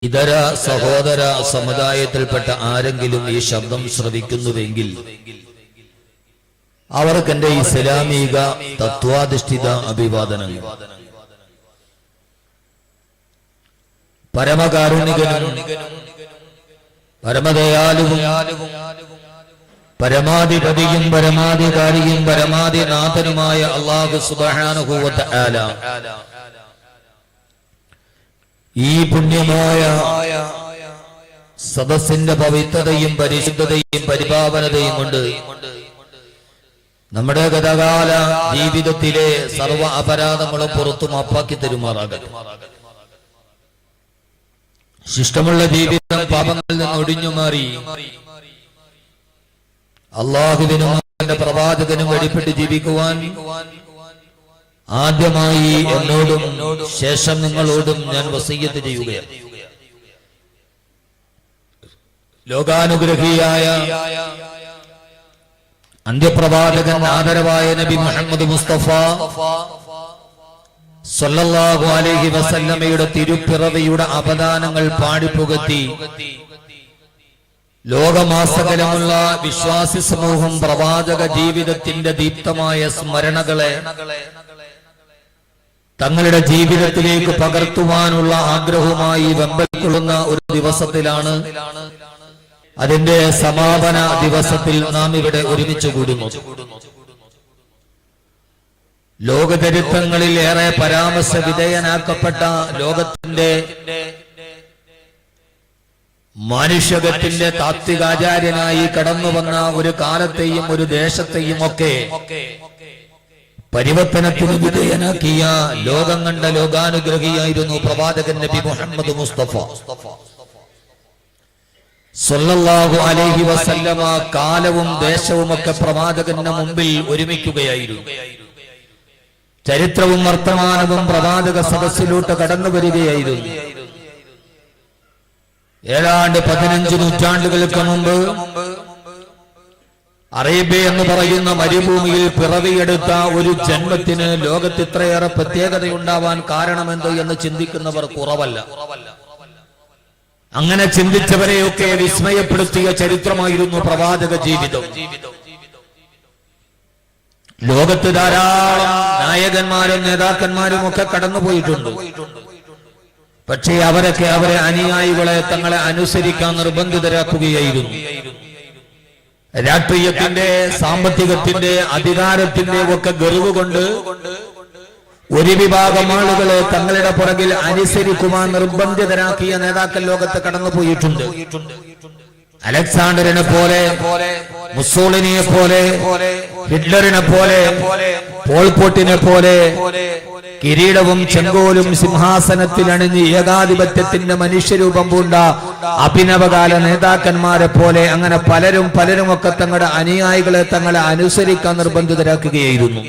ഇതര സഹോദര സമുദായത്തിൽപ്പെട്ട ആരെങ്കിലും ഈ ശബ്ദം ശ്രവിക്കുന്നുവെങ്കിൽ അവർക്ക് എന്റെ ഇസ്ലാമിക തത്വാധിഷ്ഠിത അഭിവാദനങ്ങൾ. പരമകാരുണികനും പരമദയാലുവും പരമാധിപതിയും പരമാധികാരിയും പരമാധിനാഥനുമായ അല്ലാഹു സുബ്ഹാനഹു വ തആല ഈ പുണ്യമായ സദസ്സിന്റെ പവിത്രതയും പരിശുദ്ധതയും പരിപാവനതയും കൊണ്ട് നമ്മുടെ ഗതകാല ജീവിതത്തിലെ സർവ്വ അപരാധങ്ങളും പുറത്തു മാപ്പാക്കി തരുമാറാകട്ടെ. ശിഷ്ടമുള്ള ജീവിതം പാപങ്ങളിൽ നിന്ന് ഒഴിഞ്ഞു മാറി അല്ലാഹുവിനും അവന്റെ പ്രവാചകനും വഴിപ്പെട്ട് ജീവിക്കുവാൻ ആദ്യമായി എന്നോടും ശേഷം നിങ്ങളോടും ഞാൻ വസിയ്യത്ത് ചെയ്യുകയാണ്. ലോകാനുഗ്രഹിയായ അന്ത്യപ്രവാചകൻ ആദരവായ നബി മുഹമ്മദ് മുസ്തഫ സല്ലല്ലാഹു അലൈഹി വസല്ലമയുടെ തിരുപ്പിറവിയുടെ അപദാനങ്ങൾ പാടിപ്പുകത്തി ലോകമാസകലമുള്ള വിശ്വാസി സമൂഹം പ്രവാചക ജീവിതത്തിന്റെ ദീപ്തമായ സ്മരണകളെ തങ്ങളുടെ ജീവിതത്തിലേക്ക് പകർത്തുവാനുള്ള ആഗ്രഹവുമായി വെമ്പൽക്കൊള്ളുന്ന ഒരു ദിവസത്തിലാണ്, അതിന്റെ സമാപന ദിവസത്തിൽ നാം ഇവിടെ ഒരുമിച്ച് കൂടുന്നു. ലോകചരിത്രങ്ങളിൽ ഏറെ പരാമർശ വിധേയനാക്കപ്പെട്ട ലോകത്തിന്റെ മനുഷ്യകത്തിന്റെ താത്വികാചാര്യനായി കടന്നു വന്ന ഒരു കാലത്തെയും ഒരു ദേശത്തെയും ഒക്കെ പരിവർത്തനത്തിന് വിധേയനാക്കിയ ലോകം കണ്ട ലോകാനുഗ്രഹിയായിരുന്നു പ്രവാചകൻ നബി മുഹമ്മദ് മുസ്തഫ സല്ലല്ലാഹു അലൈഹി വസല്ലമ. കാലവും ദേശവും ഒക്കെ പ്രവാചകന്റെ മുമ്പിൽ ഒരുമിക്കുകയായിരുന്നു. ചരിത്രവും വർത്തമാനവും പ്രവാചക സദസ്സിലോട്ട് കടന്നു വരികയായിരുന്നു. ഏതാണ്ട് 15 നൂറ്റാണ്ടുകൾക്ക് മുമ്പ് അറേബ്യ എന്ന് പറയുന്ന മരുഭൂമിയിൽ പിറവിയെടുത്ത ഒരു ജന്മത്തിന് ലോകത്ത് ഇത്രയേറെ പ്രത്യേകതയുണ്ടാവാൻ കാരണമെന്ത് എന്ന് ചിന്തിക്കുന്നവർ കുറവല്ല. അങ്ങനെ ചിന്തിച്ചവരെയൊക്കെ വിസ്മയപ്പെടുത്തിയ ചരിത്രമായിരുന്നു പ്രവാചക ജീവിതം. ലോകത്ത് ധാരാളം നായകന്മാരും നേതാക്കന്മാരും ഒക്കെ കടന്നുപോയിട്ടുണ്ട്. പക്ഷേ അവരൊക്കെ അവരെ അനുയായികളെ തങ്ങളെ അനുസരിക്കാൻ നിർബന്ധിതരാക്കുകയായിരുന്നു. രാഷ്ട്രീയത്തിന്റെ, സാമ്പത്തികത്തിന്റെ, അധികാരത്തിന്റെ ഒക്കെ ഗർവ് കൊണ്ട് ഒരു വിഭാഗം ആളുകളെ തങ്ങളുടെ പുറകിൽ അനുസരിക്കുവാൻ നിർബന്ധിതരാക്കിയ നേതാക്കൾ ലോകത്ത് കടന്നുപോയിട്ടുണ്ട്. അലക്സാണ്ടറിനെ പോലെ, മുസോളിനിയെ പോലെ, ഹിറ്റ്ലറിനെ പോലെ, പോൾപോട്ടിനെ പോലെ കിരീടവും ചെങ്കോലും സിംഹാസനത്തിൽ അണിഞ്ഞ് ഏകാധിപത്യത്തിന്റെ മനുഷ്യരൂപം പൂണ്ട അഭിനവകാല നേതാക്കന്മാരെ പോലെ അങ്ങനെ പലരും ഒക്കെ തങ്ങളുടെ അനുയായികളെ തങ്ങളെ അനുസരിക്കാൻ നിർബന്ധിതരാക്കുകയായിരുന്നു.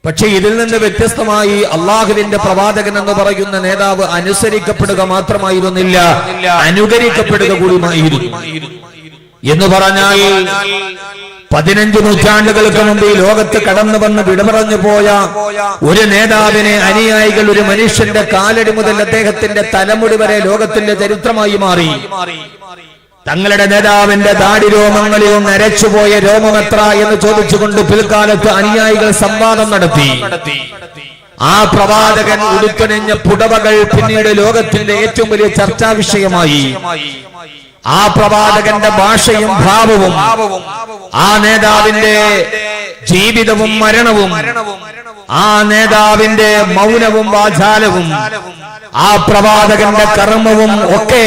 പക്ഷെ ഇതിൽ നിന്ന് വ്യത്യസ്തമായി അള്ളാഹുവിന്റെ പ്രവാചകൻ എന്ന് പറയുന്ന നേതാവ് അനുസരിക്കപ്പെടുക മാത്രമായിരുന്നില്ല, അനുകരിക്കപ്പെടുക കൂടിയായിരുന്നു. എന്ന് പറഞ്ഞാൽ 15 നൂറ്റാണ്ടുകൾക്ക് മുമ്പ് ഈ ലോകത്ത് കടന്നു വന്ന് വിടപറഞ്ഞു പോയ ഒരു നേതാവിനെ അനുയായികൾ ഒരു മനുഷ്യന്റെ കാലടി മുതൽ അദ്ദേഹത്തിന്റെ തലമുടി വരെ ലോകത്തിന്റെ ചരിത്രമായി മാറി. തങ്ങളുടെ നേതാവിന്റെ ദാടി രോമങ്ങളിൽ നരച്ചുപോയ രോമമെത്ര എന്ന് ചോദിച്ചുകൊണ്ട് പിൽക്കാലത്ത് അനുയായികൾ സംവാദം നടത്തി. ആ പ്രവാചകൻ ഉടുത്തണിഞ്ഞ പുടവകൾ പിന്നീട് ലോകത്തിന്റെ ഏറ്റവും വലിയ ചർച്ചാ വിഷയമായി. ആ പ്രവാചകന്റെ ഭാഷയും ഭാവവും, ആ നേതാവിന്റെ ജീവിതവും മരണവും, ആ നേതാവിന്റെ മൗനവും വാചാലവും, ആ പ്രവാചകന്റെ കർമ്മവും ഒക്കെ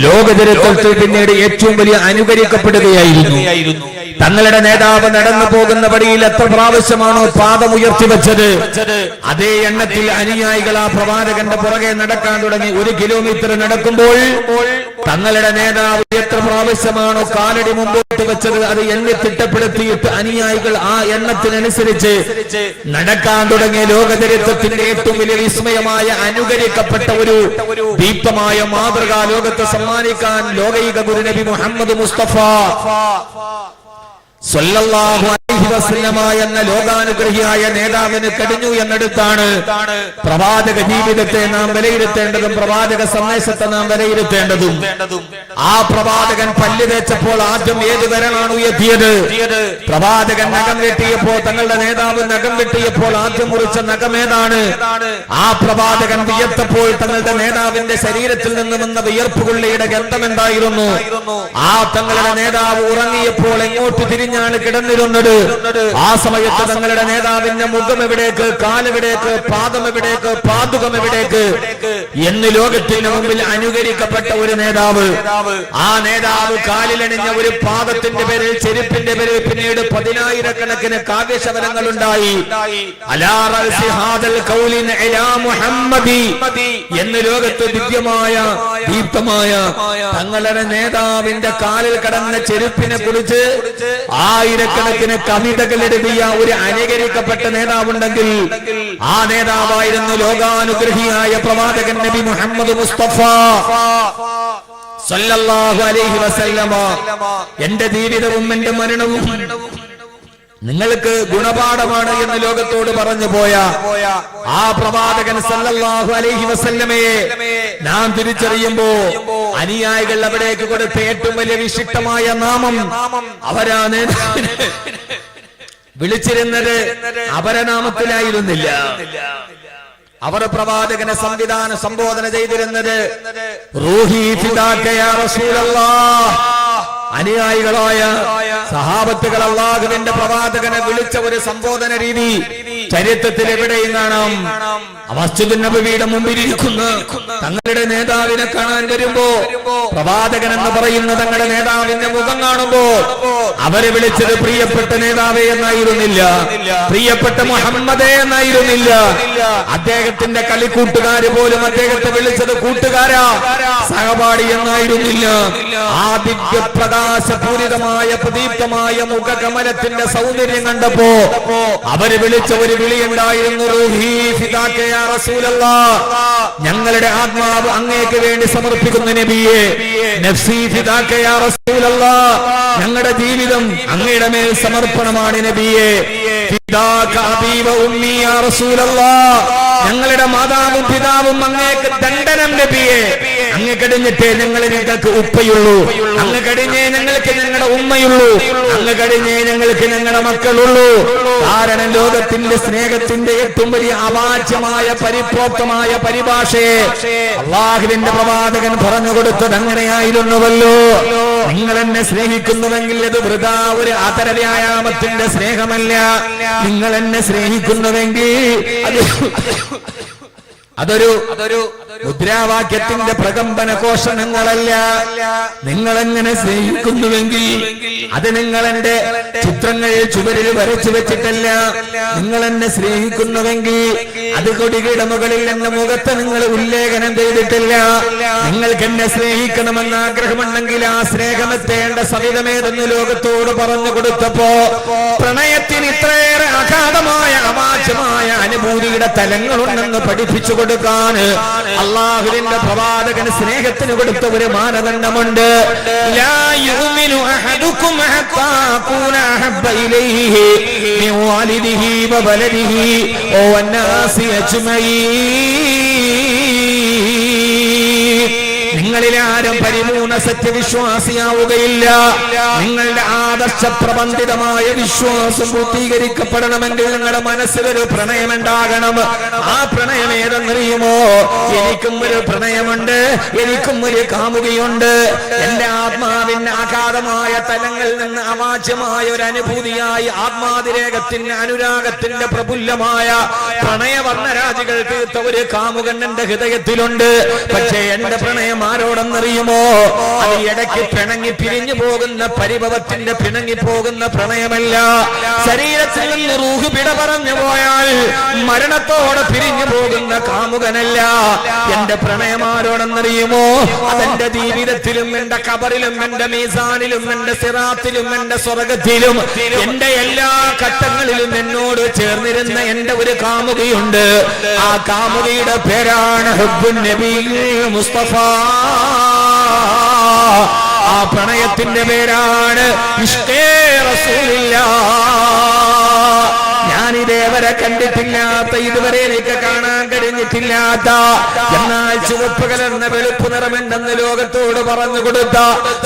ലോകചരിത്രത്തിൽ പിന്നീട് ഏറ്റവും വലിയ അനുകരിക്കപ്പെടുകയായിരുന്നു. തങ്ങളുടെ നേതാവ് നടന്നു പോകുന്ന വഴിയിൽ എത്ര പ്രാവശ്യമാണോ പാദമുയർത്തി വെച്ചത്, അതേ എണ്ണത്തിൽ അനുയായികൾ ആ പ്രവാചകന്റെ പുറകെ നടക്കാൻ തുടങ്ങി. 1 കിലോമീറ്റർ നടക്കുമ്പോൾ തങ്ങളുടെ നേതാവ് എത്ര പ്രാവശ്യമാണോ കാലടി മുമ്പോട്ട് വെച്ചത്, അത് എണ്ണി തിട്ടപ്പെടുത്തിയിട്ട് അനുയായികൾ ആ എണ്ണത്തിനനുസരിച്ച് നടക്കാൻ തുടങ്ങിയ ലോകചരിത്രത്തിന്റെ ഏറ്റവും വലിയ വിസ്മയമായ അനുകരിക്കപ്പെട്ട ഒരു ദീപ്തമായ മാതൃക ലോകത്ത് സമ്മാനിക്കാൻ ലോകൈക ഗുരു നബി മുഹമ്മദ് മുസ്തഫ സല്ലല്ലാഹു അലൈഹി വസല്ലമ എന്ന ലോകാനുഗ്രഹിയായ നേതാവിന് കഴിഞ്ഞു എന്നെടുത്താണ് പ്രവാചക ജീവിതത്തെ നാം വിലയിരുത്തേണ്ടതും പ്രവാചക സന്ദേശത്തെ നാം വിലയിരുത്തേണ്ടതും. ആ പ്രവാചകൻ പല്ല് തേച്ചപ്പോൾ ആദ്യം ഏത് വിരലാണ് ഉയർത്തിയത്? പ്രവാചകൻ നഖം വെട്ടിയപ്പോൾ, തങ്ങളുടെ നേതാവ് നഖം വെട്ടിയപ്പോൾ ആദ്യം മുറിച്ച നഖമേതാണ്? ആ പ്രവാചകൻ വിയർത്തപ്പോൾ തങ്ങളുടെ നേതാവിന്റെ ശരീരത്തിൽ നിന്ന് വന്ന വിയർപ്പുകൊള്ളിയുടെ ഗന്ധം എന്തായിരുന്നു? ആ തങ്ങളുടെ നേതാവ് ഉറങ്ങിയപ്പോൾ എങ്ങോട്ട് തിരിഞ്ഞാണ് കിടന്നിരുന്നത്? ആ സമയത്ത് തങ്ങളുടെ നേതാവിന്റെ മുഖം എവിടേക്ക്, കാലെവിടേക്ക്, പാദം എവിടേക്ക്, പാദുകം എവിടേക്ക് എന്ന് ലോകത്തിന് മുമ്പിൽ അനുകരിക്കപ്പെട്ട ഒരു നേതാവ്. ആ നേതാവ് കാലിലണിഞ്ഞ ഒരു പാദത്തിന്റെ പേരിൽ, ചെരുപ്പിന്റെ പേരിൽ പിന്നീട് 10,000-കണക്കിന് കാവ്യശബദങ്ങൾ ഉണ്ടായി. എന്ന് ലോകത്ത് ദിവ്യമായ ദീപ്തമായ തങ്ങളുടെ നേതാവിന്റെ കാലിൽ കടന്ന ചെരുപ്പിനെ കുറിച്ച് 1000-കണക്കിന് കവിതകൾ എഴുതിയ ഒരു അനുകരിക്കപ്പെട്ട നേതാവുണ്ടെങ്കിൽ ആ നേതാവായിരുന്നു ലോകാനുഗ്രഹിയായ പ്രവാചകൻ നബി മുഹമ്മദ് മുസ്തഫ സല്ലല്ലാഹു അലൈഹി വസല്ലമ. എന്റെ ജീവിതവും എന്റെ മരണവും നിങ്ങൾക്ക് ഗുണപാഠമാണ് എന്ന് ലോകത്തോട് പറഞ്ഞു പോയ ആ പ്രവാചകൻ സല്ലല്ലാഹു അലൈഹി വസല്ലമയെ നാം തിരിച്ചറിയുമ്പോ അനുയായികൾ അവിടേക്ക് കൊടുത്ത ഏറ്റവും വലിയ വിശിഷ്ടമായ നാമം, അവരാണ് വിളിച്ചിരുന്നത് അപരനാമത്തിലായിരുന്നില്ല. അവർ പ്രവാചകനെ സംബോധന ചെയ്തിരുന്നത് റൂഹി ഫിദാക യാ റസൂലല്ലാഹ്. അനുയായികളായ സഹാബത്തുകൾ അല്ലാഹുവിന്റെ പ്രവാചകനെ വിളിച്ച ഒരു സംബോധന രീതി ചരിത്രത്തിൽ എവിടെയും കാണാം. മസ്ജിദുൻ നബവിയുടെ മുമ്പിൽ ഇരിക്കുന്ന തങ്ങളുടെ നേതാവിനെ കാണാൻ വരുമ്പോ, പ്രവാചകൻ എന്ന് പറയുന്ന തങ്ങളുടെ നേതാവിന്റെ മുഖം കാണുമ്പോ അവരെ വിളിച്ചത് പ്രിയപ്പെട്ട നേതാവേ എന്നായിരുന്നില്ല, പ്രിയപ്പെട്ട മുഹമ്മദേ എന്നായിരുന്നില്ല. അദ്ദേഹത്തിന്റെ കളിക്കൂട്ടുകാര് പോലും അദ്ദേഹത്തെ വിളിച്ചത് കൂട്ടുകാരാ, സഹപാഠി എന്നായിരുന്നില്ല. ആ ദിവ്യപ്രകാശപൂരിതമായ പ്രദീപ്തമായ മുഖകമലത്തിന്റെ സൗന്ദര്യം കണ്ടപ്പോ അവര് വിളിച്ച ഒരു വിളിയുണ്ടായിരുന്നു, റൂഹി ഫിദാക യാ റസൂലല്ലാഹ്. ഞങ്ങളുടെ ആത്മാവ് അങ്ങേക്ക് വേണ്ടി സമർപ്പിക്കുന്ന നബിയെ, നഫ്സി ഫിദാക യാ റസൂലല്ലാഹ്. ഞങ്ങളുടെ ജീവിതം അങ്ങയുടെ മേൽ സമർപ്പണമാണ് നബിയെ. ഫിദാക അബീ വ ഉമ്മി യാ റസൂലല്ലാഹ്. ഞങ്ങളുടെ മാതാവും പിതാവും അങ്ങേക്ക് ദണ്ഡനം നബിയെ. അങ്ങ് കഴിഞ്ഞിട്ടേ ഞങ്ങൾക്ക് ഉപ്പയുള്ളൂ, അങ്ങ് കഴിഞ്ഞേ ഞങ്ങൾക്ക് ഞങ്ങളുടെ ഉമ്മയുള്ളൂ, അങ്ങ് കഴിഞ്ഞേ ഞങ്ങൾക്ക് ഞങ്ങളുടെ മക്കളുള്ളൂ. കാരണം ലോകത്തിന്റെ സ്നേഹത്തിന്റെ ഏറ്റവും വലിയ അവാച്യമായ പരിപ്രോക്തമായ പരിഭാഷയെ അല്ലാഹുവിന്റെ പ്രവാചകൻ പറഞ്ഞു കൊടുത്തത് അങ്ങനെയായിരുന്നുവല്ലോ. നിങ്ങൾ എന്നെ സ്നേഹിക്കുന്നുവെങ്കിൽ അത് വൃഥാ ഒരു ആതര വ്യായാമത്തിന്റെ സ്നേഹമല്ല. നിങ്ങൾ എന്നെ സ്നേഹിക്കുന്നുവെങ്കിൽ അതൊരു മുദ്രാവാക്യത്തിന്റെ പ്രകമ്പന ഘോഷണങ്ങളല്ല. നിങ്ങൾ എങ്ങനെ സ്നേഹിക്കുന്നുവെങ്കിൽ അത് നിങ്ങൾ എന്റെ ചിത്രങ്ങൾ ചുവരിൽ വരച്ചു വെച്ചിട്ടല്ല. നിങ്ങൾ എന്നെ സ്നേഹിക്കുന്നുവെങ്കിൽ അത് കൊടിയുടെ മുകളിൽ എന്റെ മുഖത്ത് നിങ്ങൾ ഉല്ലേഖനം ചെയ്തിട്ടില്ല. നിങ്ങൾക്ക് എന്നെ സ്നേഹിക്കണമെന്ന് ആഗ്രഹമുണ്ടെങ്കിൽ ആ സ്നേഹമെത്തേണ്ട സവിധമേതെന്ന് ലോകത്തോട് പറഞ്ഞു കൊടുത്തപ്പോ പ്രണയത്തിന് ഇത്രയേറെ അഗാധമായ അവാച്യമായ അനുഭൂതിയുടെ തലങ്ങളുണ്ടെന്ന് പഠിപ്പിച്ചു കൊടുക്കാൻ അല്ലാഹുവിന്റെ പ്രവാചകന് സ്നേഹത്തിന് കൊടുത്ത ഒരു മാനദണ്ഡമുണ്ട്. ലാ യുമിനു അഹദുകും ഹത്താ അകൂന അഹബ്ബ ഇലൈഹി മിൻ വാലിദിഹി വ വലദിഹി വന്നാസി അജ്മഈൻ. നിങ്ങളിൽ ആരും പരിപൂർണ സത്യവിശ്വാസിയാവുകയില്ല. നിങ്ങളുടെ ആദർശ പ്രബന്ധിതമായ വിശ്വാസം പൂർത്തീകരിക്കപ്പെടണമെങ്കിൽ നിങ്ങളുടെ മനസ്സിലൊരു പ്രണയമുണ്ടാകണം. ആ പ്രണയം ഏതെന്നറിയുമോ? എനിക്കും ഒരു പ്രണയമുണ്ട്, എനിക്കും ഒരു കാമുകയുണ്ട്. എന്റെ ആത്മാവിന്റെ അഗാധമായ തലങ്ങളിൽ നിന്ന് അവാച്യമായ ഒരു അനുഭൂതിയായി ആത്മാതിരേകത്തിന്റെ അനുരാഗത്തിന്റെ പ്രഫുല്ലമായ പ്രണയവർണ്ണരാജികൾ തീർത്ത ഒരു കാമുകൻ എന്റെ ഹൃദയത്തിലുണ്ട്. പക്ഷേ എന്റെ പ്രണയം ആരോടെന്നറിയുമോ? അത് ഇടയ്ക്ക് പിണങ്ങി പിരിഞ്ഞു പോകുന്ന പരിഭവത്തിന്റെ പിണങ്ങി പോകുന്ന പ്രണയമല്ല. ശരീരത്തിൽ നിന്ന് റൂഹ് പിട പറഞ്ഞു പോയാൽ മരണത്തോടെ പിരിഞ്ഞു പോകുന്ന കാമുകനല്ല. എന്റെ പ്രണയം ആരോടെന്നറിയുമോ? അതെന്റെ ജീവിതത്തിലും എന്റെ ഖബറിലും എന്റെ മീസാനിലും എന്റെ സിറാത്തിലും എന്റെ സ്വർഗത്തിലും എന്റെ എല്ലാ ഘട്ടങ്ങളിലും എന്നോട് ചേർന്നിരുന്ന എന്റെ ഒരു കാമുകയുണ്ട്. ആ കാമുകയുടെ പേരാണ് ഹുബ്ബുൻ നബി മുസ്തഫ ആ പ്രണയത്തിന്റെ പേരാണ് ഇഷ്കേ റസൂലില്ലാഹ്. ഞാനിതേവരെ കണ്ടിട്ടില്ലാത്ത, ഇതുവരെ എനിക്ക് കാണാൻ കഴിഞ്ഞിട്ടില്ലാത്ത, എന്നാൽ ചുവപ്പ് കലർന്ന വെളുപ്പ് നിറമുണ്ടെന്ന് ലോകത്തോട് പറഞ്ഞു കൊടുത്ത,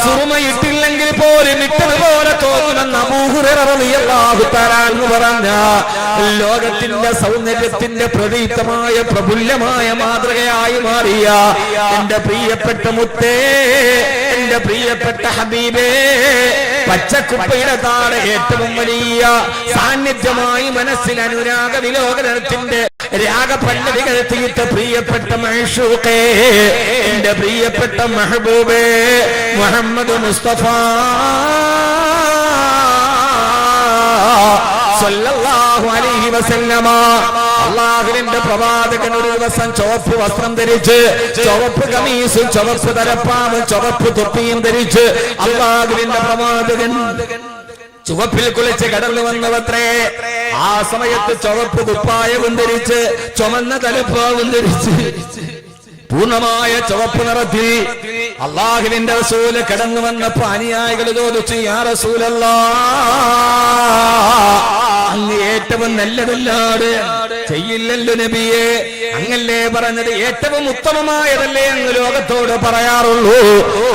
സുറുമയിട്ടില്ലെങ്കിൽ പോലും ഇട്ടതുപോലെ തോന്നുമെന്ന് അബൂ ഹുറൈറ റളിയല്ലാഹു തആല അൻഹു പറഞ്ഞ ലോകത്തിന്റെ സൗന്ദര്യത്തിന്റെ പ്രതീകമായ പ്രഫുല്ലമായ മാതൃകയായി മാറിയ എന്റെ പ്രിയപ്പെട്ട മുത്തേ, എന്റെ പ്രിയപ്പെട്ട ഹബീബേ, പച്ചക്കുപ്പയുടെ താഴെ ഏറ്റവും വലിയ സാന്നിധ്യമായി മനസ്സിൽ അനുരാഗ വിലോകനത്തിന്റെ രാഗപല്ലവികൾ തീർത്ത പ്രിയപ്പെട്ട മഅ്ശൂഖേ, എന്റെ പ്രിയപ്പെട്ട മെഹബൂബേ മുഹമ്മദ് മുസ്തഫ സല്ലല്ലാഹു അലൈഹി വസല്ലമ. അല്ലാഹുവിന്റെ പ്രവാചകൻ ഒരു ദിവസം ചുവപ്പ് വസ്ത്രം ധരിച്ച്, ചുവപ്പ് കമീസും ചുവപ്പ് തലപ്പാവും ചുവപ്പ് തൊപ്പിയും ധരിച്ച് അല്ലാഹുവിന്റെ പ്രവാചകൻ ചുവപ്പിൽ കുളിച്ച് കടന്നു വന്നവത്രേ. ആ സമയത്ത് ചുവപ്പ് കുപ്പായവും ധരിച്ച് ചുമന്ന തലപ്പാവും ധരിച്ച് പൂർണ്ണമായ ചുവപ്പ് നിറത്തിൽ അല്ലാഹുവിന്റെ റസൂല് കടന്നു വന്നപ്പോ അനുയായികൾ ചോദിച്ചു, യാ റസൂലല്ലാഹ്, അങ്ങ് ഏറ്റവും നല്ലതല്ലാതെ ചെയ്യില്ലല്ലോ നബിയെ. അങ്ങല്ലേ പറഞ്ഞത് ഏറ്റവും ഉത്തമമായതല്ലേ അങ്ങ് ലോകത്തോട് പറയാറുള്ളൂ.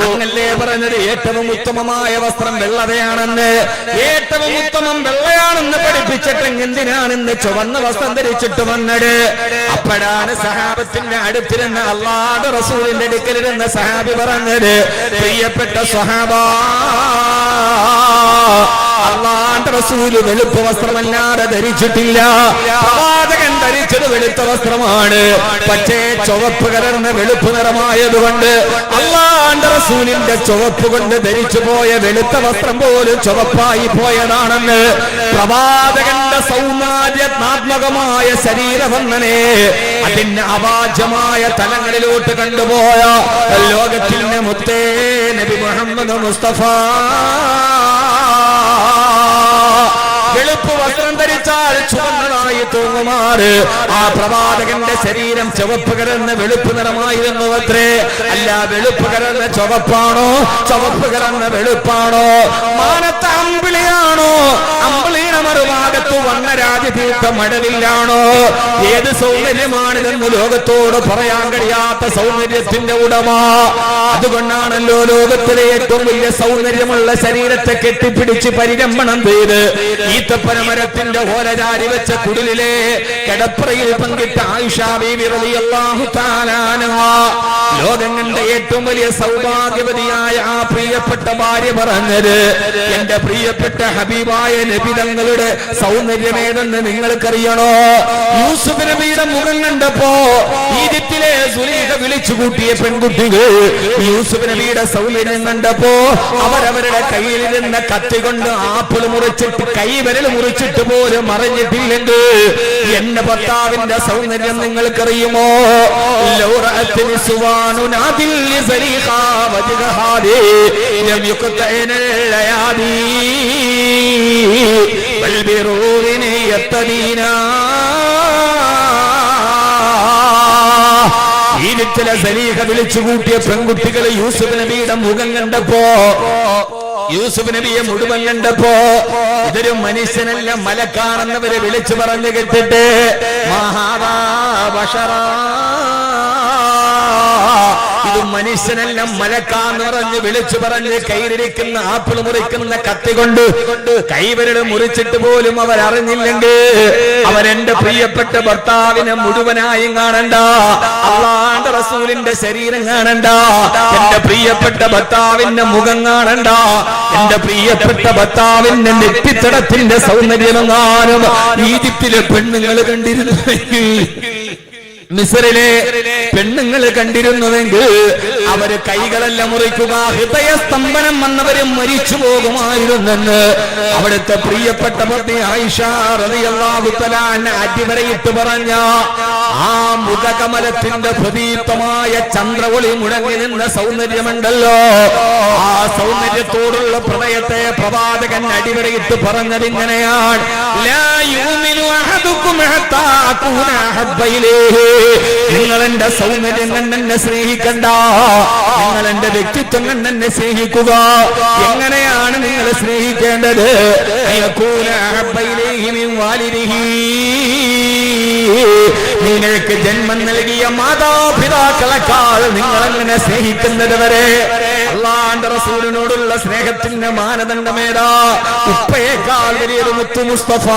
അങ്ങല്ലേ പറഞ്ഞത് ഏറ്റവും ഉത്തമമായ വസ്ത്രം വെള്ളതയാണെന്ന്, ഏറ്റവും ഉത്തമം വെള്ളയാണെന്ന് പഠിപ്പിച്ചിട്ട് എന്തിനാണ് ഇന്ന് ചുവന്ന വസ്ത്രം ധരിച്ചിട്ട് വന്നത്? അപ്പോഴാണ് സഹാബത്തിന്റെ അടുത്തിരുന്ന അല്ലാഹുവിന്റെ റസൂലിന്റെ അടുക്കലിരുന്ന സഹാബി പറഞ്ഞത്, പ്രിയപ്പെട്ട സ്വഹാബാ, അല്ലാഹുവിന്റെ റസൂല് വെളുപ്പ് വസ്ത്രമല്ലാതെ ധരിച്ചിട്ടില്ല. പ്രവാചകൻ ധരിച്ചത് വെളുത്ത വസ്ത്രമാണ്. പക്ഷേ ചുവപ്പ് കലർന്ന വെളുപ്പ് നിറമായതുകൊണ്ട് അല്ലാഹുവിന്റെ റസൂലിന്റെ ചുവപ്പ് കൊണ്ട് ധരിച്ചു പോയ വെളുത്ത വസ്ത്രം പോലും ചുവപ്പായി പോയതാണെന്ന് പ്രവാചകന്റെ സൗന്ദര്യാത്മകമായ ശരീരവർണ്ണനെ അതിന്റെ അവാച്യമായ തലങ്ങളിലോട്ട് കണ്ടുപോയ ലോകത്തിന്റെ മുത്തേ നബി മുഹമ്മദ് മുസ്തഫ വെളുപ്പ് വസ്ത്രം ധരിച്ചാൽ ചുവന്നതായി തോന്നുമാറ് ആ പ്രവാചകന്റെ ശരീരം ചുവപ്പ് കലർന്ന വെളുപ്പ് നിറമായിരുന്നു അത്രേ. അല്ല, വെളുപ്പ് കലർന്ന ചുവപ്പാണോ, ചുവപ്പ് കലർന്ന വെളുപ്പാണോ? മാനത്തെ അമ്പിളിയാണോ, അമ്പിളിയുടെ മറുഭാഗത്ത് വന്ന രാജതീർത്ഥ മടവില്ലാണോ? ഏത് സൗന്ദര്യമാണിതെന്ന് ലോകത്തോട് പറയാൻ കഴിയാത്ത സൗന്ദര്യത്തിന്റെ ഉടമ. അതുകൊണ്ടാണല്ലോ ലോകത്തിലെ ഏറ്റവും വലിയ സൗന്ദര്യമുള്ള ശരീരത്തെ കെട്ടിപ്പിടിച്ച് പരിരംഭണം ചെയ്ത് ഈത്തപ്പനമരത്തിന്റെ ഓലചാരി വെച്ച കുടിലിലെ കിടപ്പറയിൽ പങ്കിട്ട ആയിഷ ബീവി റളിയല്ലാഹു തആല അൻഹാ ലോകം കണ്ട ഏറ്റവും വലിയ സൗഭാഗ്യവതിയായ ആ പ്രിയപ്പെട്ട ഭാര്യ പറഞ്ഞത്, എന്റെ പ്രിയപ്പെട്ട ഹബീബായ നബി തങ്ങളുടെ സൗന്ദര്യമേതെന്ന് നിങ്ങൾക്കറിയണോ? യൂസുഫ് നബിയുടെ മുഖം കണ്ടപ്പോ ഈജിപ്തിലെ സുലൈഖ വിളിച്ചു കൂട്ടിയ പെൺകുട്ടികൾ യൂസുഫ് നബിയുടെ സൗന്ദര്യം കണ്ടപ്പോ അവരവരുടെ കയ്യിലിരുന്ന കത്തി കൊണ്ട് ആപ്പിൾ മുറിച്ചിട്ട് കൈവിരൽ മുറിച്ചിട്ട് പോലും അറിഞ്ഞിട്ടില്ലെങ്കിൽ എന്റെ ഭർത്താവിന്റെ സൗന്ദര്യം നിങ്ങൾക്കറിയുമോ? ഈജിപ്തിലെ സലീഖ വിളിച്ചു കൂട്ടിയ പെൺകുട്ടികൾ യൂസുഫ് നബിയുടെ മുഖം കണ്ടപ്പോ, യൂസുഫ് നബിയെ മുഴുവൻ കണ്ടപ്പോ ഇതൊരു മനുഷ്യനല്ല മലക്കാണെന്നവരെ വിളിച്ചു പറഞ്ഞു കേട്ടിട്ട് മഹാദാ ബശറാ, ഇത് മനുഷ്യനല്ല മലക്കാന്ന് പറഞ്ഞ് വിളിച്ചു പറഞ്ഞ് കയ്യിലിരിക്കുന്ന ആപ്പിൾ മുറിക്കുന്ന കത്തി കൊണ്ട് കൈവിരൽ മുറിച്ചിട്ട് പോലും അവർ അറിഞ്ഞില്ലെങ്കിൽ അവരെന്റെ പ്രിയപ്പെട്ട ഭർത്താവിനെ മുഴുവനായും കാണണ്ട, അല്ലാഹുവിന്റെ റസൂലിന്റെ ശരീരം കാണണ്ട, എന്റെ പ്രിയപ്പെട്ട ഭർത്താവിന്റെ മുഖം കാണണ്ട, എന്റെ പ്രിയപ്പെട്ട ഭർത്താവിന്റെ നെറ്റിത്തടത്തിന്റെ സൗന്ദര്യമെങ്ങാനും ഈജിപ്തിലെ പെണ്ണുങ്ങൾ കണ്ടിരുന്നുവെങ്കിൽ, മിസ്രിലെ പെണ്ണുങ്ങൾ കണ്ടിരുന്നുവെങ്കിൽ അവര് കൈകളെല്ലാം മുറിക്കുക, ഹൃദയസ്തംഭനം വന്നവരും മരിച്ചു പോകുമായിരുന്നെന്ന് അവിടുത്തെ പ്രിയപ്പെട്ട പത്നി ആയിഷ റളിയല്ലാഹു തആല അടിവരയിട്ട് പറഞ്ഞ ആ മുഖകമലത്തിന്റെ പ്രദീപ്തമായ ചന്ദ്രഒളി മുഴങ്ങി നിന്ന സൗന്ദര്യമുണ്ടല്ലോ, ആ സൗന്ദര്യത്തോടുള്ള പ്രണയത്തെ പ്രവാചകൻ അടിവരയിട്ട് പറഞ്ഞതിങ്ങനെയാണ്, ലാ യുമിനു അഹദുക്കും ഹത്താ അകൂന അഹബ്ബ ഇലൈഹി, നിങ്ങൾ എന്റെ സൗന്ദര്യം കണ്ട് എന്നെ സ്നേഹിക്കണ്ട, നിങ്ങൾ എന്റെ വ്യക്തിത്വം കണ്ട് എന്നെ സ്നേഹിക്കുക. എങ്ങനെയാണ് നിങ്ങൾ സ്നേഹിക്കേണ്ടത്? നിങ്ങൾക്ക് ജന്മം നൽകിയ മാതാപിതാക്കളെക്കാൾ നിങ്ങൾ എങ്ങനെ സ്നേഹിക്കുന്നത് വരെ. അല്ലാഹുവിന്റെ റസൂലിനോടുള്ള സ്നേഹത്തിന്റെ മാനദണ്ഡമേതാ? ഉപ്പയേക്കാൾ വലിയത് മുത്തു മുസ്തഫ,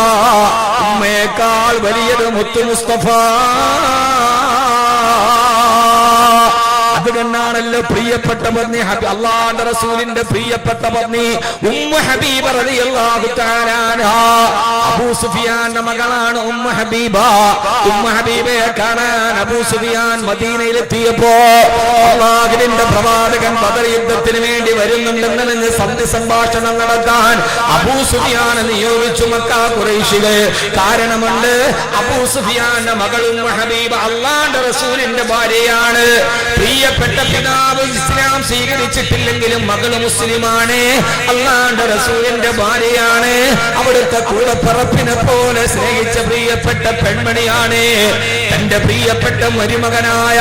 ഉമ്മയേക്കാൾ വലിയത് മുത്തു മുസ്തഫ. അതുകൊണ്ടാണല്ലോ പ്രിയപ്പെട്ട പത്നി അല്ലാഹുവിന്റെ റസൂലിന്റെ പ്രിയപ്പെട്ട പത്നി ഉമ്മു ഹബീബ റളിയല്ലാഹു തആല അൻഹാ. അബൂ സുഫിയാന്റെ മകളാണ് ഉമ്മു ഹബീബ. ഉമ്മു ഹബീബയെ കാണാൻ അബൂ സുഫിയാൻ മദീനയിലെത്തിയപ്പോ അല്ലാഹുവിന്റെ പ്രവാചകൻ ബദർ യുദ്ധത്തിന് വേണ്ടി വരുന്നുണ്ടെന്ന് സന്ധി സംഭാഷണം നടത്താൻ അബൂ സുഫിയാനെ നിയോഗിച്ചു മക്ക ഖുറൈശികൾ. കാരണമുണ്ട്, അബൂ സുഫിയാന്റെ മകൾ ഉമ്മു ഹബീബ അല്ലാഹുവിന്റെ റസൂലിന്റെ ഭാര്യയാണ്. പ്രിയപ്പെട്ട പിതാവ് ഇസ്ലാം സ്വീകരിച്ചിട്ടില്ലെങ്കിലും മകള് മുസ്ലിമാണ്, അല്ലാഹുവിന്റെ റസൂലിന്റെ ഭാര്യയാണ്. അവിടുത്തെ കൂടപ്പിറപ്പിനെ പോലെ സ്നേഹിച്ച പ്രിയപ്പെട്ട പെൺമണിയാണ്. തന്റെ പ്രിയപ്പെട്ട മരുമകനായ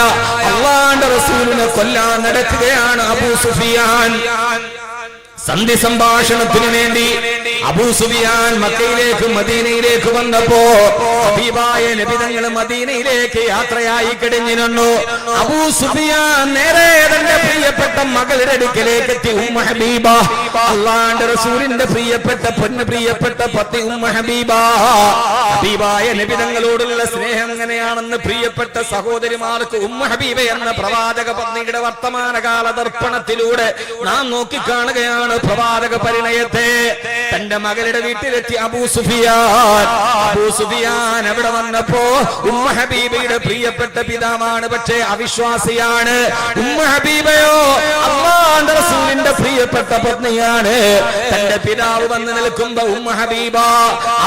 അല്ലാഹുവിന്റെ റസൂലിനെ കൊല്ലാൻ നടക്കുകയാണ് അബൂ സുഫിയാൻ. സന്ധി സംഭാഷണത്തിന് വേണ്ടി അബൂ സുഫിയാൻ മക്കയിലേക്ക് മദീനയിലേക്ക് വന്നപ്പോ ഹബീബായ നബി തങ്ങൾ മദീനയിലേക്ക് യാത്രയായി കഴിഞ്ഞിരുന്നു. അബൂ സുഫിയാൻ നേരെ തന്റെ പ്രിയപ്പെട്ട മകളുടെ അടുക്കലേക്ക് എത്തി. ഉമ്മു ഹബീബ, അല്ലാഹുവിന്റെ റസൂലിന്റെ പ്രിയപ്പെട്ട പ്രിയപ്പെട്ട പത്നി ഉമ്മു ഹബീബ. ഹബീബായ നബി തങ്ങളോടുള്ള സ്നേഹം എങ്ങനെയാണെന്ന് പ്രിയപ്പെട്ട സഹോദരിമാർക്ക് ഉമ്മു ഹബീബ എന്ന പ്രവാചക പത്നിയുടെ വർത്തമാനകാല ദർപ്പണത്തിലൂടെ നാം നോക്കിക്കാണുകയാണ് പ്രവാചക പരിണയത്തെ. തന്റെ മകളുടെ വീട്ടിലെത്തി അബൂ സുഫിയാൻ. അബൂ സുഫിയാൻ അവിടെ വന്നപ്പോ ഉമ്മു ഹബീബയുടെ പ്രിയപ്പെട്ട പിതാവാണ്, പക്ഷേ അവിശ്വാസിയാണ്. ഉമ്മു ഹബീബയോ അല്ലാഹുവിന്റെ റസൂലിന്റെ പ്രിയപ്പെട്ട പത്നിയാണ്. തന്റെ പിതാവ് വന്ന് നിൽക്കുമ്പോ ഉമ്മു ഹബീബ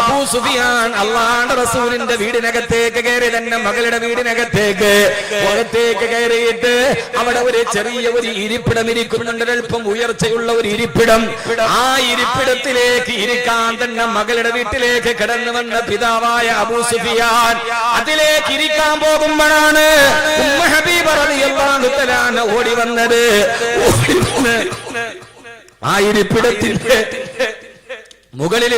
അബൂ സുഫിയാൻ അല്ലാഹുവിന്റെ റസൂലിന്റെ വീടിനകത്തേക്ക് കയറി. തന്റെ മകളുടെ വീടിനകത്തേക്ക് പുറത്തേക്ക് കയറിയിട്ട് അവിടെ ഒരു ചെറിയ ഒരു ഇരിപ്പിടം ഇരിക്കുന്നുണ്ട്, അല്പം ഉയർച്ചയുള്ള ഒരു ഇരിപ്പിടം. ആ ഇരിപ്പിടത്തിലേക്ക് ഇരിക്കാൻ തന്നെ മകളുടെ വീട്ടിലേക്ക് കടന്നു വന്ന പിതാവായ അബൂ സുഫിയാൻ അതിലേക്ക് ഇരിക്കാൻ പോകുമ്പോഴാണ് ഉമ്മു ഹബീബ റളിയല്ലാഹു തആല ഓടി വന്നത്. ആ ഇരിപ്പിടത്തിന്റെ മുകളിൽ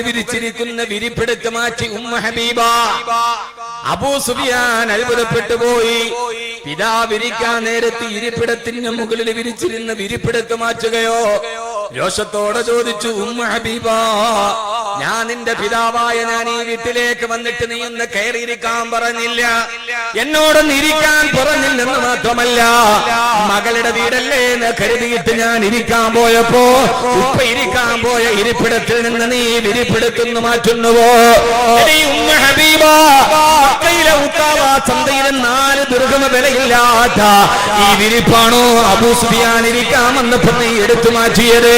വിരിച്ചിരിക്കുന്ന വിരിപ്പിടത്ത് മാറ്റി ഉമ്മു ഹബീബ. അബൂ സുഫിയാൻ അത്ഭുതപ്പെട്ടു പോയി. പിതാവിരിക്കാൻ നേരത്ത് ഇരിപ്പിടത്തിന് മുകളിൽ വിരിച്ചിരുന്ന വിരിപ്പിടത്ത് മാറ്റുകയോ? രോഷത്തോടെ ചോദിച്ചു, ഉമ്മു ഹബീബ, ഞാൻ നിന്റെ പിതാവായ ഞാൻ ഈ വീട്ടിലേക്ക് വന്നിട്ട് നീ ഒന്ന് കയറിയിരിക്കാൻ പറഞ്ഞില്ല, എന്നോടൊന്ന് ഇരിക്കാൻ പറഞ്ഞില്ലെന്ന് മാത്രമല്ല, മകളുടെ വീടല്ലേ എന്ന് കരുതിയിട്ട് ഞാൻ ഇരിക്കാൻ പോയപ്പോ ഉപ്പ ഇരിക്കാൻ പോയ ഇരിപ്പിടത്തിൽ നിന്ന് നീ വിരിപ്പിടത്തുനിന്ന് മാറ്റുന്നുവോ? ഉമ്മു ഹബീബ, മക്കയിലെ ഉക്കാവാ ചന്തയിൽ 4 ദിർഹം വിലയില്ലാത്ത ഈ വിരിപ്പാണോ അബൂ സുഫിയാൻ ഇരിക്കാൻ വന്നപ്പോ നീ എടുത്തു മാറ്റിയത്?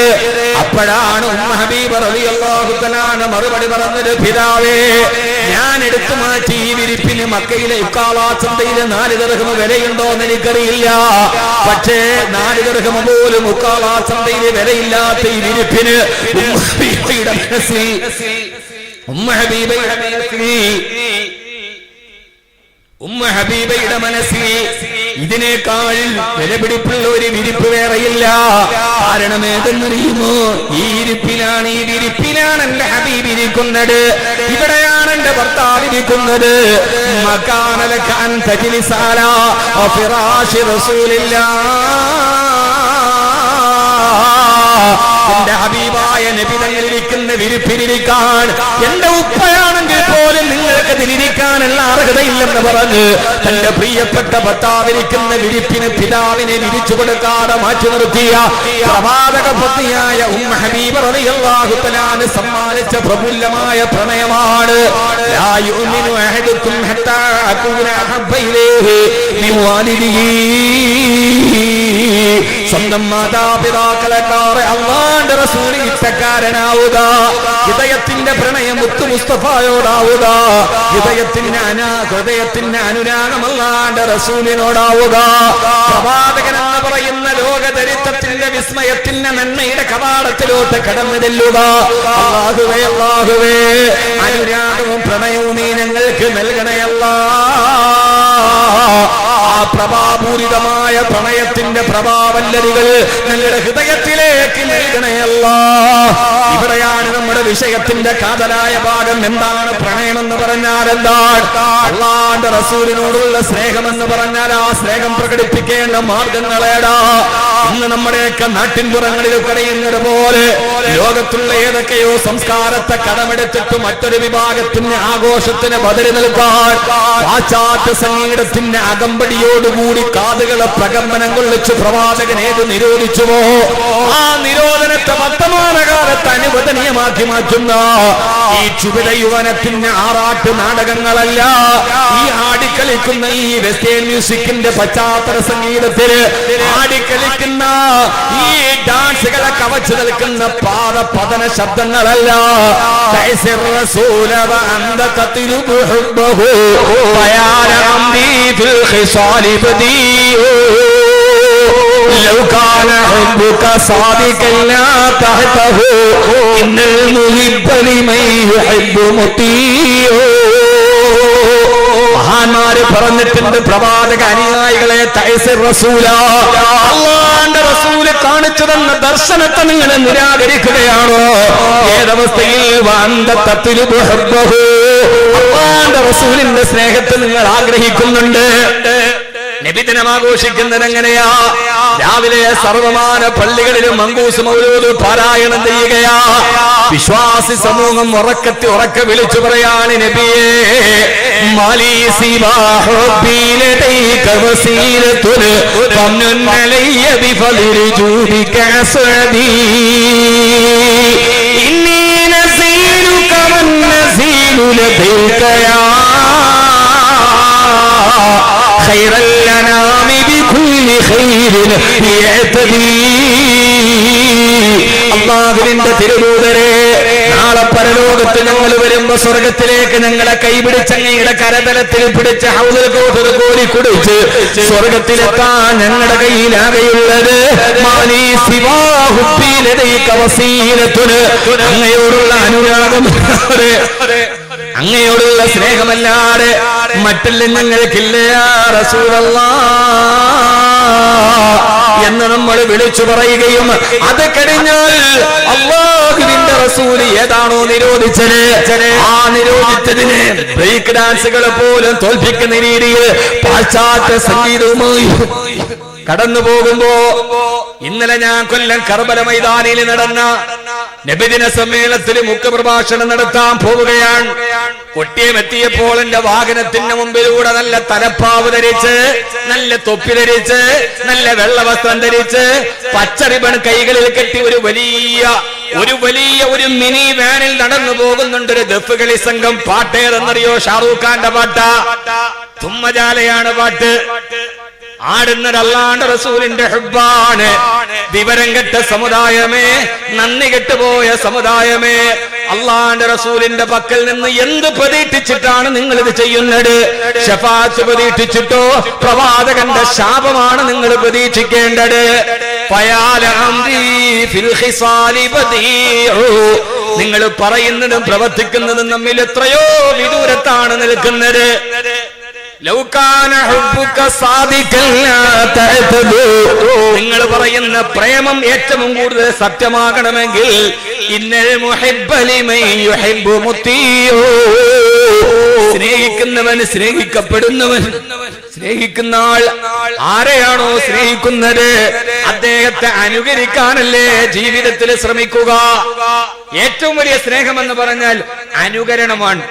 അപ്പോഴാണ് ഉമ്മു ഹബീബ റളിയല്ലാഹു തആല മറുപടി പറഞ്ഞത്, പിതാവേ, ഞാൻ എടുത്തു മാറ്റി ഈ വിരിപ്പിന് മക്കയിലെ ഉക്കാവാ ചന്തയിൽ 4 ദിർഹം വിലയുണ്ടോ എന്ന് എനിക്കറിയില്ല, പക്ഷേ 4 ദിർഹം പോലും ഉക്കാവാ ചന്തയിൽ വിലയില്ലാത്ത ഈ വിരിപ്പിന് ഉമ്മു ഹബീബയുടെ മനസ്സിൽ ഇതിനേക്കാൾ വിലപിടിപ്പുള്ള ഒരു വിരിപ്പ് വേറെയില്ല. കാരണം ഏതെന്നറിയുമോ? ഈ വിരിപ്പിലാണ് എന്റെ ഹബീബ് ഇരിക്കുന്നത്, ഇവിടെയാണ് എന്റെ ഭർത്താവ് ഇരിക്കുന്നത്. മകാനലക അൻ തജ്ലിസ അലാ ഫിറാശി റസൂലില്ലാഹ്. എന്റെ ഹബീബായ നബി തങ്ങൾ ഇരിക്കുന്ന വിരിപ്പിലിരിക്കാൻ എന്റെ ഉപ്പയാണെങ്കിൽ പോലും നിങ്ങൾക്ക് ഇതിലിരിക്കാനുള്ള അർഹതയില്ലെന്ന് പറഞ്ഞ് തന്റെ പ്രിയപ്പെട്ട ഭർത്താവിരിക്കുന്ന വിരിപ്പിന് പിതാവിനെ വിരിച്ചു കൊടുക്കാതെ മാറ്റി നിർത്തിയ പ്രവാചക പത്നിയായ ഉമ്മു ഹബീബ റളിയല്ലാഹു തആല സമ്മാനിച്ച പ്രഫുല്ലമായ പ്രണയമാണ്. ലാ യുഅ്മിനു അഹദുക്കും ഹത്താ അകൂന അഹബ്ബ ഇലൈഹി മിൻ വാലിദിഹി. സ്വന്തം മാതാപിതാക്കളെക്കാൾ അല്ലാഹുവിന്റെ റസൂൽ ഇഷ്ടക്കാരനാവുക, ഹൃദയത്തിന്റെ പ്രണയം മുത്തു മുസ്തഫയോടാവുക, ഹൃദയത്തിന്റെ അനുരാഗം അല്ലാഹുവിന്റെ റസൂലിനോടാവുക. പ്രവാചകൻ എന്ന് പറയുന്ന ലോകചരിത്രത്തിന്റെ വിസ്മയത്തിന്റെ നന്മയുടെ കവാടത്തിലോട്ട് കടന്നു ചെല്ലുക. അല്ലാഹുവേ അല്ലാഹുവേ, അനുരാഗവും പ്രണയവും നീ ഞങ്ങൾക്ക് നൽകണയല്ല. ആ പ്രഭാപൂരിതമായ പ്രണയത്തിന്റെ പ്രഭാവല്ലരികൾ ഞങ്ങളുടെ ഹൃദയത്തിലേക്ക് നൽകണയല്ല. ഇവിടെയാണ് നമ്മുടെ വിഷയത്തിന്റെ കാതലായ ഭാഗം. എന്താണ് പ്രണയം എന്ന് പറഞ്ഞാൽ? എന്താണ് അല്ലാഹുവിന്റെ റസൂലിനോടുള്ള സ്നേഹമെന്ന് പറഞ്ഞാൽ? ആ സ്നേഹം പ്രകടിപ്പിക്കേണ്ട മാർഗങ്ങളേടാ. ഇന്ന് നമ്മുടെയൊക്കെ നാട്ടിൻപുറങ്ങളിൽ കഴിയുന്നത് പോലെ ലോകത്തുള്ള ഏതൊക്കെയോ സംസ്കാരത്തെ കടമെടുത്തിട്ട് മറ്റൊരു വിഭാഗത്തിന്റെ ആഘോഷത്തിന് ബദല് നൽകാൻ പാശ്ചാത്യ സംഗീതത്തിന്റെ അകമ്പടിയോടുകൂടി കാതുകളെ പ്രകമ്പനം കൊള്ളിച്ച് പ്രവാചകൻ ഏത് നിരോധിച്ചുവോ ആ നിരോധനത്തെ വർത്തമാനകാലത്ത് അനുവദനീയമാക്കി മാറ്റുന്ന ഈ ചുബിത യുവനത്തിന്റെ ആറാട്ട് നാടകങ്ങളല്ല, ഈ ആടിക്കളിക്കുന്ന ഈ വെസ്റ്റേൺ മ്യൂസിക്കിന്റെ പശ്ചാത്തല സംഗീതത്തിൽ ആടിക്കളിക്കുന്ന ഈ ഡാൻസുകളെ കവച്ചു നിൽക്കുന്ന പാദപതന ശബ്ദങ്ങളല്ല. لو كان حبك صادقا لا تحته إن المحب لمن يحب مطيع. മഹാന്മാര് പറഞ്ഞിട്ടുണ്ട്, പ്രവാചക അനുയായികളെ അല്ലാഹുവിന്റെ റസൂല് കാണിച്ചു തന്ന ദർശനത്തെ നിങ്ങൾ നിരാകരിക്കുകയാണോ? ഏതവസ്ഥയിൽ അല്ലാഹുവിന്റെ റസൂലിന്റെ സ്നേഹത്തെ നിങ്ങൾ ആഗ്രഹിക്കുന്നുണ്ട്. നബിദിനം ആഘോഷിക്കുന്നത് എങ്ങനെയാ? രാവിലെ സർവമാന പള്ളികളിലും മങ്കൂസ് മൗലൂദ് പാരായണം ചെയ്യുകയാ. വിശ്വാസി സമൂഹം ഉറക്കെ വിളിച്ചു പറയാണ്, നബിയേ മാലി സിവാഹു ബിലദൈക വസീലത്തുൻ ഫംനുൻ അലയ്യ ബിഫളിൽ ജൂദിക അസ്അദി ഇന്നി നസീലുക വൻ നസീലു ലദൈക യാ خير الأنام بكل خير يعتدي. അല്ലാഹുവിന്റെ തിരുദൂതരെ, നാളെ പരലോകത്ത് ഞങ്ങൾ വരുമ്പോ സ്വർഗത്തിലേക്ക് ഞങ്ങളെ കൈപിടിച്ച് അങ്ങയുടെ കരതലത്തിൽ പിടിച്ച് ഹൗദുൽ കൗസർ കോരി കുടിച്ച് സ്വർഗത്തിലെത്താൻ ഞങ്ങളുടെ കയ്യിലാകെയുള്ളത് മാലി സിവാഹു ബിലദൈക വസീലത്തുൻ, അങ്ങയോടുള്ള അനുരാഗം, അങ്ങയോടുള്ള സ്നേഹമല്ലാതെ മറ്റെല്ലാം ഞങ്ങൾക്കില്ല യാ റസൂലല്ലാഹ് എന്ന് നമ്മൾ വിളിച്ചു പറയുകയും അത് കഴിഞ്ഞാൽ അല്ലാഹുവിന്റെ റസൂൽ ഏതാണോ നിരോധിച്ചത് ആ നിരോധിച്ചതിനെ ബ്രേക്ക് ഡാൻസുകളെ പോലും തോൽപ്പിക്കുന്ന രീതിയിൽ പാശ്ചാത്യ സംഗീതവുമായി കടന്നു പോകുമ്പോ, ഇന്നലെ ഞാൻ കൊല്ലം കർബല മൈതാനിയിൽ നടന്ന നബിദിന സമ്മേളനത്തിൽ മുഖ്യപ്രഭാഷണം നടത്താൻ പോവുകയാണ്. കൊട്ടിയം എത്തിയപ്പോൾ എന്റെ വാഹനത്തിന് മുമ്പിലൂടെ നല്ല തലപ്പാവ് ധരിച്ച്, നല്ല തൊപ്പി ധരിച്ച്, നല്ല വെള്ള വസ്ത്രം ധരിച്ച്, പച്ച റിബൺ കൈകളിൽ കെട്ടി ഒരു വലിയ മിനി വാനിൽ നടന്നു പോകുന്നുണ്ട് ഒരു ദഫ് കളി സംഘം. പാട്ടേതെന്നറിയോ? ഷാറൂഖ് ഖാന്റെ പാട്ടാ, തുമ്മജാലയാണ് പാട്ട്. ആടുന്നത് അല്ലാഹുവിന്റെ റസൂലിന്റെ ഹുബ്ബാണ്. വിവരം കെട്ട സമുദായമേ, നന്ദി കെട്ടുപോയ സമുദായമേ, അല്ലാഹുവിന്റെ റസൂലിന്റെ പക്കൽ നിന്ന് എന്ത് പ്രതീക്ഷിച്ചിട്ടാണ് നിങ്ങൾ ഇത് ചെയ്യുന്നത്? ശഫാഅത്ത് പ്രതീക്ഷിച്ചിട്ടോ? പ്രവാചകന്റെ ശാപമാണ് നിങ്ങൾ പ്രതീക്ഷിക്കേണ്ടത്. നിങ്ങൾ പറയുന്നതും പ്രവർത്തിക്കുന്നതും തമ്മിൽ എത്രയോ വിദൂരത്താണ് നിൽക്കുന്നത്. നിങ്ങൾ പറയുന്ന പ്രേമം ഏറ്റവും കൂടുതൽ സത്യമാകണമെങ്കിൽ സ്നേഹിക്കുന്നവൻ സ്നേഹിക്കപ്പെടുന്നവൻ, സ്നേഹിക്കുന്ന ആൾ ആരെയാണോ സ്നേഹിക്കുന്നത് അദ്ദേഹത്തെ അനുകരിക്കാനല്ലേ ജീവിതത്തിൽ ശ്രമിക്കുക. ഏറ്റവും വലിയ സ്നേഹം എന്ന് പറഞ്ഞാൽ അനുകരണമാണ്.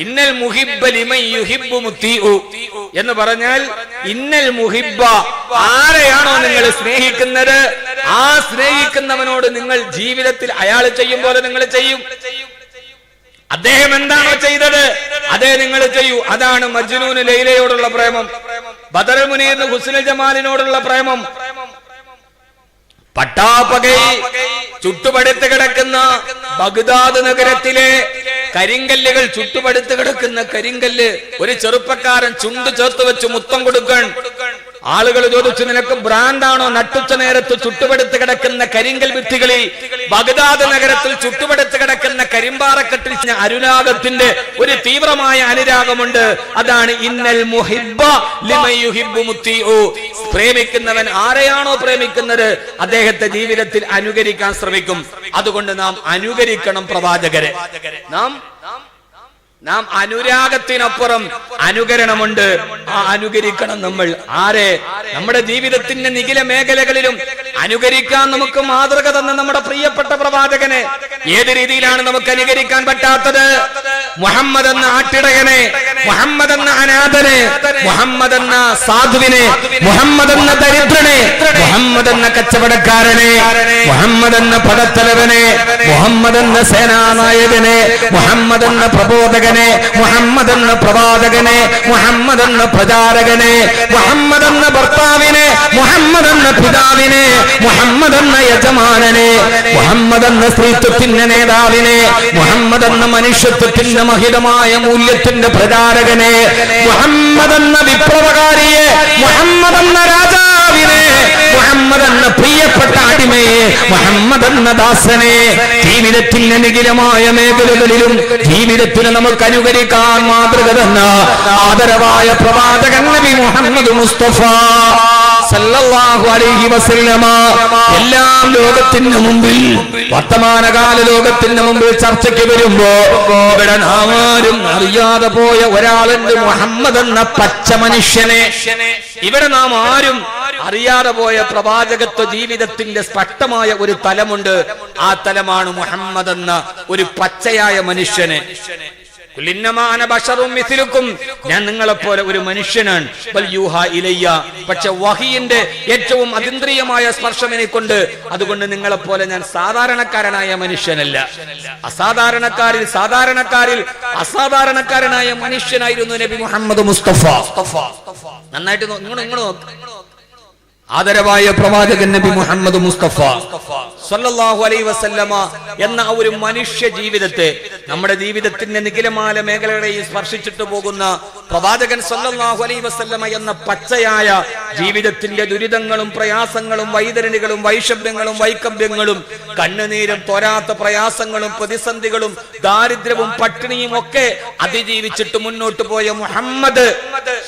ഇന്നൽ മുഹിബ്ബ ലിമൻ യുഹിബ്ബു മുത്തീഉ എന്ന് പറഞ്ഞാൽ ഇന്നൽ മുഹിബ്ബ, ആരെയാണോ നിങ്ങൾ സ്നേഹിക്കുന്നത് ആ സ്നേഹിക്കുന്നവനോട് നിങ്ങൾ ജീവിതത്തിൽ അയാൾ ചെയ്യും പോലെ നിങ്ങൾ ചെയ്യും. അദ്ദേഹം എന്താണോ ചെയ്തത് അതേ നിങ്ങൾ ചെയ്യൂ. അതാണ് മജ്നൂന് ലൈലയോടുള്ള പ്രേമം, ബദർ മുനീറിന് ഹുസ്നുൽ ജമാലിനോടുള്ള പ്രേമം. പട്ടാപ്പകൈ ചുട്ടുപടുത്ത് കിടക്കുന്ന ബഗ്ദാദ് നഗരത്തിലെ കരിങ്കല്ലുകൾ, ചുട്ടുപടുത്ത് കിടക്കുന്ന കരിങ്കല്ല് ഒരു ചെറുപ്പക്കാരൻ ചുണ്ട് ചേർത്ത് വെച്ച് മുത്തം കൊടുക്കാൻ ആളുകൾ ചോദിച്ചു, നിനക്ക് ഭ്രാന്താണോ? നട്ടുച്ച നേരത്ത് ചുട്ടുപെടുത്ത് കിടക്കുന്ന കരിങ്കൽ ഭിത്തികളിൽ ബഗ്ദാദ് നഗരത്തിൽ ചുട്ടുപെടുത്ത് കിടക്കുന്ന കരിമ്പാറക്കെട്ടിൽ അനുരാഗത്തിന്റെ ഒരു തീവ്രമായ അനുരാഗമുണ്ട്. അതാണ് ഇന്നൽ മുഹിബ്ബ ലിമൻ യുഹിബ്ബു മുത്തിഉ. പ്രേമിക്കുന്നവൻ ആരെയാണോ പ്രേമിക്കുന്നത് അദ്ദേഹത്തെ ജീവിതത്തിൽ അനുകരിക്കാൻ ശ്രമിക്കും. അതുകൊണ്ട് നാം അനുകരിക്കണം പ്രവാചകരെ. നാം അനുരാഗത്തിനപ്പുറം അനുകരണമുണ്ട്. ആ അനുകരിക്കണം നമ്മൾ. ആരെ? നമ്മുടെ ജീവിതത്തിന്റെ നിഖില മേഖലകളിലും അനുകരിക്കാൻ നമുക്ക് മാതൃക തന്ന നമ്മുടെ പ്രിയപ്പെട്ട പ്രവാചകനെ. ഏത് രീതിയിലാണ് നമുക്ക് അനുകരിക്കാൻ പറ്റാത്തത്? മുഹമ്മദ് എന്ന ആട്ടിടയനെ, മുഹമ്മദ് എന്ന അനാഥനെ, മുഹമ്മദ് എന്ന സാധുവിനെ, മുഹമ്മദ് എന്ന ദരിദ്രനെ, മുഹമ്മദ് എന്ന കച്ചവടക്കാരനെ, മുഹമ്മദ് എന്ന പടത്തലവനെ, മുഹമ്മദ് എന്ന സേനാനായകനെ, മുഹമ്മദ് എന്ന പ്രബോധകനെ, മുഹമ്മദ് എന്ന പ്രവാചകനെ, മുഹമ്മദ് എന്ന പ്രചാരകനെ, മുഹമ്മദ് എന്ന ഭർത്താവിനെ, മുഹമ്മദ് എന്ന പിതാവിനെ, മുഹമ്മദ് എന്ന യജമാനനെ, മുഹമ്മദ് എന്ന സ്ത്രീത്വത്തിന്റെ നേതാവിനെ, മുഹമ്മദ് എന്ന മനുഷ്യത്വത്തിന്റെ മഹിതമായ മൂല്യത്തിന്റെ പ്രചാരകനെ, മുഹമ്മദ് എന്ന വിപ്ലവകാരിയെ, മുഹമ്മദ് എന്ന രാജാവിനെ, മുഹമ്മദ് എന്ന പ്രിയപ്പെട്ട അടിമയെ, മുഹമ്മദ് എന്ന ദാസനെ ജീവിതത്തിന്റെ നിഖിലമായ മേഖലകളിലും ജീവിതത്തിന് നമുക്ക് അനുകരിക്കാൻ മാതൃക തന്ന ആദരവായ പ്രവാചകൻ നബി മുഹമ്മദ് മുസ്തഫ സല്ലല്ലാഹു അലൈഹി വസല്ലമ എല്ലാം ലോകത്തിന് മുമ്പിൽ, വർത്തമാനകാല ലോകത്തിന് മുമ്പിൽ ചർച്ചയ്ക്ക് വരുമ്പോ ഇവിടെ നാം ആരും അറിയാതെ പോയ ഒരാളുണ്ട്, മുഹമ്മദ് എന്ന പച്ച മനുഷ്യനെ. ഇവിടെ നാം ആരും അറിയാതെ പോയ പ്രവാചകത്വ ജീവിതത്തിന്റെ സ്പഷ്ടമായ ഒരു തലമുണ്ട്. ആ തലമാണ് മുഹമ്മദ് എന്ന ഒരു പച്ചയായ മനുഷ്യനെ. ഞാൻ നിങ്ങളെപ്പോലെ ഒരു മനുഷ്യനാണ്. പക്ഷെ വഹിയിന്റെ ഏറ്റവും അതീന്ദ്രിയമായ സ്പർശം എനിക്കുണ്ട്. അതുകൊണ്ട് നിങ്ങളെപ്പോലെ ഞാൻ സാധാരണക്കാരനായ മനുഷ്യനല്ല. അസാധാരണക്കാരിൽ അസാധാരണക്കാരനായ മനുഷ്യനായിരുന്നു നബി മുഹമ്മദ് മുസ്തഫ. നന്നായിട്ട് നിങ്ങളോ ആദരവായ പ്രവാചകൻ നബി മുഹമ്മദ് മുസ്തഫ സല്ലല്ലാഹു അലൈഹി വസല്ലമ എന്ന ഒരു മനുഷ്യ ജീവിതത്തെ നമ്മുടെ ജീവിതത്തിന്റെ നിഖിലമായ മേഖലകളെയും സ്പർശിച്ചിട്ട് പോകുന്ന പ്രവാചകൻ സല്ലല്ലാഹു അലൈഹി വസല്ലമ എന്ന പച്ചയായ ജീവിതത്തിന്റെ ദുരിതങ്ങളും പ്രയാസങ്ങളും വൈതരണികളും വൈഷമ്യങ്ങളും വൈകമ്യങ്ങളും കണ്ണുനീരും തോരാത്ത പ്രയാസങ്ങളും പ്രതിസന്ധികളും ദാരിദ്ര്യവും പട്ടിണിയും ഒക്കെ അതിജീവിച്ചിട്ട് മുന്നോട്ട് പോയ മുഹമ്മദ്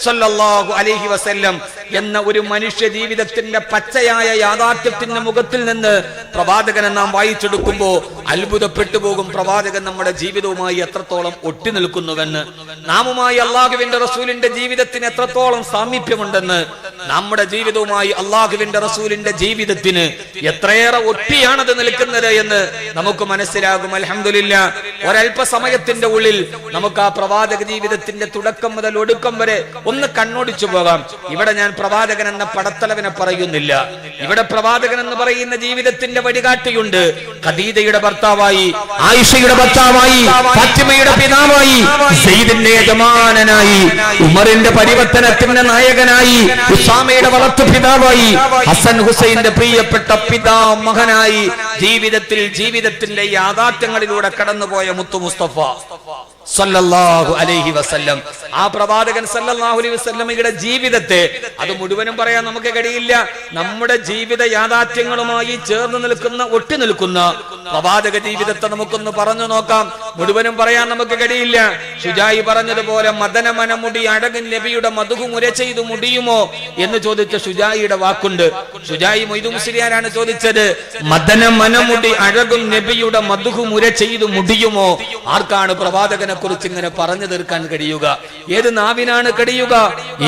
സല്ലല്ലാഹു അലൈഹി വസല്ലം എന്ന ഒരു മനുഷ്യ ജീവിതത്തിന്റെ പച്ചയായ യാഥാർത്ഥ്യത്തിന്റെ മുഖത്തിൽ നിന്ന് പ്രവാചകനെ നാം വായിച്ചെടുക്കുമ്പോൾ അത്ഭുതപ്പെട്ടു പോകും. പ്രവാചകൻ നമ്മുടെ ജീവിതവുമായി എത്രത്തോളം ഒട്ടി നിൽക്കുന്നുവെന്ന്, നാമുമായി അള്ളാഹുവിന്റെ റസൂലിന്റെ ജീവിതത്തിന് എത്രത്തോളം സാമീപ്യമുണ്ടെന്ന്, നമ്മുടെ ജീവിതവുമായി അള്ളാഹുവിന്റെ റസൂലിന്റെ ജീവിതത്തിന് എത്രയേറെ ഒട്ടിയാണത് നിൽക്കുന്നത് എന്ന് നമുക്ക് മനസ്സിലാകും. അൽഹംദുലില്ലാ, ഒരല്പസമയത്തിന്റെ ഉള്ളിൽ നമുക്ക് ആ പ്രവാചക ജീവിതത്തിന്റെ തുടക്കം മുതൽ ഒടുക്കം വരെ ഒന്ന് കണ്ണോടിച്ചു പോകാം. ഇവിടെ ഞാൻ പ്രവാചകൻ എന്ന പടത്തലവനെ പറയുന്നില്ല. ഇവിടെ പ്രവാചകൻ എന്ന് പറയുന്ന ജീവിതത്തിന്റെ വഴികാട്ടിയുണ്ട്. ഖദീജയുടെ ഭർത്താവായി, ആയിഷയുടെ ഭർത്താവായി, ഫാത്തിമയുടെ പിതാവായി, സയ്യിദിന്റെ യജമാനനായി, ഉമറിന്റെ പരിവർത്തനത്തിന്റെ നായകനായി, ഉസാമയുടെ വളർത്തു പിതാവായി, ഹസൻ ഹുസൈന്റെ പ്രിയപ്പെട്ട പിതാമഹനായി ജീവിതത്തിന്റെ യാഥാർത്ഥ്യങ്ങളിലൂടെ കടന്നുപോയ മുത്തു മുസ്തഫ സല്ലല്ലാഹു അലൈഹി വസല്ലം. ആ പ്രവാചകൻ സല്ലല്ലാഹു അലൈഹി വസല്ലമയുടെ ജീവിതത്തെ അത് മുഴുവനും പറയാൻ നമുക്ക് കഴിയില്ല. നമ്മുടെ ജീവിത യാഥാർത്ഥ്യങ്ങളുമായി ചേർന്ന് നിൽക്കുന്ന, ഒട്ടി നിൽക്കുന്ന പ്രവാചക ജീവിതത്തെ നമുക്കൊന്ന് പറഞ്ഞു നോക്കാം. മുഴുവനും പറയാൻ നമുക്ക് കഴിയില്ല. ശുജായി പറഞ്ഞതുപോലെ മദന മനമുടി അഴകൻ നബിയുടെ മധുഹു മുര ചെയ്തു മുടിയുമോ എന്ന് ചോദിച്ച ശുജായിയുടെ വാക്കുണ്ട്. ശുജായി മൊയ്തു മുസ്ലിയാരാണ് ചോദിച്ചത്, മദന മനമുടി അഴകും നബിയുടെ മധുഹു മുര ചെയ്തു മുടിയുമോ? ആർക്കാണ് പ്രവാചകനെ കുറിച്ച് ഇങ്ങനെ പറഞ്ഞു തീർക്കാൻ കഴിയുക? ഏത് നാവിനാണ് കഴിയുക?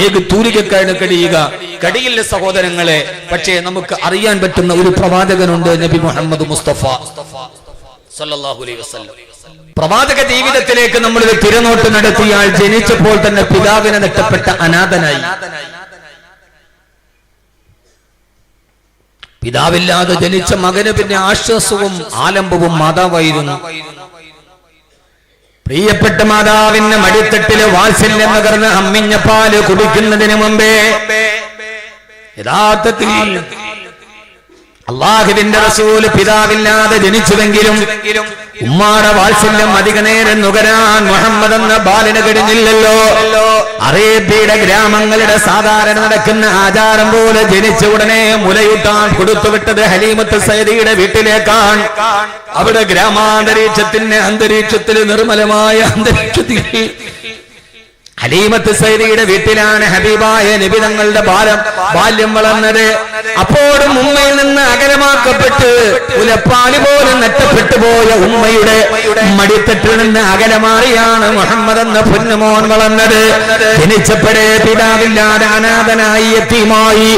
ഏത് തൂലികക്കാണ് കഴിയുക? കഴിയില്ല സഹോദരങ്ങളെ. പക്ഷേ നമുക്ക് അറിയാൻ പറ്റുന്ന ഒരു പ്രവാചകനുണ്ട്, നബി മുഹമ്മദ് മുസ്തഫ സല്ലല്ലാഹു അലൈഹി വസല്ലം. പ്രവാചക ജീവിതത്തിലേക്ക് നമ്മൾ ഒരു തിരനോട്ട് നടത്തിയാൽ ജനിച്ചപ്പോൾ തന്നെ പിതാവിനെ നഷ്ടപ്പെട്ട അനാഥനായി. പിതാവില്ലാതെ ജനിച്ച മകന് പിന്നെ ആശ്വാസവും ആലംബവും മാതാവായിരുന്നു. പ്രിയപ്പെട്ട മാതാവിന്റെ മടിത്തട്ടില് വാത്സല്യം പകർന്ന് അമ്മിഞ്ഞ പാല് കുടിക്കുന്നതിന് മുമ്പേ യഥാർത്ഥത്തിൽ അല്ലാഹുവിന്റെ റസൂൽ പിതാവില്ലാതെ ജനിച്ചുവെങ്കിലും ഉമ്മാടെ വാത്സല്യം അധിക നേരം നുകരാൻ മുഹമ്മദ് എന്ന ബാലന് കഴിഞ്ഞില്ലല്ലോ. അറേബ്യയുടെ ഗ്രാമങ്ങളുടെ സാധാരണ നടക്കുന്ന ആചാരം പോലെ ജനിച്ച ഉടനെ മുലയൂട്ടാൻ കൊടുത്തുവിട്ടത് ഹലീമത്ത് സയ്യിദിയുടെ വീട്ടിലേക്കാണ്. അവിടെ അന്തരീക്ഷത്തിൽ നിർമ്മലമായ അന്തരീക്ഷത്തിൽ ഹലീമത്ത് സയ്യിദിയുടെ വീട്ടിലാണ് ഹബീബായ നബി തങ്ങളുടെ ബാല്യം വളർന്നത്. അപ്പോഴും ഉമ്മയിൽ നിന്ന് അകലമാക്കപ്പെട്ട് ഉലപ്പാല് പോലും നഷ്ടപ്പെട്ടു പോയ ഉമ്മയുടെ മടിത്തട്ടിൽ നിന്ന് അകലമാറിയാണ് മുഹമ്മദ് എന്ന പൊന്നുമോൻ വളർന്നത്. ജനിച്ചപ്പോഴേ പിതാവില്ലാതെ അനാഥനായി യതീമായി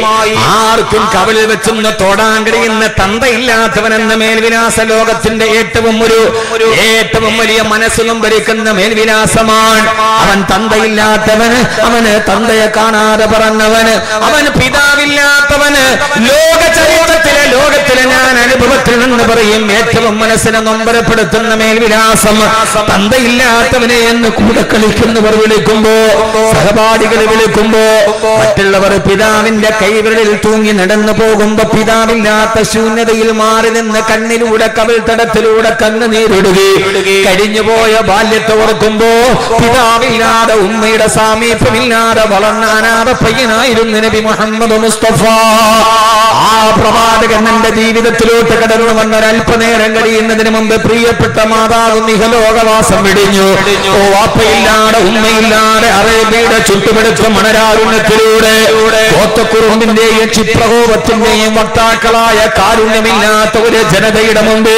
ആർക്കും കവലിൽ വെച്ചൊന്ന് തോടാൻ കഴിയുന്ന തന്തയില്ലാത്തവൻ എന്ന മേൽവിലാസ ലോകത്തിന്റെ ഏറ്റവും വലിയ മനസ്സിലും ഭരിക്കുന്ന മേൽവിലാസമാണ്. അവൻ തന്തയില്ലാത്തവന്, അവന് തന്തയെ കാണാതെ പറഞ്ഞവന്, അവന് പിതാവില്ലാത്തവന് ലോകത്തിലെ ഞാൻ അനുഭവത്തിൽ നിന്ന് പറയും ഏറ്റവും മനസ്സിനെ നൊമ്പരപ്പെടുത്തുന്ന മേൽവിലാസം തന്തയില്ലാത്തവനെ എന്ന് കൂടെ കളിക്കുന്നവർ വിളിക്കുമ്പോ, സഹപാഠികൾ വിളിക്കുമ്പോ, മറ്റുള്ളവർ പിതാവിന്റെ കൈവിരലിൽ തൂങ്ങി നടന്നു പോകുമ്പോ പിതാവില്ലാത്ത ശൂന്യതയിൽ മാറി നിന്ന് കണ്ണിലൂടെ കവിൾ തടത്തിലൂടെ കണ്ണുനീരിടുകയും കഴിഞ്ഞുപോയ ബാല്യത്തെ ഓർക്കുമ്പോ പിതാവില്ലാതെ ഉമ്മയുടെ സാമീപ്യമില്ലാതെ വളർന്ന അനാഥ പയ്യനായിരുന്നു നബി മുഹമ്മദ് മുസ്തഫ. ആ പ്രവാചകൻ എന്റെ ജീവിതത്തിലോട്ട് കടന്നു വന്നൊരല്പനേരം കഴിയുന്നതിന് മുമ്പ് പ്രിയപ്പെട്ട മാതാവ് നിഹലോകവാസം വെടിഞ്ഞു. വാപ്പയില്ലാതെ ഉമ്മയില്ലാതെ അറേബ്യയുടെ ചുട്ടുമെടുത്ത മണരാരുണ്യത്തിലൂടെ കോത്തക്കുറുമ്പിന്റെയും ക്ഷിപ്രകോപത്തിന്റെയും വക്താക്കളായ കാരുണ്യമില്ലാത്ത ഒരു ജനതയുടെ മുമ്പ്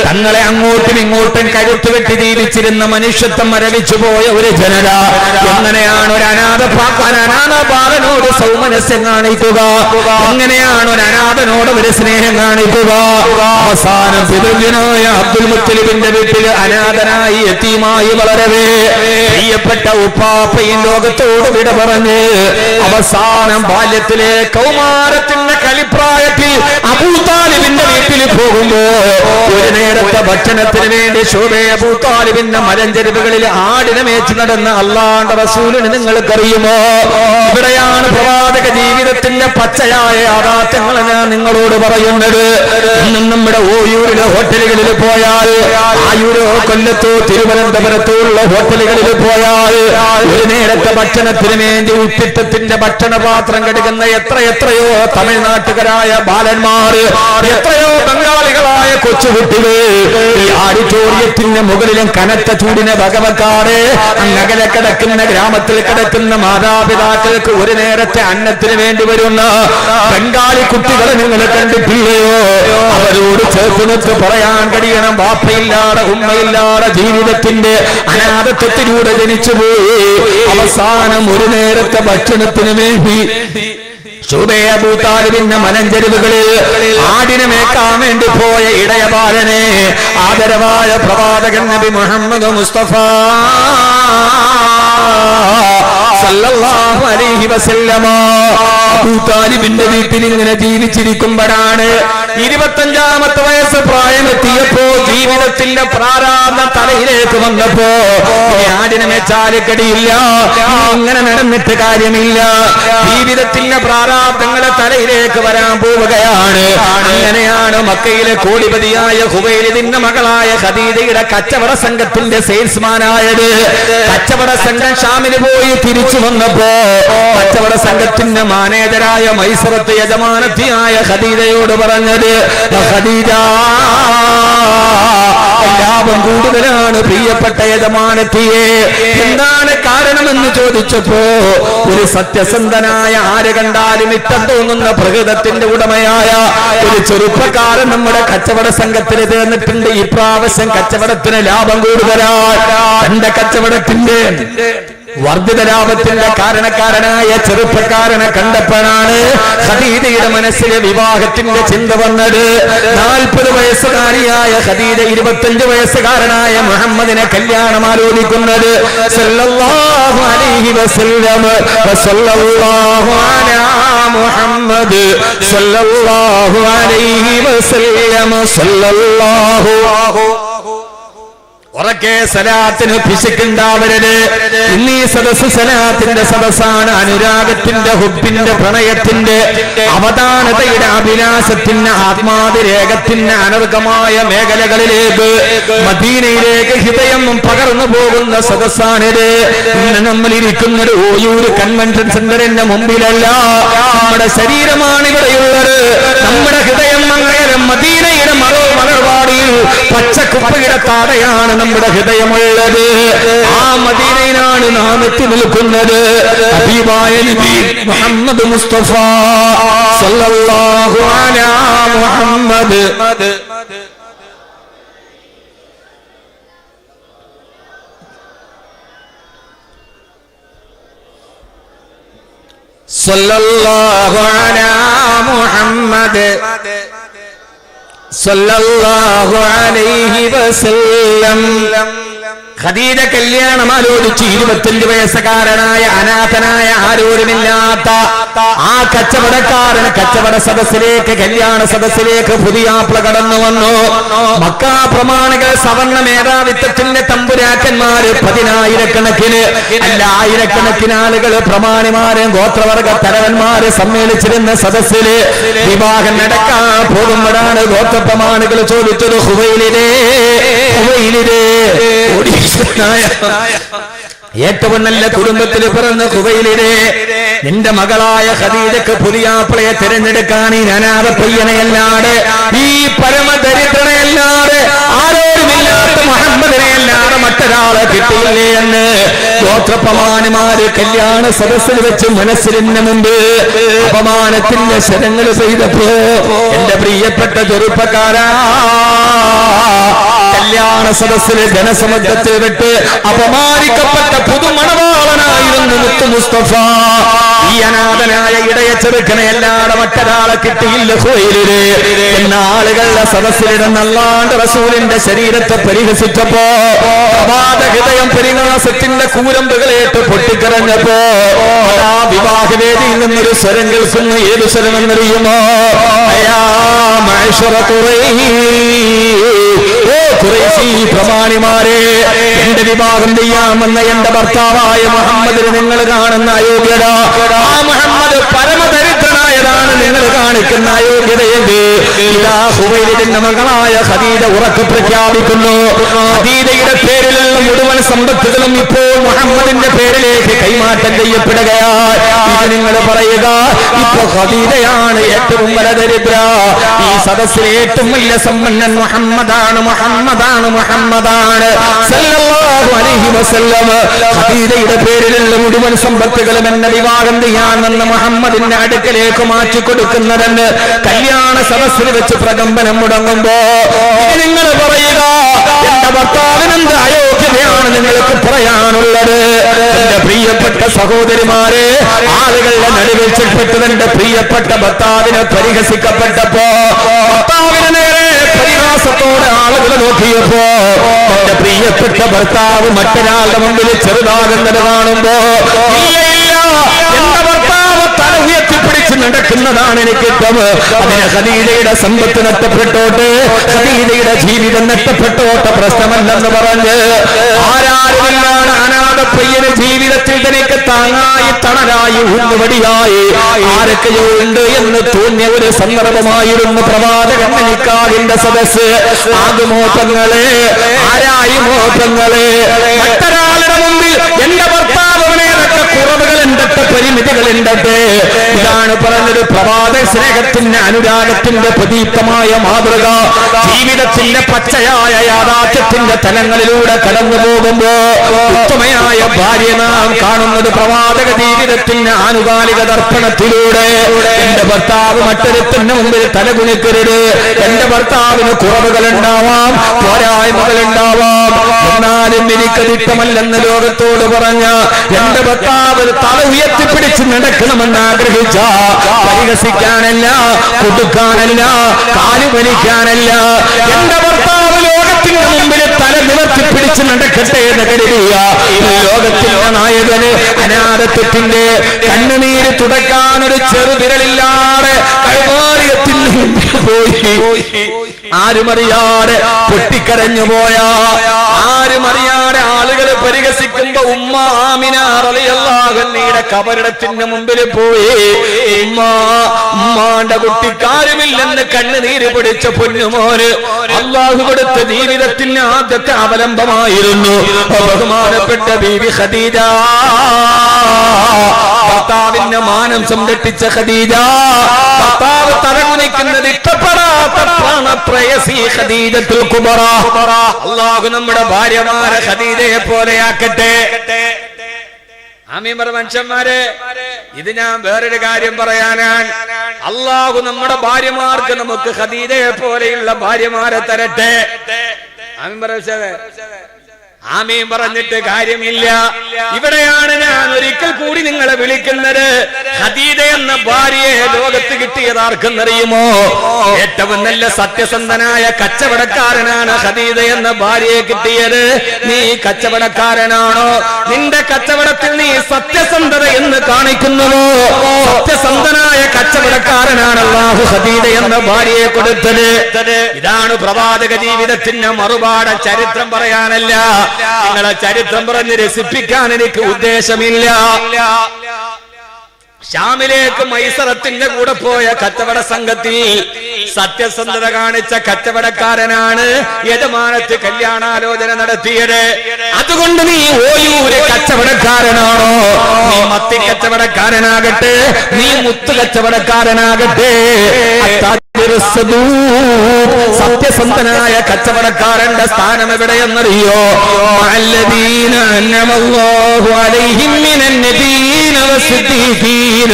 തങ്ങളെ അങ്ങോട്ടും ഇങ്ങോട്ടും കഴുത്തുവെട്ടി ജീവിച്ചിരുന്ന മനുഷ്യത്വം മരവിച്ചു പോയ ഒരു ജനത എങ്ങനെയാണ് ഒരു അനാഥ ബാലനോട് സൗമനസ്യം കാണിക്കുക? എങ്ങനെയാണ് ഒരു അനാഥനോട് ഒരു സ്നേഹം കാണിക്കുക? അവസാനം പിതൃജനായ അബ്ദുൽ മുത്തലിബിന്റെ വീട്ടിൽ അനാഥനായി യതീമായി വളരവേ പ്രിയപ്പെട്ട ഉപ്പാപ്പയും ലോകത്തോട് വിട പറഞ്ഞ് അവസാനം ബാല്യത്തിലെ കൗമാരത്തിന്റെ കളിപ്രായത്തിൽ അബൂതാലിബിന്റെ വീട്ടിൽ പോകുമ്പോ ഒരു നേരത്തെ ഭക്ഷണത്തിന് വേണ്ടി ശോഭയെ അബൂതാലിബിന്റെ മലഞ്ചെരുവുകളിൽ ആടിനെ മേച്ചു നടന്ന അള്ളാന്റെ റസൂലിന് നിങ്ങൾക്കറിയുമോ? ഇവിടെയാണ് പ്രവാചക ജീവിതത്തിന്റെ പച്ചയായ യാഥാർത്ഥ്യങ്ങൾ ഞാൻ നിങ്ങളോട് പറയുന്നത്. ഇന്നും നമ്മുടെ ഓയൂരിലെ ഹോട്ടലുകളിൽ പോയാൽ, ആയൂരോ കൊല്ലത്തോ തിരുവനന്തപുരത്തോ ഉള്ള ഹോട്ടലുകളിൽ പോയാൽ ഒരു നേരത്തെ ഭക്ഷണത്തിന് വേണ്ടി ഉപ്പിത്തത്തിന്റെ ഭക്ഷണപാത്രം കെടുക്കുന്ന എത്രയോ തമിഴ്നാട്ടുകാരായ ബാലന്മാർ, എത്രയോ ബംഗാളികളായ കൊച്ചുകുട്ടികൾ ഈ ആഡിറ്റോറിയത്തിന്റെ മുകളിലും കനത്ത ചൂടിനെ വകവെക്കാതെ അകലെ കിടക്കുന്ന ഗ്രാമത്തിൽ കിടക്കുന്ന മാതാപിതാക്കൾക്ക് ഒരു നേരത്തെ അന്നത്തിന് വേണ്ടി വരുന്ന ബംഗാളി കുട്ടികളെ നിങ്ങൾ കണ്ടിട്ടില്ലയോ? അവരോട് ചേർത്ത് പറയാൻ കഴിയണം, വാപ്പയില്ലാതെ ഉമ്മയില്ലാതെ ജീവിതത്തിന്റെ അനാഥത്വത്തിലൂടെ ജനിച്ചുപോയി അവസാനം ഒരു നേരത്തെ ഭക്ഷണത്തിന് വേണ്ടി ശോഭയെ അബൂതാലിബിന്റെ മലഞ്ചെരുവുകളിൽ ആടിനെ മേക്കാൻ വേണ്ടി പോയ ഇടയബാലനെ ആദരവായ പ്രവാചകൻ നബി മുഹമ്മദ് മുസ്തഫ സല്ലല്ലാഹു അലൈഹി വസല്ലമ അബൂതാലിബിന്റെ വീട്ടിൽ ഇങ്ങനെ ജീവിച്ചിരിക്കുമ്പോഴാണ് 25ാമത്തെ വയസ്സ് പ്രായമെത്തിയപ്പോ ജീവിതത്തിന്റെ പ്രാരാബ്ധ തലയിലേക്ക് വന്നപ്പോ ആടിനെ മേച്ചാല് കടിയില്ല, ഇങ്ങനെ നടന്നിട്ട് കാര്യമില്ല, ജീവിതത്തിന്റെ പ്രാരാബ്ധങ്ങളെ തലയിലേക്ക് വരാൻ പോവുകയാണ്. അങ്ങനെയാണ് മക്കയിലെ കോടിപതിയായ ഹുവൈലിദിന്റെ മകളായ ഖദീജയുടെ കച്ചവട സംഘത്തിന്റെ സെയിൽസ്മാനായത്. കച്ചവട സംഘം ഷാമിന് പോയി തിരിച്ചു വന്നപ്പോ കച്ചവട സംഘത്തിന്റെ മാനേജരായ മൈസറത്ത് യജമാനത്തിയായ ഖദീജയോട് പറഞ്ഞത്, ഖദീജ ലാഭം കൂടുതലാണ് പ്രിയപ്പെട്ട യജമാനത്തിയെ. എന്താണ് കാരണമെന്ന് ചോദിച്ചപ്പോ ഒരു സത്യസന്ധനായ ആര് കണ്ടാലും ഇഷ്ടം തോന്നുന്ന പ്രകൃതത്തിന്റെ ഉടമയായ ഒരു ചെറുപ്പക്കാരൻ നമ്മുടെ കച്ചവട സംഘത്തിൽ ചേർന്നിട്ടുണ്ട്. ഈ പ്രാവശ്യം കച്ചവടത്തിന് ലാഭം കൂടുതലാണ്. തന്റെ കച്ചവടത്തിന്റെ വർദ്ധിത ലാഭത്തിന്റെ കാരണക്കാരനായ ചെറുപ്പക്കാരനെ കണ്ടപ്പോഴാണ് ഖദീജയുടെ മനസ്സിലെ വിവാഹത്തിന്റെ ചിന്ത വന്നത്. 40 വയസ്സുകാരിയായ ഖദീജ 25 വയസ്സുകാരനായ മുഹമ്മദിനെ കല്യാണം ആലോചിക്കുന്നത്. സല്ലല്ലാഹു അലൈഹി വസല്ലം സല്ലല്ലാഹു അലാ മുഹമ്മദ് സല്ലല്ലാഹു അലൈഹി വസല്ലം സല്ലല്ലാഹു ഉറക്കെ സലാത്തിന് പിശുക്കുണ്ടാവരുത്. ഇന്നീ സദസ് സലാത്തിന്റെ സദസ്സാണ്. അനുരാഗത്തിന്റെ, ഹുബിന്റെ, പ്രണയത്തിന്റെ, അവധാനതയുടെ, അഭിലാഷത്തിന്റെ, ആത്മാതിരേകത്തിന്റെ അനർഘമായ മേഖലകളിലേക്ക്, മദീനയിലേക്ക് ഹൃദയം പകർന്നു പോകുന്ന സദസ്സാണിത്. ഇന്ന് നമ്മൾ ഇരിക്കുന്നത് ഓയൂർ കൺവെൻഷൻ സെന്ററിന്റെ മുമ്പിലല്ല. നമ്മുടെ ശരീരമാണ് ഇവിടെയുള്ളത്. നമ്മുടെ ഹൃദയം അങ്ങേരം മദീനയുടെ മലർവാടിയിൽ പച്ചക്കുപ്പയുടെ താഴെയാണ് നമ്മുടെ ഹൃദയമുള്ളത്. ആ മദീനയിലാണ് നാം എത്തി നിൽക്കുന്നത്. ഹബീബായ നബി മുഹമ്മദ് മുസ്തഫ സല്ലല്ലാഹു അലാ മുഹമ്മദ് സല്ലല്ലാഹു അലാ മുഹമ്മദ് സല്ലല്ലാഹു അലൈഹി വസല്ലം. ഖദീജ കല്യാണം ആലോചിച്ച് 25 വയസ്സുകാരനായ അനാഥനായ ആരോരുമില്ലാത്ത ആ കച്ചവടക്കാരന് കച്ചവട സദസ്സിലേക്ക്, കല്യാണ സദസ്സിലേക്ക് പുതിയാപ്ല കടന്നു വന്നു. മക്കാ പ്രമാണികൾ, സവർണ മേധാവിത്വത്തിന്റെ തമ്പുരാക്കന്മാര്, 10,000-കണക്കിന് അല്ല 1000-കണക്കിന് ആളുകൾ, പ്രമാണിമാര്, ഗോത്രവർഗ തലവന്മാര് സമ്മേളിച്ചിരുന്ന സദസ്സില് വിവാഹം നടക്കാൻ പോകുമ്പോഴാണ് ഗോത്രപ്രമാണികൾ ചോദിച്ചത്, ഹുവൈലിദേ ഏറ്റവും നല്ല കുടുംബത്തിൽ പിറന്ന ഹുവൈലിദേ, നിന്റെ മകളായ ഖദീജക്ക് പുതിയാപ്ലയെ തിരഞ്ഞെടുക്കാൻ ഈ അനാഥ പയ്യനെയല്ലാതെ, ഈ പരമദരിദ്രനെയല്ലാതെ, ആരോരുമില്ലാത്ത മുഹമ്മദിനെയല്ലാതെ മറ്റൊരാളെ കിട്ടിയില്ലേ എന്ന് ഗോത്രപ്രമാണിമാര് കല്യാണ സദസ്സിൽ വെച്ച് മനസ്സിലിന് മുമ്പ് അപമാനത്തിന്റെ ശരങ്ങൾ പെയ്തപ്പോ, എന്റെ പ്രിയപ്പെട്ട ചെറുപ്പക്കാരാ, കല്യാണ സദസ്സിലെ ജനസമുദ്രത്തിൽ വിട്ട് അപമാനിക്കപ്പെട്ട പുതുമണവാളനായിരുന്നു മുത്തു മുസ്തഫ. ഈ അനാഥനായ ഇടയ ചെറുക്കനെ അല്ലാതെ മറ്റൊരാളെ കിട്ടിയില്ല ഹുവൈലിദേ എന്ന ആളുകളുടെ സദസ്സിലിരുന്ന അല്ലാഹുവിന്റെ റസൂലിന്റെ ശരീരത്തെ പരിഹസിച്ചപ്പോ, പ്രഭാത ഹൃദയം പരിഹാസത്തിന്റെ കൂരമ്പുകളേറ്റ് പൊട്ടിക്കരഞ്ഞപ്പോ, ആ വിവാഹവേദിയിൽ നിന്നൊരു സ്വരം കേൾക്കുന്നു. ഏത് സ്വരം എന്നറിയുമോ? അയാ മഅ്ശറ ഖുറൈശി പ്രമാണിമാരെ, എന്റെ വിവാഹം ചെയ്യാമെന്ന എന്റെ ഭർത്താവായ മുഹമ്മദിന് നിങ്ങൾ കാണുന്ന അയോഗ്യത, ആ മുഹമ്മദ് പരമദരിദ്രനായതാണ് നിങ്ങൾ കാണിക്കുന്ന അയോഗ്യതയെങ്കിൽ ഇതാ ഹുവൈലിദിന്റെ മകളായ ഖദീജ ഉറക്കെ പ്രഖ്യാപിക്കുന്നു. ഖദീജയുടെ പേരിലുള്ള മുഴുവൻ സമ്പത്തുകളും ഇപ്പോൾ മുഹമ്മദിന്റെ പേരിലേക്ക് കൈമാറ്റം ചെയ്യപ്പെടുകയാണ്. ഇത് നിങ്ങൾ പറയുക, ഇപ്പൊ ഖദീജയാണ് ഏറ്റവും വലിയ ദരിദ്ര. ഈ സദസ്സിലെ ഏറ്റവും വലിയ സമ്പന്നൻ മുഹമ്മദാണ്, മുഹമ്മദാണ്, മുഹമ്മദാണ് സല്ലല്ലാഹു അലൈഹി വസല്ലം. ഖദീജയുടെ പേരിലുള്ള മുഴുവൻ സമ്പത്തുകളും എന്നെ വിവാഹം ചെയ്യാമെന്ന് മുഹമ്മദിന്റെ അടുക്കലേക്ക് മാറ്റിക്കൊടുക്കുന്നതെന്ന് കല്യാണ സദസ്സിൽ വെച്ച് പ്രകമ്പനം മുടങ്ങുമ്പോ നിങ്ങൾ പറയുക, എന്റെ ഭർത്താവിന് എന്ത് അയോഗ്യതയാണ് നിങ്ങൾക്ക് പറയാനുള്ളത്? എന്റെ പ്രിയപ്പെട്ട സഹോദരിമാരെ, ആളുകളുടെ നടുവിൽ ചെൽപ്പെട്ടത് എന്റെ പ്രിയപ്പെട്ട ഭർത്താവിനെ പരിഹസിക്കപ്പെട്ടപ്പോ, ഭർത്താവിന് നേരെ പരിഹാസത്തോടെ ആളുകൾ നോക്കിയപ്പോ, എന്റെ പ്രിയപ്പെട്ട ഭർത്താവ് മറ്റൊരാളുടെ മുമ്പിൽ ചെറുതാകുന്നത് കാണുമ്പോ, എന്റെ ഭർത്താവ് തല ഉയർത്തിപ്പിടിച്ച് നടക്കുന്നതാണ് എനിക്കിഷ്ടം. അതിന് ഖദീജയുടെ സമ്പത്ത് നഷ്ടപ്പെട്ടോട്ട്, ഖദീജയുടെ ജീവിതം നഷ്ടപ്പെട്ടോട്ട് പ്രശ്നമല്ലെന്ന് പറഞ്ഞ് ആരാരുമില്ലാണ് അനാഥ പയ്യന് ജീവിതത്തിൽ തനിക്ക് താങ്ങായി തണലായി ഊന്നുവടിയായി ആരൊക്കെയോ ഉണ്ട് എന്ന് തോന്നിയ ഒരു സന്ദർഭമായിരുന്നു പ്രവാചകൻ നിക്കാഹിന്റെ സദസ്സ്. ആകുമോട്ടങ്ങളെ, ആരായുമോട്ടങ്ങളെ, മറ്റൊരാളുടെ മുമ്പിൽ എന്റെ ഭർത്താവിനെ കുറവുകൾ ഉണ്ടട്ടെ, പരിമിതികൾ ഉണ്ടട്ടെ. ഇതാണ് പറഞ്ഞത് പ്രവാചക സ്നേഹത്തിന്റെ, അനുരാഗത്തിന്റെ പ്രതീകമായ മാതൃക. ജീവിതത്തിന്റെ പച്ചയായ യാഥാർത്ഥ്യത്തിന്റെ തലങ്ങളിലൂടെ കടന്നു പോകുമ്പോ ഉത്തമയായ ഭാര്യ നാം കാണുന്നത് പ്രവാചക ജീവിതത്തിന്റെ ആനുകാലിക ദർപ്പണത്തിലൂടെ. എന്റെ ഭർത്താവ് മറ്റൊരുത്തിന്റെ മുമ്പിൽ തലകുണിക്കരുത്. എന്റെ ഭർത്താവിന് കുറവുകൾ ഉണ്ടാവാം, പോരായ്മകൾ ഉണ്ടാവാം, എന്നാലും എനിക്കത് ഇഷ്ടമല്ലെന്ന് ലോകത്തോട് പറഞ്ഞ എന്റെ ഭർത്താവ് തല ഉയർത്തിപ്പിടിച്ച് നടക്കണമെന്ന് ആഗ്രഹിച്ച, പരിഹസിക്കാനല്ല, കൊടുക്കാനല്ല, കാലുവലിക്കാനല്ല, എന്റെ ഭർത്താവ് ലോകത്തിന്റെ മുമ്പിൽ തല നിവർത്തിപ്പിടിച്ച് നടക്കട്ടെ എന്ന് കരുതിയ ലോകത്തിന്റെ നായകന് അനാഥത്വത്തിന്റെ കണ്ണുനീര് തുടക്കാനൊരു ചെറുവിരലില്ലാതെ കൈവാര്യത്തിന് പോയി ആരുമറിയാതെ പൊട്ടിക്കരഞ്ഞു പോയ, പോലും അറിയാതെ ആളുകൾ പരിഹസിക്കുമ്പോ ഉമ്മ ആമിന റളിയല്ലാഹു അൻഹയുടെ കബറിടത്തിന്റെ മുമ്പിൽ പോയി ഉമ്മാന്റെ കുട്ടിക്കാരുമില്ലെന്ന് കണ്ണുനീര് പിടിച്ച പൊന്നുമോന് അല്ലാഹു കൊടുത്ത ജീവിതത്തിന് ആദ്യത്തെ അവലംബമായിരുന്നു ബഹുമാനപ്പെട്ട ബീവി ഖദീജ. ഭർത്താവിന്റെ മാനം സംരക്ഷിച്ച ഖദീജ, ഭർത്താവ് തലകുനിക്കുന്നത് ഇഷ്ടപ്പെടാത്ത പ്രാണപ്രേയസി ഖദീജത്തുൽ കുബറ. അല്ലാഹു നമ്മുടെ ഭാര്യമാരെ ഖദീജയെ പോലെയാക്കട്ടെ. ആമീൻ പറ മനുഷ്യന്മാരെ. ഇത് ഞാൻ വേറൊരു കാര്യം പറയാനാണ്. അല്ലാഹു നമ്മുടെ ഭാര്യമാർക്ക് നമുക്ക് ഖദീജയെ പോലെയുള്ള ഭാര്യമാരെ തരട്ടെ. ആമീൻ പറ. ആമീൻ പറഞ്ഞിട്ട് കാര്യമില്ല. ഇവിടെയാണ് ഞാൻ ഒരിക്കൽ കൂടി നിങ്ങളെ വിളിക്കുന്നത്. ഖദീജ എന്ന ഭാര്യയെ ലോകത്ത് കിട്ടിയത് ആർക്കെന്നറിയുമോ? ഏറ്റവും നല്ല സത്യസന്ധനായ കച്ചവടക്കാരനാണ് ഖദീജ എന്ന ഭാര്യയെ കിട്ടിയത്. നീ കച്ചവടക്കാരനാണോ? നിന്റെ കച്ചവടത്തിൽ നീ സത്യസന്ധത എന്ന് കാണിക്കുന്നുവോ? സത്യസന്ധനായ കച്ചവടക്കാരനാണ് അല്ലാഹു ഖദീജ എന്ന ഭാര്യയെ കൊടുത്തത്. ഇതാണ് പ്രവാചക ജീവിതത്തിന്റെ മറുപാട്. ചരിത്രം പറയാനല്ല, നിങ്ങളെ ചരിത്രം പറഞ്ഞ് രസിപ്പിക്കാൻ എനിക്ക് ഉദ്ദേശമില്ല. ഷാമിലേക്ക് മൈസറത്തിന്റെ കൂടെ പോയ കച്ചവട സംഘത്തിൽ സത്യസന്ധത കാണിച്ച കച്ചവടക്കാരനാണ് യജമാനത്ത് കല്യാണാലോചന നടത്തിയത്. അതുകൊണ്ട് നീ ഓയൂര് കച്ചവടക്കാരനാണോ? നീ മത്തി കച്ചവടക്കാരനാകട്ടെ, നീ മുത്തു കച്ചവടക്കാരനാകട്ടെ, സത്യസന്ധനായ കച്ചവടക്കാരന്റെ സ്ഥാനം എവിടെയെന്നറിയോ? അല്ലദീന അൻഅമല്ലാഹു അലൈഹിം മിനൻ നബിയ്യീന വസ്സദീഖീന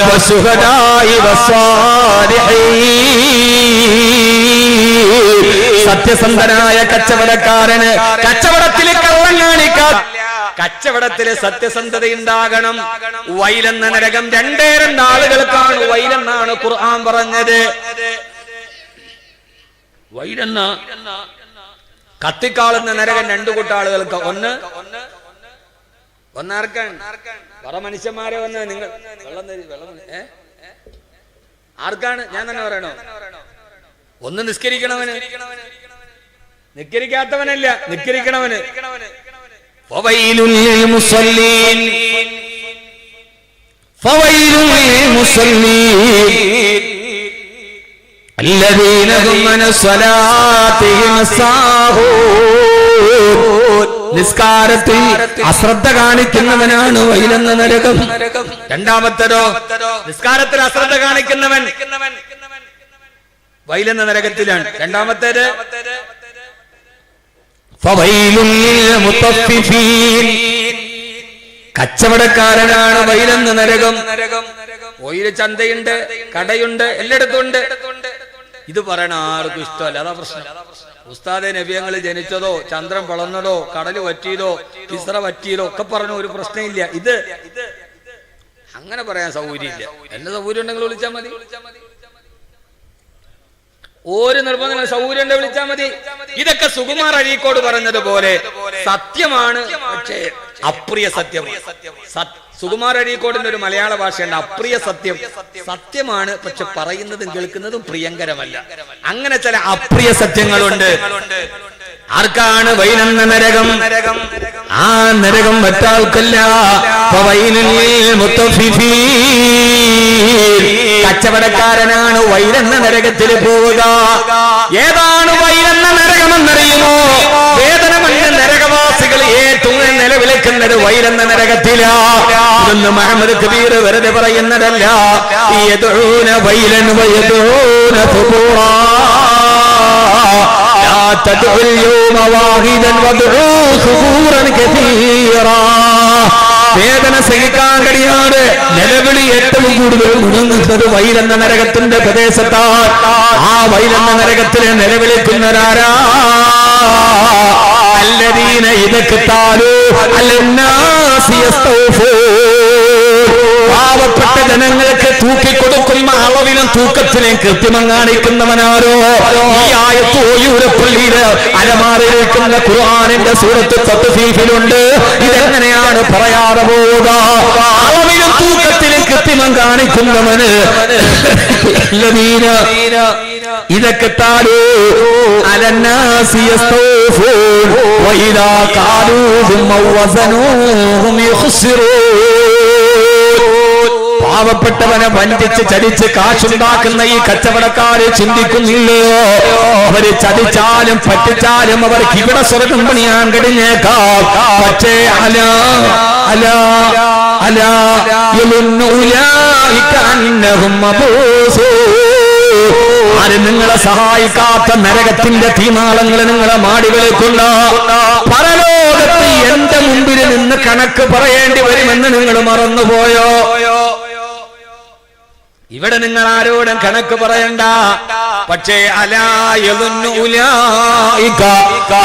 വശുഹദാഇ വസ്സാലിഹീൻ. സത്യസന്ധനായ കച്ചവടക്കാരന് കച്ചവടത്തിൽ കള്ളം കാണിക്കാത്ത, കച്ചവടത്തില് സത്യസന്ധത ഉണ്ടാകണം. വൈലെന്ന നരകം രണ്ടേ രണ്ടാളുകൾക്കാണ് വൈലെന്നാണ് ഖുർആൻ പറഞ്ഞത്. വൈലെന്ന കത്തിക്കാളുന്ന നരകം രണ്ടു കൂട്ടാളുകൾക്ക്. ഒന്നാർക്കാൻ പറ മനുഷ്യന്മാരെ വന്ന് നിങ്ങൾ ആർക്കാണ്? ഞാൻ തന്നെ പറയണോ? ഒന്ന് നിസ്കരിക്കണവന്, നിസ്കരിക്കാത്തവനല്ല, നിസ്കരിക്കണവന്. فويل للمصلين فويل للمصلين الذين هم عن صلاتهم ساهون. നിസ്കാരത്തിൽ അശ്രദ്ധ കാണിക്കുന്നവനാണ് വൈലെന്ന നരകം. രണ്ടാമത്തേതോ, നിസ്കാരത്തിൽ അശ്രദ്ധ കാണിക്കുന്നവൻ വൈലെന്ന നരകത്തിലാണ്. രണ്ടാമത്തേത് കച്ചവടക്കാരനാണ് വൈലെന്ന നരകം. ഓയില് ചന്തയുണ്ട്, കടയുണ്ട്, എല്ലായിടത്തും ഉണ്ട്. ഇത് പറയണ ആർക്കും ഇഷ്ടമല്ല. അതാ പ്രശ്നം. ഉസ്താദെ നബിയങ്ങള് ജനിച്ചതോ ചന്ദ്രൻ വളർന്നതോ കടല് വറ്റിയതോ കിസ്റ വറ്റിയതോ ഒക്കെ പറഞ്ഞ ഒരു പ്രശ്നമില്ല. ഇത് അങ്ങനെ പറയാൻ സൗകര്യമില്ല. എന്റെ സൗകര്യം ഉണ്ടെങ്കിൽ വിളിച്ചാൽ മതി. ഒരു നിർബന്ധം സൗകര്യം വിളിച്ചാൽ മതി. ഇതൊക്കെ സുകുമാർ അഴീക്കോട് പറഞ്ഞതുപോലെ സത്യമാണ്, പക്ഷേ അപ്രിയ സത്യം. സുകുമാർ അഴീക്കോടിന്റെ ഒരു മലയാള ഭാഷയുണ്ട്, അപ്രിയ സത്യം. സത്യമാണ്, പക്ഷെ പറയുന്നതും കേൾക്കുന്നതും പ്രിയങ്കരമല്ല. അങ്ങനെ ചില അപ്രിയ സത്യങ്ങളുണ്ട്. ആർക്കാണ് വൈലെന്ന നരകം? ആ നരകം മറ്റാൾക്കല്ല. കച്ചവടക്കാരനാണ് വൈലെന്ന നരകത്തിൽ പോവുക. ഏതാണ് വൈലെന്ന നരകമെന്നറിയുമോ? വേദനമല്ല നരകവാസികൾ ഏറ്റവും നിലവിളിക്കുന്നത് വൈലെന്ന നരകത്തിലാ. ഇതൊന്നും മുഹമ്മദ് കബീർ വെറുതെ പറയുന്നതല്ല. യദഊന വൈലൻ വയദഊന ഥുബൂറാ. ലാ തദ്ഉൽ യൗമ വാഹിദൻ വദ്ഉ ഥുബൂറൻ കതീറാ. വേദന സഹിക്കാൻ കഴിയാതെ നിലവിളി ഏറ്റവും കൂടുതൽ മുടങ്ങുന്നത് വൈലെന്ന നരകത്തിന്റെ പ്രദേശത്താണ്. ആ വൈലെന്ന നരകത്തിലെ നിലവിളിക്കുന്നവരാരാ? അല്ലദീന ഇദക്താലു അലന്നാസി യസ്തൗഫൂൻ. പാവപ്പെട്ട ജനങ്ങൾക്ക് തൂക്കിക്കൊടുക്കുന്ന അളവിലും തൂക്കത്തിലും കൃത്രിമം കാണിക്കുന്നവനാരോ? ഈ ആയത്ത് ഓയൂരപ്പള്ളിയില് അലമാരയിലേക്കുന്ന ഖുർആനിന്റെ സൂറത്ത് തത്ഫീഫിലുണ്ട്. ഇതെങ്ങനെയാണ് പറയാതെ പോവുക? അളവിലും തൂക്കത്തിലും കൃത്രിമം കാണിക്കുന്നവന് ഇതൊക്കെ താലൂ അലന്നാസി യസ്തൗഫൂൻ വഇദാ ഖാലൂഹും വസനൂഹും യുഖ്സിറൂൻ. പാവപ്പെട്ടവനെ വഞ്ചിച്ച് ചതിച്ച് കാശുണ്ടാക്കുന്ന ഈ കച്ചവടക്കാരെ ചിന്തിക്കുന്നില്ലയോ? അവര് ചതിച്ചാലും പറ്റിച്ചാലും അവർക്ക് ഇവിടെ സ്വർഗം പണിയാൻ കഴിഞ്ഞേക്കാം. പക്ഷേ അലാ അലാ അലാ യലുന്നു ഉലൈക അന്നഹും മബൂസൂൻ. ആരും നിങ്ങളെ സഹായിക്കാത്ത നരകത്തിന്റെ തീനാളങ്ങൾ നിങ്ങളെ മാടികളിൽ കൊണ്ട് പരലോകത്ത് എന്റെ മുമ്പിൽ നിന്ന് കണക്ക് പറയേണ്ടി വരുമെന്ന് നിങ്ങൾ മറന്നുപോയോ? ഇവിടെ നിങ്ങൾ ആരോടും കണക്ക് പറയണ്ട. പക്ഷേ അലാ യളുന്നു ഉലൈക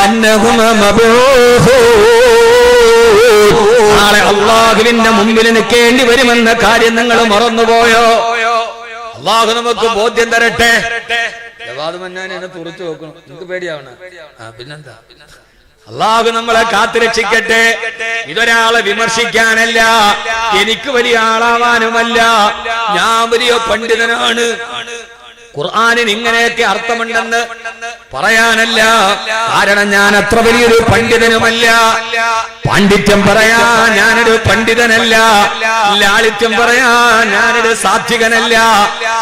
അന്നഹും മബൂസൂൻ. നാളെ അല്ലാഹുവിന്റെ മുമ്പിൽ നിൽക്കേണ്ടി വരുമെന്ന കാര്യം നിങ്ങൾ മറന്നുപോയോ? അല്ലാഹു നമുക്ക് ബോധ്യം തരട്ടെ. എന്നെ തുറച്ചു നോക്കണം, നിങ്ങൾക്ക് പേടിയാവണ? പിന്നെന്താ? അല്ലാഹു നമ്മളെ കാത്തുരക്ഷിക്കട്ടെ. ഇതൊരാളെ വിമർശിക്കാനല്ല, എനിക്ക് വലിയ ആളാവാനുമല്ല. ഞാൻ വലിയ പണ്ഡിതനാണ്, ഖുർആനിന് ഇങ്ങനെയൊക്കെ അർത്ഥമുണ്ടെന്ന് പറയാനല്ല. കാരണം ഞാൻ അത്ര വലിയൊരു പണ്ഡിതനുമല്ല. പാണ്ഡിത്യം പറയാൻ ഞാനൊരു പണ്ഡിതനല്ല. ലാളിത്യം പറയാൻ ഞാനൊരു സാത്വികനല്ല.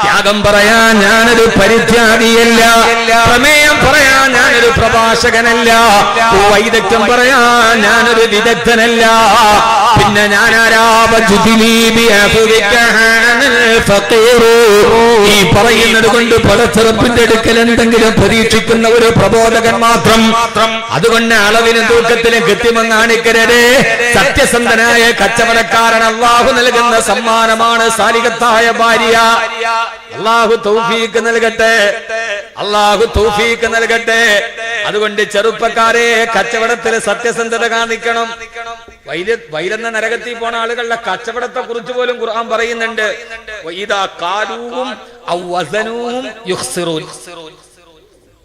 ത്യാഗം പറയാൻ ഞാനൊരു പരിത്യാഗിയല്ല. പ്രമേയം പറയാൻ ഞാനൊരു പ്രഭാഷകനല്ല. വൈദഗ്ധ്യം പറയാൻ ഞാനൊരു വിദഗ്ധനല്ല. പിന്നെ ഈ പറയുന്നത് കൊണ്ട് പടച്ചിറപ്പിന്റെ അടുക്കൽ എന്തെങ്കിലും പരീക്ഷിക്കുന്ന ഒരു പ്രബോധകൻ മാത്രം. അതുകൊണ്ട് അളവിനും തൂക്കത്തിലും കൃത്യമം കാണിക്കരുത്. സത്യസന്ധനായ കച്ചവടക്കാരൻ അല്ലാഹു നൽകുന്ന സമ്മാനമാണ് സാലിഹത്തായ ഭാര്യ. അല്ലാഹു തൗഫീഖ് നൽകട്ടെ, അല്ലാഹു തൗഫീഖ് നൽകട്ടെ. അതുകൊണ്ട് ചെറുപ്പക്കാരെ കച്ചവടത്തിൽ സത്യസന്ധത കാണിക്കണം. വൈലെന്ന നരകത്തിൽ പോണ ആളുകളുടെ കച്ചവടത്തെ കുറിച്ച് പോലും ഖുർആൻ പറയുന്നുണ്ട്.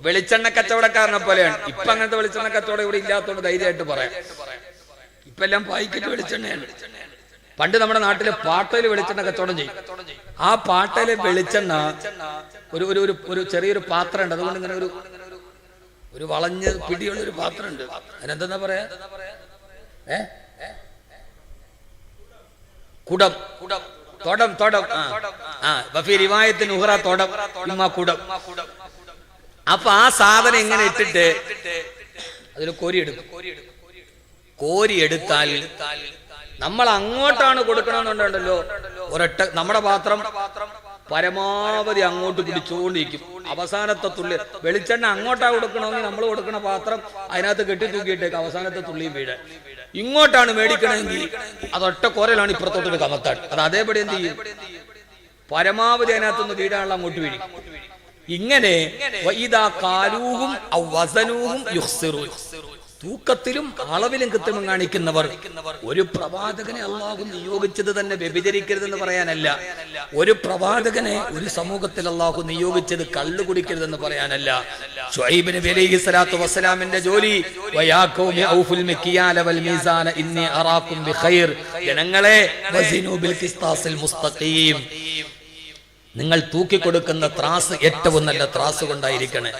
വെളിച്ചെണ്ണ കച്ചവടക്കാരനെ പോലെയാണ്. ഇപ്പൊ അങ്ങനത്തെ വെളിച്ചെണ്ണ കച്ചവടം ഇവിടെ ഇല്ലാത്തതുകൊണ്ട് ധൈര്യമായിട്ട് പറയാം. ഇപ്പൊ എല്ലാം പായ്ക്കറ്റ് വെളിച്ചെണ്ണയാണ്. പണ്ട് നമ്മുടെ നാട്ടിലെ പാട്ടയിൽ വെളിച്ചെണ്ണ കച്ചവടം ചെയ്യും. ആ പാട്ടയിലെ വെളിച്ചെണ്ണ ഒരു ചെറിയൊരു പാത്രം ഉണ്ട്. അതുകൊണ്ട് ഇങ്ങനെ ഒരു വളഞ്ഞ പിടിയുള്ള ഒരു പാത്രം ഉണ്ട്. അതിനെന്താ പറയാ? കുടം, തോടം, തോടം. തോടം, കുടം. അപ്പൊ ആ സാധനം ഇങ്ങനെ ഇട്ടിട്ട് അതിൽ കോരിയെടുത്താൽ നമ്മൾ അങ്ങോട്ടാണ് കൊടുക്കണമെന്നുണ്ടല്ലോ. ഒരൊറ്റ നമ്മുടെ പാത്രം പരമാവധി അങ്ങോട്ട് പിടിച്ചുകൊണ്ടിരിക്കും. അവസാനത്തെ തുള്ളി വെളിച്ചെണ്ണ അങ്ങോട്ടാ കൊടുക്കണമെങ്കിൽ നമ്മൾ കൊടുക്കണ പാത്രം അതിനകത്ത് കെട്ടി തൂക്കിയിട്ടേക്ക് അവസാനത്തെ തുള്ളിയും വീട്. ഇങ്ങോട്ടാണ് മേടിക്കണമെങ്കിൽ അതൊറ്റ കോരലാണ് ഇപ്പുറത്തോട്ട് കമത്താൻ. അത് അതേപടി എന്ത് ചെയ്യും? പരമാവധി അതിനകത്തൊന്ന് വീടാനുള്ള അങ്ങോട്ട് വീഴും. ഇങ്ങനെ തൂക്കത്തിലും അളവിലും കൃത്രിമം കാണിക്കുന്നവർ ഒരു പ്രവാചകനെ അല്ലാഹു നിയോഗിച്ചത് തന്നെ വ്യഭിചരിക്കരുതെന്ന് പറയാനല്ല. ഒരു പ്രവാചകനെ ഒരു സമൂഹത്തിൽ അല്ലാഹു നിയോഗിച്ചത് കള്ളു കുടിക്കരുതെന്ന് പറയാനല്ല. ശുഐബ് നബി അലൈഹി സ്വലാത്തു വസ്സലാമിന്റെ ജോലി ഇന്നി അറാക്കും ബിഖൈർ. ജനങ്ങളെ വസിനു ബിൽ ഖിസ്താസിൽ മുസ്തഖീം. നിങ്ങൾ തൂക്കിക്കൊടുക്കുന്ന ത്രാസ് ഏറ്റവും നല്ല ത്രാസ് കൊണ്ടായിരിക്കണേ.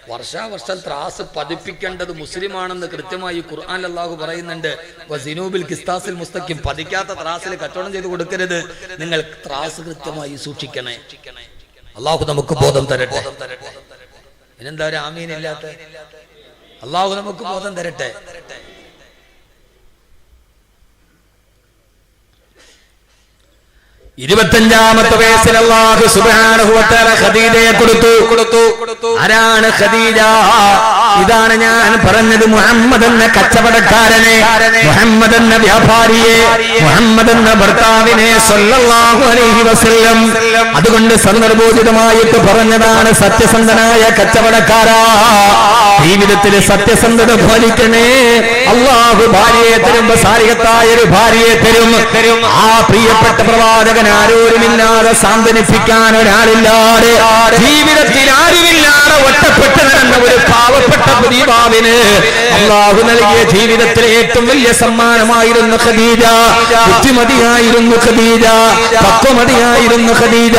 വർഷാവർഷം ത്രാസ് പതിപ്പിക്കേണ്ടത് മുസ്ലിമാണെന്ന് കൃത്യമായി ഖുർആൻ അല്ലാഹു പറയുന്നുണ്ട്. വസിനൂബിൽ ഖിസ്താസിൽ മുസ്തഖീം. പതിക്കാത്ത ത്രാസിൽ കച്ചവടം ചെയ്ത് കൊടുക്കരുത്. നിങ്ങൾ ത്രാസ് കൃത്യമായി സൂക്ഷിക്കണേ. അല്ലാഹു നമുക്ക് ബോധം തരട്ടെ. പിന്നെന്താ ഒരു ആമീൻ ഇല്ലാത്ത? അല്ലാഹു നമുക്ക് ബോധം തരട്ടെ. ഇരുപത്തഞ്ചാമത്തെ വയസ്സിൽ അല്ലാഹു സുബ്ഹാനഹു വ തആല ഖദീജയെ കൊടുത്തു. ആരാണ് ഖദീജ? ഇതാണ് ഞാൻ പറഞ്ഞത്. മുഹമ്മദ് എന്ന കച്ചവടക്കാരനെ, മുഹമ്മദ് എന്ന വ്യാപാരിയെ, മുഹമ്മദ് എന്ന ഭർത്താവിനെ സല്ലല്ലാഹു അലൈഹി വസല്ലം. അതുകൊണ്ട് സന്ദർഭോചിതമായിട്ട് പറഞ്ഞതാണ്, സത്യസന്ധനായ കച്ചവടക്കാരാ, ജീവിതത്തിൽ സത്യസന്ധത പാലിക്കണേ. അല്ലാഹു ഭാര്യയെ തരുമ്പോ സാലിഹത്തായ ഒരു ഭാര്യയെ തരും. ആ പ്രിയപ്പെട്ട പ്രവാചകൻ ആരോരുമില്ലാതെ സാന്ത്വനിപ്പിക്കാൻ ഒരാളില്ലാതെ, ജീവിതത്തിൽ ആരുമില്ലാതെ ഒറ്റപ്പെട്ട് നടന്ന ഒരു പാവപ്പെട്ട പുതിയവാവിന് അല്ലാഹു നൽകിയ ജീവിതത്തിലെ ഏറ്റവും വലിയ സമ്മാനമായിരുന്നു ഖദീജ. ബുദ്ധിമതിയായിരുന്നു ഖദീജ, പക്വമതിയായിരുന്നു ഖദീജ.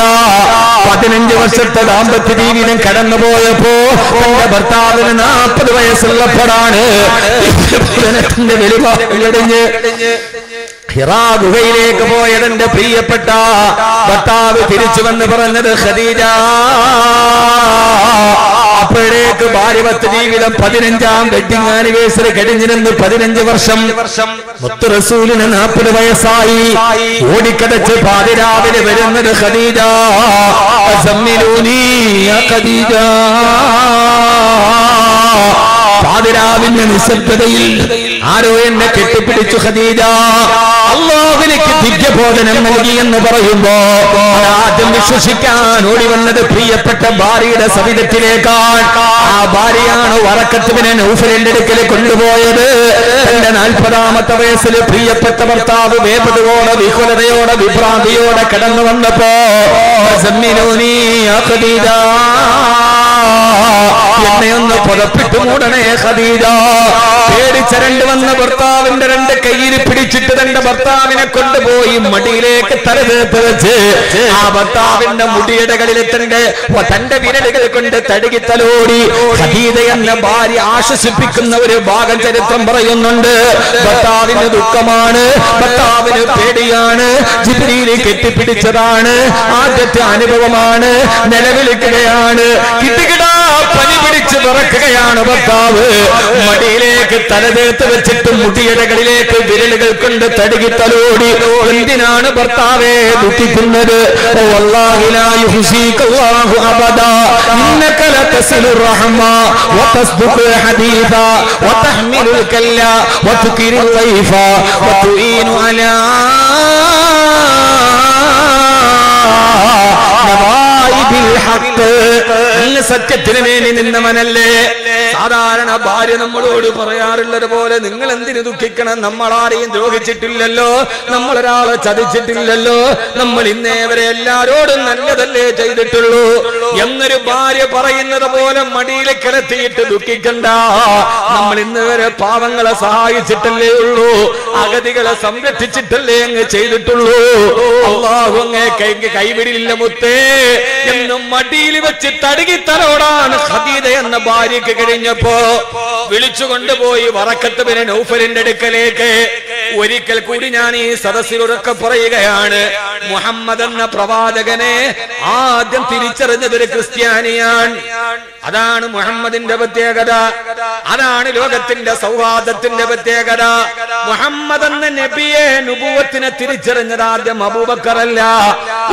15 വർഷത്തെ ദാമ്പത്യ ജീവിതം കടന്നുപോയപ്പോ തന്റെ ഭർത്താവിന് 40 വയസ്സുള്ളപ്പോഴാണ് വെളിപാടിഞ്ഞ് ഹിറാ ഗുഹയിലേക്ക് പോയതെന്റെ പ്രിയപ്പെട്ട ഭർത്താവ് തിരിച്ചു വന്ന് പറഞ്ഞത് ഖദീജ. അപ്പോഴേക്ക് ഭാര്യവത്ത് ജീവിതം 15ാം വെഡിങ് ആനിവേഴ്സറി കഴിഞ്ഞിരുന്നു. 15 വർഷം. മുത്ത് റസൂലിന് 40 വയസ്സായി. ഓടിക്കടച്ച് പാതിരാവിലെ വരുന്നത് ഖദീജ. സമ്മിലൂനി യാ ഖദീജ. പാതിരാവിന്റെ നിശബ്ദതയിൽ ആരോ എന്നെ കെട്ടിപ്പിടിച്ചു. ഖദീജ അല്ലാഹുവിലേക്ക് ദിവ്യബോധനം നൽകി എന്ന് പറയുമ്പോ ആദ്യം വിശ്വസിക്കാൻ ഓടി വന്നത് പ്രിയപ്പെട്ട ഭാര്യയുടെ സവിധത്തിലേക്കാണ്. ആ ഭാര്യയാണ് വറക്കത്ത് ബിൻ നൗഫലിന്റെ അടുക്കൽ കൊണ്ടുപോയത്. തന്റെ 40ാമത്തെ വയസ്സിൽ പ്രിയപ്പെട്ട ഭർത്താവ് വേപതയോടെ വിഹുലതയോടെ വിഭ്രാന്തിയോടെ കടന്നു വന്നപ്പോ എന്നെ ഒന്ന് പുറപ്പെട്ടു മൂടണേ ഖദീജ. പേടിച്ച വന്ന ഭർത്താവിന്റെ 2 കയ്യിൽ പിടിച്ചിട്ട് തന്റെ ഭർത്താവിനെ കൊണ്ടുപോയി മടിയിലേക്ക് തലതേർത്ത് വെച്ച് ആ ഭർത്താവിന്റെ മുടിയിടകളിൽ തന്റെ വിരലുകൾ കൊണ്ട് തടുകി തലോടി ഖദീജ എന്ന ഭാര്യ ആശ്വസിപ്പിക്കുന്ന ഒരു ഭാഗം ചരിത്രം പറയുന്നുണ്ട്. ഭർത്താവിന് ദുഃഖമാണ്, ഭർത്താവിന് പേടിയാണ്, ജിബ്രീൽ കെട്ടിപ്പിടിച്ചതാണ്, ആദ്യത്തെ അനുഭവമാണ്, നിലവിളിക്കുകയാണ്, കിട്ടുകിടാ പനി പിടിച്ച് വിറക്കുകയാണ് ഭർത്താവ്. മടിയിലേക്ക് തലതേർത്ത് വെച്ചിട്ട് മുടിയിടകളിലേക്ക് വിരലുകൾ കൊണ്ട് തടുകി തലോടി. എന്തിനാണ് ഭർത്താവെ ദുഃഖിക്കുന്നത്? വല്ലാഹി ലാ യുഹ്സീക അല്ലാഹു അബദാ ഇന്നക ലതസിലുർ റഹ്മ വതസ്ദുഖു ഹദീഥ വതഹ്മിലുൽ കല്ല വതുകിറുൽ ലൈഫ വതുഈനു അലാ സത്യത്തിന് വേണ്ടി നിന്നവനല്ലേ. സാധാരണ ഭാര്യ നമ്മളോട് പറയാറുള്ളത് പോലെ നിങ്ങൾ എന്തിനു ദുഃഖിക്കണം, നമ്മളാരെയും ദ്രോഹിച്ചിട്ടില്ലല്ലോ, നമ്മളൊരാളെ ചതിച്ചിട്ടില്ലല്ലോ, നമ്മൾ ഇന്നേവരെ എല്ലാരോടും നല്ലതല്ലേ ചെയ്തിട്ടുള്ളൂ എന്നൊരു ഭാര്യ പറയുന്നത് പോലെ മടിയിൽ കിടത്തിയിട്ട് ദുഃഖിക്കണ്ട. നമ്മൾ ഇന്നുവരെ പാവങ്ങളെ സഹായിച്ചിട്ടല്ലേ ഉള്ളൂ, അഗതികളെ സംരക്ഷിച്ചിട്ടല്ലേ അങ്ങ് ചെയ്തിട്ടുള്ളൂ. അല്ലാഹു അങ്ങേ കൈവിടില്ല മുത്തേ എന്നും മടിയിൽ വെച്ച് തടുകി തലോടാണ് ഖദീജ എന്ന ഭാര്യക്ക് കഴിഞ്ഞപ്പോ വിളിച്ചു കൊണ്ടുപോയി വറക്കത്ത് ബിൻ നൗഫലിന്റെ അടുക്കലേക്ക്. ഒരിക്കൽ കൂടി ഞാൻ ഈ സദസ്സിൽ ഉറക്കെ പറയുകയാണ്, മുഹമ്മദ് എന്ന പ്രവാചകനെ ആദ്യം തിരിച്ചറിഞ്ഞത് ഒരു ക്രിസ്ത്യാനിയാണ്. അതാണ് മുഹമ്മദിന്റെ പ്രത്യേകത, അതാണ് ലോകത്തിന്റെ സൗഹാർദ്ദത്തിന്റെ പ്രത്യേകത. മുഹമ്മദ് എന്ന നബിയെ നുബുവത്തിനെ തിരിച്ചറിഞ്ഞത് ആദ്യം അബൂബക്കർ അല്ല,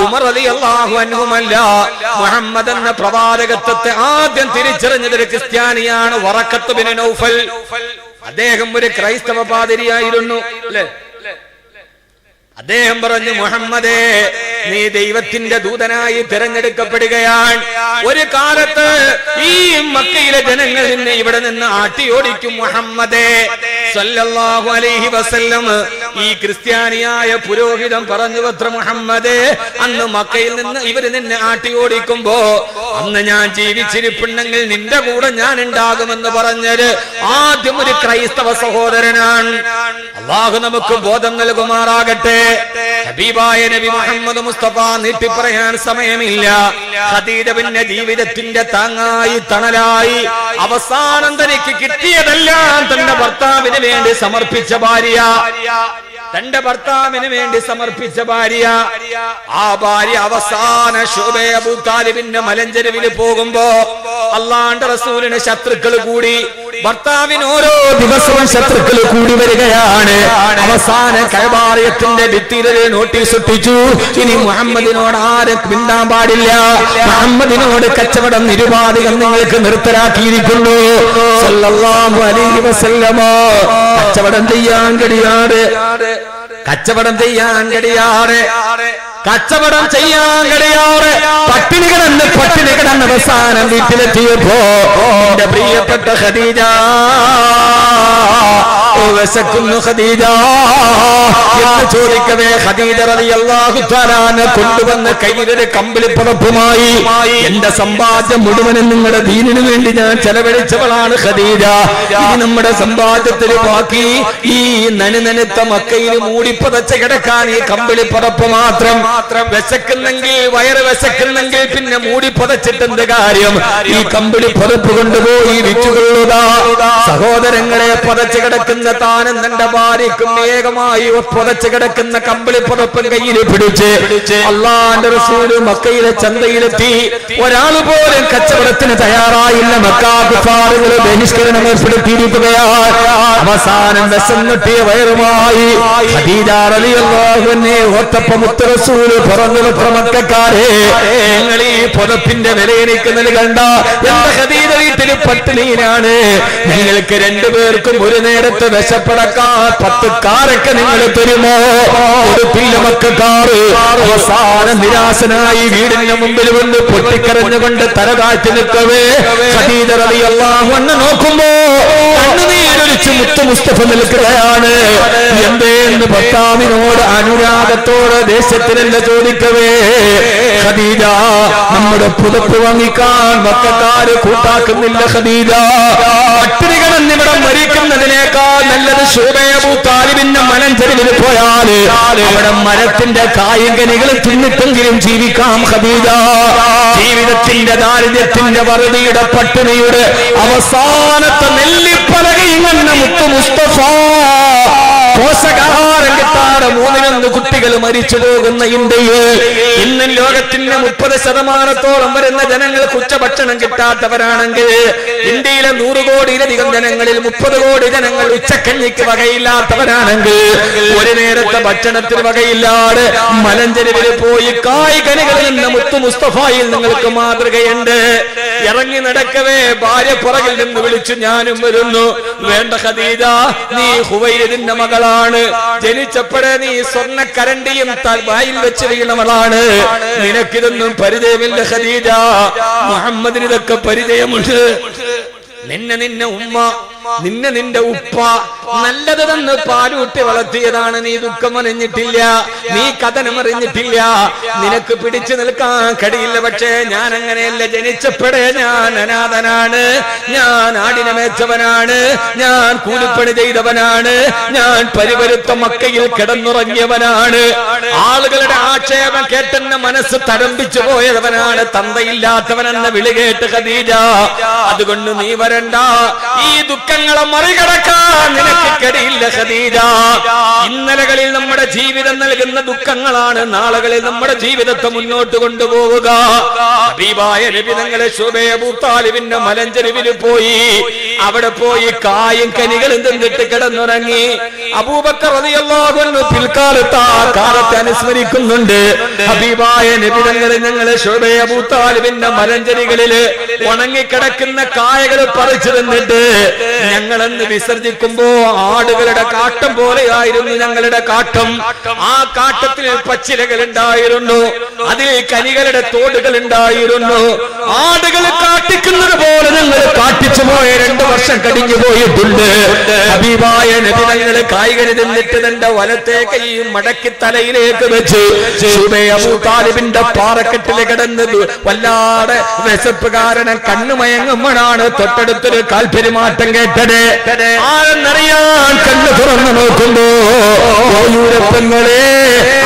ഉമർ റളിയല്ലാഹു അൻഹുമല്ല. മുഹമ്മദ് എന്ന പ്രവാചകത്വത്തെ ആദ്യം തിരിച്ചറിഞ്ഞത് ഒരു ക്രിസ്ത്യാനിയാണ്, വറക്കത്ത് ബിൻ നൗഫൽ. അദ്ദേഹം ഒരു ക്രൈസ്തവ പാതിരിയായിരുന്നു അല്ലേ. അദ്ദേഹം പറഞ്ഞു, മുഹമ്മദേ നീ ദൈവത്തിന്റെ ദൂതനായി തിരഞ്ഞെടുക്കപ്പെടുകയാണ്. ഒരു കാലത്ത് ഈ മക്കയിലെ ജനങ്ങൾ നിന്നെ ഇവിടെ നിന്ന് ആട്ടിയോടിക്കും മുഹമ്മദേ സല്ലല്ലാഹു അലൈഹി വസല്ലം. ഈ ക്രിസ്ത്യാനിയായ പുരോഹിതൻ പറഞ്ഞു അത്ര മുഹമ്മദേ, അന്ന് മക്കയിൽ നിന്ന് ഇവര് നിന്നെ ആട്ടിയോടിക്കുമ്പോ അന്ന് ഞാൻ ജീവിച്ചിരിപ്പുണ്ടെങ്കിൽ നിന്റെ കൂടെ ഞാൻ ഉണ്ടാകുമെന്ന് പറഞ്ഞത് ആദ്യം ഒരു ക്രൈസ്തവ സഹോദരനാണ്. അല്ലാഹു നമുക്ക് ബോധം നൽകുമാറാകട്ടെ. ഹബീബായ നബി മുഹമ്മദ് മുസ്തഫ നീട്ടി പറയാൻ സമയമില്ല. ഖദീജ പിന്നെ ജീവിതത്തിന്റെ താങ്ങായി തണലായി അവസാനം തനിക്ക് കിട്ടിയതെല്ലാം തന്റെ ഭർത്താവിന് വേണ്ടി സമർപ്പിച്ച ഭാര്യ, തന്റെ ഭർത്താവിന് വേണ്ടി സമർപ്പിച്ച ഭാര്യ. ആ ഭാര്യ അവസാന ശുബൈ അബൂ താലിബിന്റെ മലഞ്ചെരുവിൽ പോകുമ്പോ അല്ലാഹുവിന്റെ റസൂലിന് ശത്രുക്കൾ കൂടി, ഭർത്താവിന് ഓരോ ദിവസവും ശത്രുക്കൾ കൂടി വരികയാണ്. അവസാന കഅബാലയത്തിന്റെ ഭിത്തിയിലെ നോട്ടീസ് ഒട്ടിച്ചു, ഇനി മുഹമ്മദിനോട് ആരും മിണ്ടാൻ പാടില്ല, മുഹമ്മദിനോട് കച്ചവടം നിരുപാധികം നിങ്ങൾക്ക് നിർത്തലാക്കിയിരിക്കുന്നു സല്ലല്ലാഹു അലൈഹി വസല്ലമ. കച്ചവടം ചെയ്യാൻ കഴിയാതെ, കച്ചവടം ചെയ്യാൻ കഴിയാതെ, കച്ചവടം ചെയ്യാൻ കഴിയാതെ പട്ടിണി കിടന്ന് അവസാനം വീട്ടിലെത്തിയപ്പോ എന്റെ പ്രിയപ്പെട്ട ഖദീജ, ഓ വിശക്കുന്നു ഖദീജ എന്ന് ചോദിക്കവേ ഖദീജ റളിയല്ലാഹു തആല കൊണ്ടുവന്ന് കയ്യിലൊരു കമ്പിളിപ്പുറപ്പുമായി എന്റെ സമ്പാദ്യം മുഴുവനും നിങ്ങളുടെ ദീനിനു വേണ്ടി ഞാൻ ചെലവഴിച്ചവളാണ് ഖദീജ. ഇനി നമ്മുടെ സമ്പാദ്യത്തിന് ബാക്കി ഈ നനുനനുത്ത മക്കയിൽ മൂടിപ്പതച്ച് കിടക്കാൻ ഈ കമ്പിളിപ്പുറപ്പ് മാത്രം. വിശക്കുന്നെങ്കിൽ വയറ് വിശക്കുന്നെങ്കിൽ പിന്നെ മൂടിപ്പതച്ചിട്ട് എന്ത് കാര്യം? ഈ കമ്പിളിപ്പുറപ്പ് കൊണ്ടുപോയി വിറ്റുകൊള്ളുക. സഹോദരങ്ങളെ, പതച്ചു കിടക്കുന്ന താനും തന്റെ ഭാര്യയ്ക്കും ഏകമായി പതച്ചു കിടക്കുന്ന കമ്പിളിപ്പുറപ്പൻ കയ്യിൽ പിടിച്ച് അള്ളാന്റെ റസൂല് മക്കയിലെ ചന്തയിലെത്തി. ഒരാൾ പോലും കച്ചവടത്തിന് തയ്യാറായില്ല. മക്കാഫാറുകൾ ബഹിഷ്കരണം ഏർപ്പെടുത്തിയിരിക്കുകയാണ്. അവസാനം വിശന്നിട്ടിയ വയറുമായി ഖദീജ റളിയല്ലാഹു അൻഹ ഓത്തപ്പ മുത്ത് റസൂല് പറഞ്ഞു, മക്കക്കാരെ, നിങ്ങൾ ഈ പുതപ്പിന്റെ വില എനിക്ക് നൽകണ്ട. എന്റെ ഖദീജ വീട്ടിൽ പട്ടിണിയിലാണ്. നിങ്ങൾക്ക് രണ്ടുപേർക്കും ഒരു നേരത്തെ വിശപ്പടക്കാൻ 10 കാരൊക്കെ നിങ്ങൾ തരുമോ? ഉടുപ്പില്ല മക്കക്കാറ്. അവസാനം നിരാശനായി വീടിന്റെ മുമ്പിൽ വന്ന് പൊട്ടിക്കരഞ്ഞുകൊണ്ട് തലതാഴ്ത്തി നിൽക്കവേ ഖദീജ റളിയല്ലാഹു അൻഹ നോക്കുമ്പോ കണ്ണുനീരൊലിച്ച് മുത്ത് മുസ്തഫ നിൽക്കുകയാണ്. എന്തേന്ന് ഭർത്താവിനോട് അനുരാഗത്തോട് ദേശത്തിലല്ല ചോദിക്കവേ ഖദീജ, നമ്മുടെ പുതപ്പ് വാങ്ങിക്കാൻ മക്കക്കാര് കൂട്ടാക്കുന്നില്ല ഖദീജ. പട്ടിണി കിടന്നിവിടെ മരിക്കുന്നതിനേക്കാൾ നല്ലത് ശൂബയ അബൂ താലിബിന്റെ മലഞ്ചെരുവിൽ പോയാൽ അവിടെ മരത്തിന്റെ കായികനികൾ തിന്നിട്ടെങ്കിലും ജീവിക്കാം ഖദീജ. ജീവിതത്തിന്റെ ദാരിദ്ര്യത്തിന്റെ വറുതിയുടെ പട്ടിണിയുടെ അവസാനത്തെ നെല്ലിപ്പലകയും എന്ന മുത്ത് മുസ്തഫ. പോഷകാഹാരം കിട്ടാതെ 3 കുട്ടികൾ മരിച്ചു പോകുന്ന ഇന്ത്യയിൽ ഇന്നും ലോകത്തിന്റെ 30% വരുന്ന ജനങ്ങൾക്ക് ഉച്ചഭക്ഷണം കിട്ടാത്തവരാണെങ്കിൽ ഇന്ത്യയിലെ 100 കോടിയിലധികം ജനങ്ങളിൽ 30 കോടി ജനങ്ങൾ ഉച്ചക്കഞ്ഞിക്ക് വകയില്ലാത്തവരാണെങ്കിൽ ഒരു നേരത്തെ ഭക്ഷണത്തിന് വകയില്ലാതെ മലഞ്ചെരുവിൽ പോയി കായ്കനികളിൽ നിന്ന് മുത്തു മുസ്തഫയിൽ നിങ്ങൾക്ക് മാതൃകയുണ്ട്. ഇറങ്ങി നടക്കവേ ഭാര്യ പുറകിൽ നിന്ന് വിളിച്ചു, ഞാനും വരുന്നു. വേണ്ട ഖദീജ, നീ ഹുവൈലിദിന്റെ മകളാണ്. ജനിച്ചപ്പോഴേ നീ സ്വർണ്ണക്കരണ്ടിയും വായിൽ വെച്ച് വീണവളാണ്. നിനക്കിതൊന്നും പരിചയമില്ല ഖദീജ. മുഹമ്മദിന് ഇതൊക്കെ പരിചയമുണ്ട്. നിന്നെ ഉമ്മ, നിന്റെ ഉപ്പ നല്ലത് തന്ന് പാലൂട്ടി വളർത്തിയതാണ്. നീ ദുഃഖം അറിഞ്ഞിട്ടില്ല, നീ കഥനം അറിഞ്ഞിട്ടില്ല, നിനക്ക് പിടിച്ചു നിൽക്കാൻ കഴിയില്ല. പക്ഷേ ഞാൻ അങ്ങനെയല്ല. ജനിച്ചപ്പോഴേ ഞാൻ അനാഥനാണ്, ഞാൻ ആടിനെ മേച്ചവനാണ്, ഞാൻ കൂലിപ്പണി ചെയ്തവനാണ്, ഞാൻ പരിവരുത്ത മക്കയിൽ കിടന്നുറങ്ങിയവനാണ്. ആളുകളുടെ ആക്ഷേപം കേട്ടെന്ന മനസ്സ് തടമ്പിച്ചു പോയവനാണ്. തന്തയില്ലാത്തവനെന്ന വിളി കേട്ട് ഖദീജ, അതുകൊണ്ട് നീ വരണ്ട. ഈ ദുഃഖങ്ങളെ മറികടക്കാൻ നിനക്ക് കഴിയില്ല ഖദീജ. ഇന്നലകളിൽ നമ്മുടെ ജീവിതം നൽകുന്ന ദുഃഖങ്ങളാണ് നാളുകളിൽ നമ്മുടെ ജീവിതത്തെ മുന്നോട്ട് കൊണ്ടുപോവുക. ഹബീബായ നബി തങ്ങളെ ശൂബയ അബൂ താലിബിന്റെ മലഞ്ചെരുവിൽ പോയി. അവിടെ പോയി കായും കനികളും തിന്നിട്ട് കിടന്നുറങ്ങി. അബൂബക്കർ റളിയല്ലാഹു അൻഹു പിൽക്കാലത്ത് ആ കാലത്തെ അനുസ്മരിക്കുന്നുണ്ട്. ഹബീബായ നബി തങ്ങളെ ഞങ്ങളെ ശൂബയ അബൂ താലിബിന്റെ മലഞ്ചെരികളിൽ ഉണങ്ങിക്കിടക്കുന്ന കായകൾ പറിച്ചു തന്നിട്ട് ഞങ്ങളെന്ന് വിസർജിക്കുമ്പോ ആടുകളുടെ കാട്ടം പോലെയായിരുന്നു ഞങ്ങളുടെ കാട്ടം. ആ കാട്ടത്തിൽ പച്ചിലകൾ ഉണ്ടായിരുന്നു, അതിൽ കനികളുടെ തോടുകൾ ഉണ്ടായിരുന്നു. ആടുകൾ കാട്ടിക്കുന്നത് പോലെ ഞങ്ങൾ കാട്ടിച്ചു പോയ 2 വർഷം കഴിഞ്ഞു പോയിട്ടുണ്ട്. ഹബീബായ നബി തങ്ങളെ കായികന് തിന്നിട്ട് തന്റെ വലത്തെ കൈ മടക്കി തലയിലേക്ക് വെച്ച് ശൂബയ അബൂ താലിബിന്റെ പാറക്കെട്ടിൽ കിടന്നത് വല്ലാതെ വിശപ്പ് കാരണം കണ്ണുമയങ്ങുമ്പോഴാണ് തൊട്ടടുത്തൊരു കാൽപെരുമാറ്റം കേട്ടത്. ആരെന്നറിയാൻ കണ്ണു തുറന്നു നോക്കുമ്പോ യൂരപ്പങ്ങളെ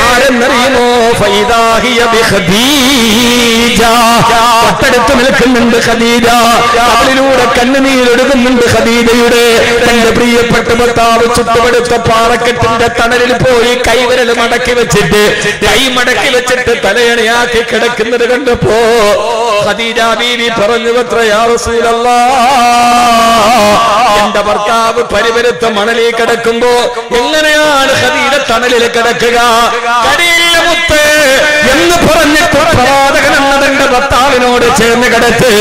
ആരെന്നറിയുമോ? ഫൈദാഹിയ ബിഖദീജ. തൊട്ടടുത്ത് നിൽക്കുന്നുണ്ട് ഖദീജ. അവളിലൂടെ കണ്ണുനീരൊഴുകുന്നുണ്ട് ഖദീജയുടെ. തന്റെ പ്രിയപ്പെട്ട ഭർത്താവ് ചുട്ടുപടുത്ത പാറക്കെട്ടിന്റെ തണലിൽ പോയി കൈവിരൽ മടക്കി വെച്ചിട്ട് തലയണയാക്കി കിടക്കുന്നത് കണ്ടപ്പോ ഖദീജ ബീവി പറഞ്ഞു, യാ റസൂലല്ലാഹ്, എന്റെ ഭർത്താവ് പരിവരുത്ത മണലിൽ കിടക്കുമ്പോ എങ്ങനെയാണ് ഖദീജ തണലിൽ കിടക്കുക? കടിയില്ല മുത്ത് എന്ന് പറഞ്ഞിട്ട് പ്രവാചകൻ എന്നതിന്റെ ഭർത്താവിനോട് ചേർന്ന് കിടത്ത്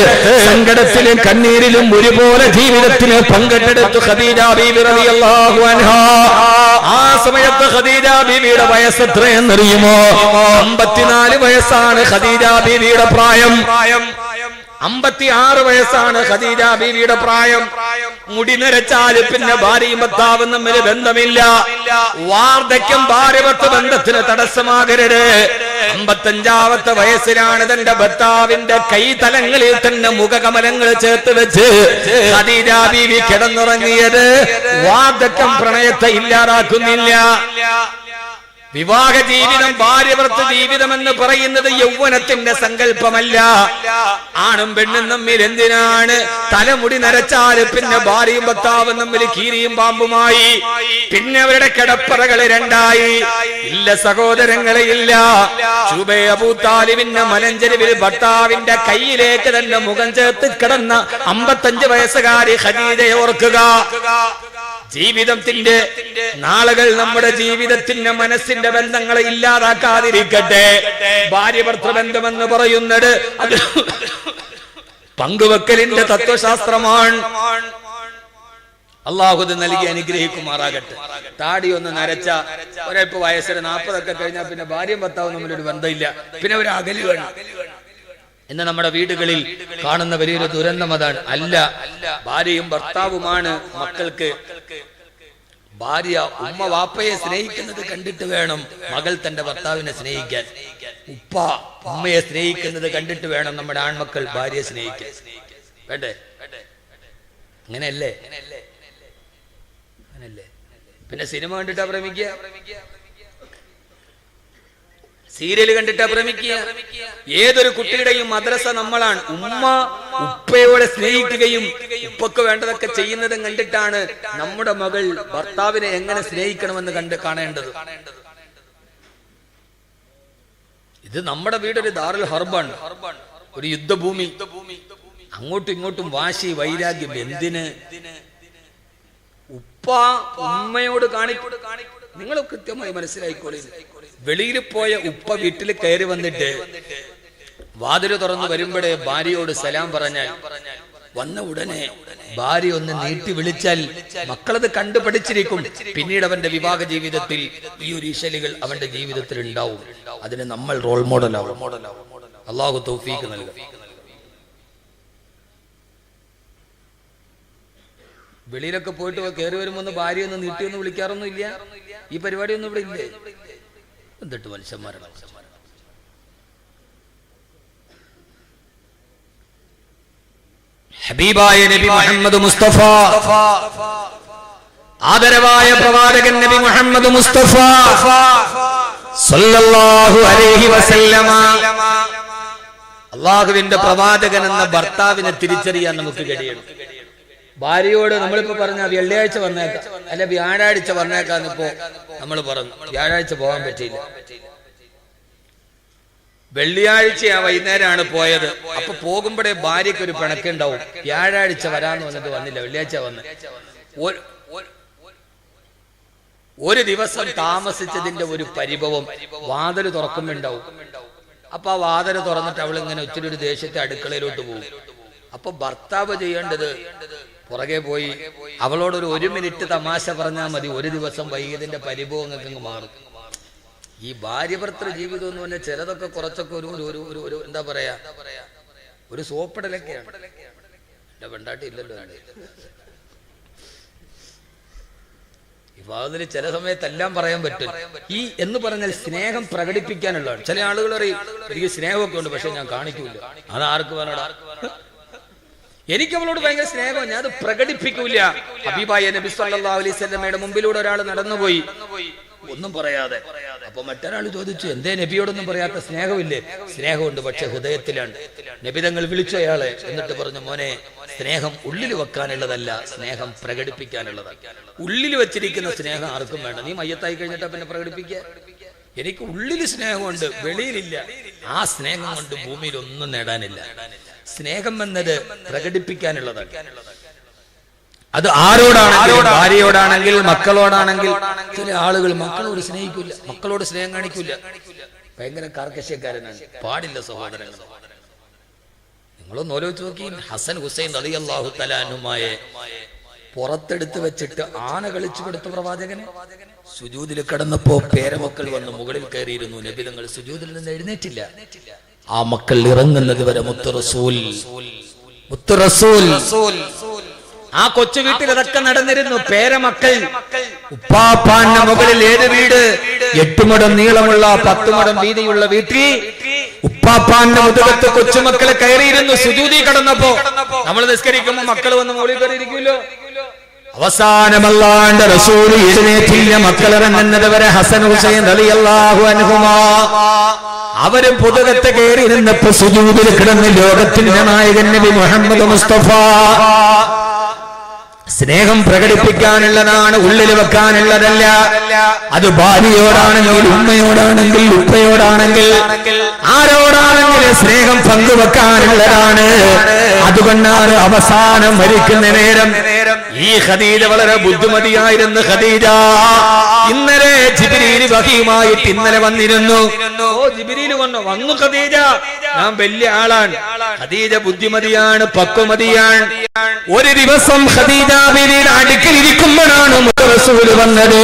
സങ്കടത്തിലും കണ്ണീരിലും ഒരുപോലെ ജീവിതത്തിന് പങ്കെടുത്തു ഖദീജ ബീവി റളിയല്ലാഹു അൻഹാ. ആ സമയത്ത് ഖദീജ ബീവിയുടെ വയസ്സ് എത്രയെന്നറിയുമോ? 54 വയസ്സാണ് ഖദീജ ബീവിയുടെ പ്രായം. 56 വയസ്സാണ് ഖദീജ ബീവിയുടെ പ്രായം. മുടി നരച്ചാൽ പിന്നെ ഭാര്യയും ഭർത്താവും തമ്മിൽ ബന്ധമില്ല. വാർദ്ധക്യം ഭാര്യ ഭർത്തൃ ബന്ധത്തിന് തടസ്സമാകരുത്. 55ാമത്തെ വയസ്സിലാണ് തന്റെ ഭർത്താവിന്റെ കൈതലങ്ങളിൽ തന്നെ മുഖകമലങ്ങൾ ചേർത്ത് വെച്ച് ഖദീജ ബീവി കിടന്നുറങ്ങിയത് വാർദ്ധക്യം പ്രണയത്തെ ഇല്ലാതാക്കുന്നില്ല. വിവാഹ ജീവിതം ഭാര്യ ഭർത്തൃ ജീവിതം എന്ന് പറയുന്നത് യൗവനത്തിന്റെ സങ്കല്പമല്ല. ആണും പെണ്ണും തമ്മിൽ എന്തിനാണ് തലമുടി നരച്ചാൽ പിന്നെ ഭാര്യയും ഭർത്താവും തമ്മിൽ കീരിയും പാമ്പുമായി. പിന്നെ അവരുടെ കിടപ്പറകള് രണ്ടായി. ഇല്ല സഹോദരങ്ങളെ ഇല്ല. ശുബൈ അബൂ താലിബിന്റെ മലഞ്ചെരുവിൽ ഭർത്താവിന്റെ കയ്യിലേക്ക് തന്നെ മുഖം ചേർത്ത് കിടന്ന 55 വയസ്സുകാരി ഖദീജയെ ഓർക്കുക. ജീവിതത്തിന്റെ നാളുകൾ നമ്മുടെ ജീവിതത്തിന്റെ മനസ്സിന്റെ ബന്ധങ്ങളെ ഇല്ലാതാക്കാതിരിക്കട്ടെ. ഭാര്യ ഭർത്തൃ ബന്ധമെന്ന് പറയുന്നത് അത് പങ്കുവെക്കലിന്റെ തത്വശാസ്ത്രമാണ്. അള്ളാഹു നൽകി അനുഗ്രഹിക്കുമാറാകട്ടെ. താടി ഒന്ന് നരച്ച ഒരൽപ്പ വയസ്സിന് 40 കഴിഞ്ഞാൽ പിന്നെ ഭാര്യയും ഭർത്താവും തമ്മിലൊരു ബന്ധമില്ല, പിന്നെ ഒരു അകല് വേണം. ഇന്ന് നമ്മുടെ വീടുകളിൽ കാണുന്ന വലിയൊരു ദുരന്തം അതാണ്. അല്ല, ഭാര്യയും ഭർത്താവുമാണ് മക്കൾക്ക്. ഭാര്യ ഉമ്മ വാപ്പയെ സ്നേഹിക്കുന്നത് കണ്ടിട്ട് വേണം മകൾ തന്റെ ഭർത്താവിനെ സ്നേഹിക്കാൻ. ഉപ്പ ഉമ്മയെ സ്നേഹിക്കുന്നത് കണ്ടിട്ട് വേണം നമ്മുടെ ആൺമക്കൾ ഭാര്യയെ സ്നേഹിക്കാൻ. വേണ്ടേ? അങ്ങനെയല്ലേ? പിന്നെ സിനിമ കണ്ടിട്ടാ പ്രേമിക്കുക, സീരിയൽ കണ്ടിട്ടാ പ്രേമിക്കുക. ഏതൊരു കുട്ടിയുടെയും മദ്രസ നമ്മളാണ്. ഉമ്മ ഉപ്പയോടെ സ്നേഹിക്കുകയും ഉപ്പക്ക് വേണ്ടതൊക്കെ ചെയ്യുന്നതും കണ്ടിട്ടാണ് നമ്മുടെ മകൾ ഭർത്താവിനെ എങ്ങനെ സ്നേഹിക്കണമെന്ന് കാണേണ്ടത്. ഇത് നമ്മുടെ വീടൊരു ദാറുൽ ഹർബാണ്, ഒരു യുദ്ധഭൂമി. അങ്ങോട്ടും ഇങ്ങോട്ടും വാശി, വൈരാഗ്യം. എന്തിന്? ഉപ്പ ഉമ്മയോട് നിങ്ങൾ കൃത്യമായി മനസ്സിലായിക്കോളി. വെളിയിൽ പോയ ഉപ്പ വീട്ടിൽ കയറി വന്നിട്ട് വാതില് തുറന്നു വരുമ്പോഴേ ഭാര്യയോട് സലാം പറഞ്ഞാൽ, വന്ന ഉടനെ ഭാര്യ ഒന്ന് നീട്ടി വിളിച്ചാൽ മക്കളത് കണ്ടുപഠിച്ചിരിക്കും. പിന്നീട് അവന്റെ വിവാഹ ജീവിതത്തിൽ ഈ ഒരു ഈശലികൾ അവന്റെ ജീവിതത്തിൽ ഉണ്ടാവും. അതിന് നമ്മൾ റോൾ മോഡലാവും. അള്ളാഹു തൗഫീഖ് നൽകുക. വെളിയിലൊക്കെ പോയിട്ട് കയറി വരുമ്പോ ഭാര്യ ഒന്ന് നീട്ടിയൊന്നും വിളിക്കാറൊന്നും ഇല്ല. ഈ പരിപാടിയൊന്നും ഇവിടെ ഇല്ലേ? എന്നിട്ട് മനുഷ്യന്മാരാണ്. ഹബീബായ നബി മുഹമ്മദ് മുസ്തഫ, ആദരവായ പ്രവാചകൻ നബി മുഹമ്മദ് മുസ്തഫ സല്ലല്ലാഹു അലൈഹി വസല്ലമ, അള്ളാഹുവിന്റെ പ്രവാചകൻ എന്ന ഭർത്താവിനെ തിരിച്ചറിയാൻ നമുക്ക് കഴിയണം. ഭാര്യയോട് നമ്മളിപ്പോ പറഞ്ഞ വെള്ളിയാഴ്ച വന്നേക്കാം, അല്ല വ്യാഴാഴ്ച വന്നേക്കാന്ന് ഇപ്പോ നമ്മൾ പറഞ്ഞു. വ്യാഴാഴ്ച പോകാൻ പറ്റിയില്ല, വെള്ളിയാഴ്ച വൈകുന്നേരമാണ് പോയത്. അപ്പൊ പോകുമ്പോഴേ ഭാര്യയ്ക്ക് ഒരു പിണക്കുണ്ടാവും. വ്യാഴാഴ്ച വരാന്ന് വന്നിട്ട് വന്നില്ല, വെള്ളിയാഴ്ച വന്ന്. ഒരു ദിവസം താമസിച്ചതിന്റെ ഒരു പരിഭവം വാതില് തുറക്കുമ്പോണ്ടാവും. അപ്പൊ ആ വാതില് തുറന്നിട്ട് അവൾ ഇങ്ങനെ ഒത്തിരി ഒരു ദേഷ്യത്തെ അടുക്കളയിലോട്ട് പോകും. അപ്പൊ ഭർത്താവ് ചെയ്യേണ്ടത് പുറകെ പോയി അവളോടൊരു 1 മിനിറ്റ് തമാശ പറഞ്ഞാൽ മതി. ഒരു ദിവസം വൈകിയതിന്റെ പരിഭവം അങ്ങ് മാറും. ഈ ഭാര്യ ഭർത്തൃ ജീവിതം എന്ന് പറഞ്ഞാൽ ചിലതൊക്കെ കുറച്ചൊക്കെ ഒരു എന്താ പറയാ, ഒരു സോപ്പിടലൊക്കെയാണ്. എന്റെ പെണ്ടാട്ടി ഇല്ലല്ലോ. വിവാഹത്തിൽ ചില സമയത്തെല്ലാം പറയാൻ പറ്റും. ഈ എന്ന് പറഞ്ഞാൽ സ്നേഹം പ്രകടിപ്പിക്കാനുള്ളതാണ്. ചില ആളുകൾ അറിയും എനിക്ക് സ്നേഹമൊക്കെ ഉണ്ട്, പക്ഷെ ഞാൻ കാണിക്കൂല. അത് ആർക്ക് വേണോടാ? എനിക്ക് അവളോട് ഭയങ്കര സ്നേഹമാണ്, ഞാൻ അത് പ്രകടിപ്പിക്കൂല. ഹബീബായ നബി സല്ലല്ലാഹു അലൈഹി വസല്ലമയുടെ മുമ്പിലൂടെ ഒരാൾ നടന്നുപോയി, ഒന്നും പറയാതെ. അപ്പൊ മറ്റൊരാൾ ചോദിച്ചു, എന്തേ നബിയോടൊന്നും പറയാത്ത? സ്നേഹമില്ലേ? സ്നേഹമുണ്ട്, പക്ഷെ ഹൃദയത്തിലാണ്. നബി തങ്ങൾ വിളിച്ചു അയാളെ, എന്നിട്ട് പറഞ്ഞു, മോനെ, സ്നേഹം ഉള്ളിൽ വെക്കാനുള്ളതല്ല, സ്നേഹം പ്രകടിപ്പിക്കാനുള്ളതാണ്. ഉള്ളിൽ വെച്ചിരിക്കുന്ന സ്നേഹം ആർക്കും വേണ്ട. നീ മയ്യത്തായി കഴിഞ്ഞിട്ടാ പിന്നെ പ്രകടിപ്പിക്കുക. എനിക്ക് ഉള്ളിൽ സ്നേഹമുണ്ട്, വെളിയിലില്ല. ആ സ്നേഹം കൊണ്ട് ഭൂമിയിൽ ഒന്നും നേടാനില്ല. സ്നേഹം എന്നത് പ്രകടിപ്പിക്കാനുള്ളതാണ്. അത് ആരോടാണെങ്കിലും, ഭാര്യയോടാണെങ്കിൽ, മക്കളോടാണെങ്കിൽ. ചില ആളുകൾ മക്കളോട് സ്നേഹിക്കില്ല, മക്കളോട് സ്നേഹം കാണിക്കില്ല, ഭയങ്കര കാർക്കശ്യക്കാരനാണ്. പാടില്ല സഹോദരങ്ങൾ. നിങ്ങളൊന്ന് ആലോചിച്ച് നോക്കി. ഹസൻ ഹുസൈൻ റളിയല്ലാഹു തആല അൻഹുമായെ പുറത്തെടുത്ത് വെച്ചിട്ട് ആന കളിച്ചു കൊടുത്ത പ്രവാചകനെ സുജൂദിൽ കിടന്നപ്പോ പേരമക്കൾ വന്ന് മുകളിൽ കയറിയിരുന്നു. നബി തങ്ങൾ സുജൂദിൽ നിന്ന് എഴുന്നേറ്റില്ല. ആ മക്കൾ ഇറങ്ങുന്നത് വരെ മുത്ത് റസൂൽ ആ കൊച്ചു വീട്ടിൽ അതൊക്കെ നടന്നിരുന്നു. പേരമക്കൾ, ഉപ്പാപ്പാന്റെ മുകളിൽ ഏത് വീട്? 8 മുഴം നീളമുള്ള 10 മുഴം വീതിയുള്ള വീട്ടിൽ ഉപ്പാപ്പാന്റെ മുതുകത്ത് കൊച്ചുമക്കളെ കയറിയിരുന്നു. സുജൂദി കടന്നപ്പോ നമ്മൾ നിസ്കരിക്കുമ്പോ മക്കൾ വന്ന് മുകളിൽ കയറിയിരിക്കുമല്ലോ. അവസാനമല്ലാന്റെ റസൂല് എഴുന്നേറ്റില്ല. മക്കളിറങ്ങുന്നത് വരെ ഹസൻ ഹുസൈൻ റളിയല്ലാഹു അൻഹുമാ അവരും പുതുകത്ത് കയറി നിന്നപ്പോ സുജൂദിൽ കിടന്ന് ലോകത്തിന്റെ നായകൻ നബി മുഹമ്മദ് മുസ്തഫ. സ്നേഹം പ്രകടിപ്പിക്കാനുള്ളതാണ്, ഉള്ളിൽ വെക്കാനുള്ളതല്ല. അത് ഭാര്യയോടാണെങ്കിൽ, ഉമ്മയോടാണെങ്കിൽ, ഉപ്പയോടാണെങ്കിൽ, ആരോടാണെങ്കിൽ സ്നേഹം പങ്കുവെക്കാനുള്ളതാണ്. അതുകൊണ്ടാണ് അവസാനം മരിക്കുന്ന നേരം ഈ ഖദീജ വളരെ ബുദ്ധിമതിയായിരുന്നു. ഖദീജ ഇന്നലെ ജിബ്രീൽ വഹിയുമായിട്ട് ഇന്നലെ വന്നിരുന്നു. ജിബ്രീൽ വന്നു ഖദീജ, ഞാൻ വലിയ ആളാണ്. ഖദീജ ബുദ്ധിമതിയാണ്, പക്വമതിയാണ്. ഒരു ദിവസം ഖദീജ ബീവിയുടെ അടുക്കലിരിക്കുമ്പോഴാണ് റസൂൽ വന്നത്.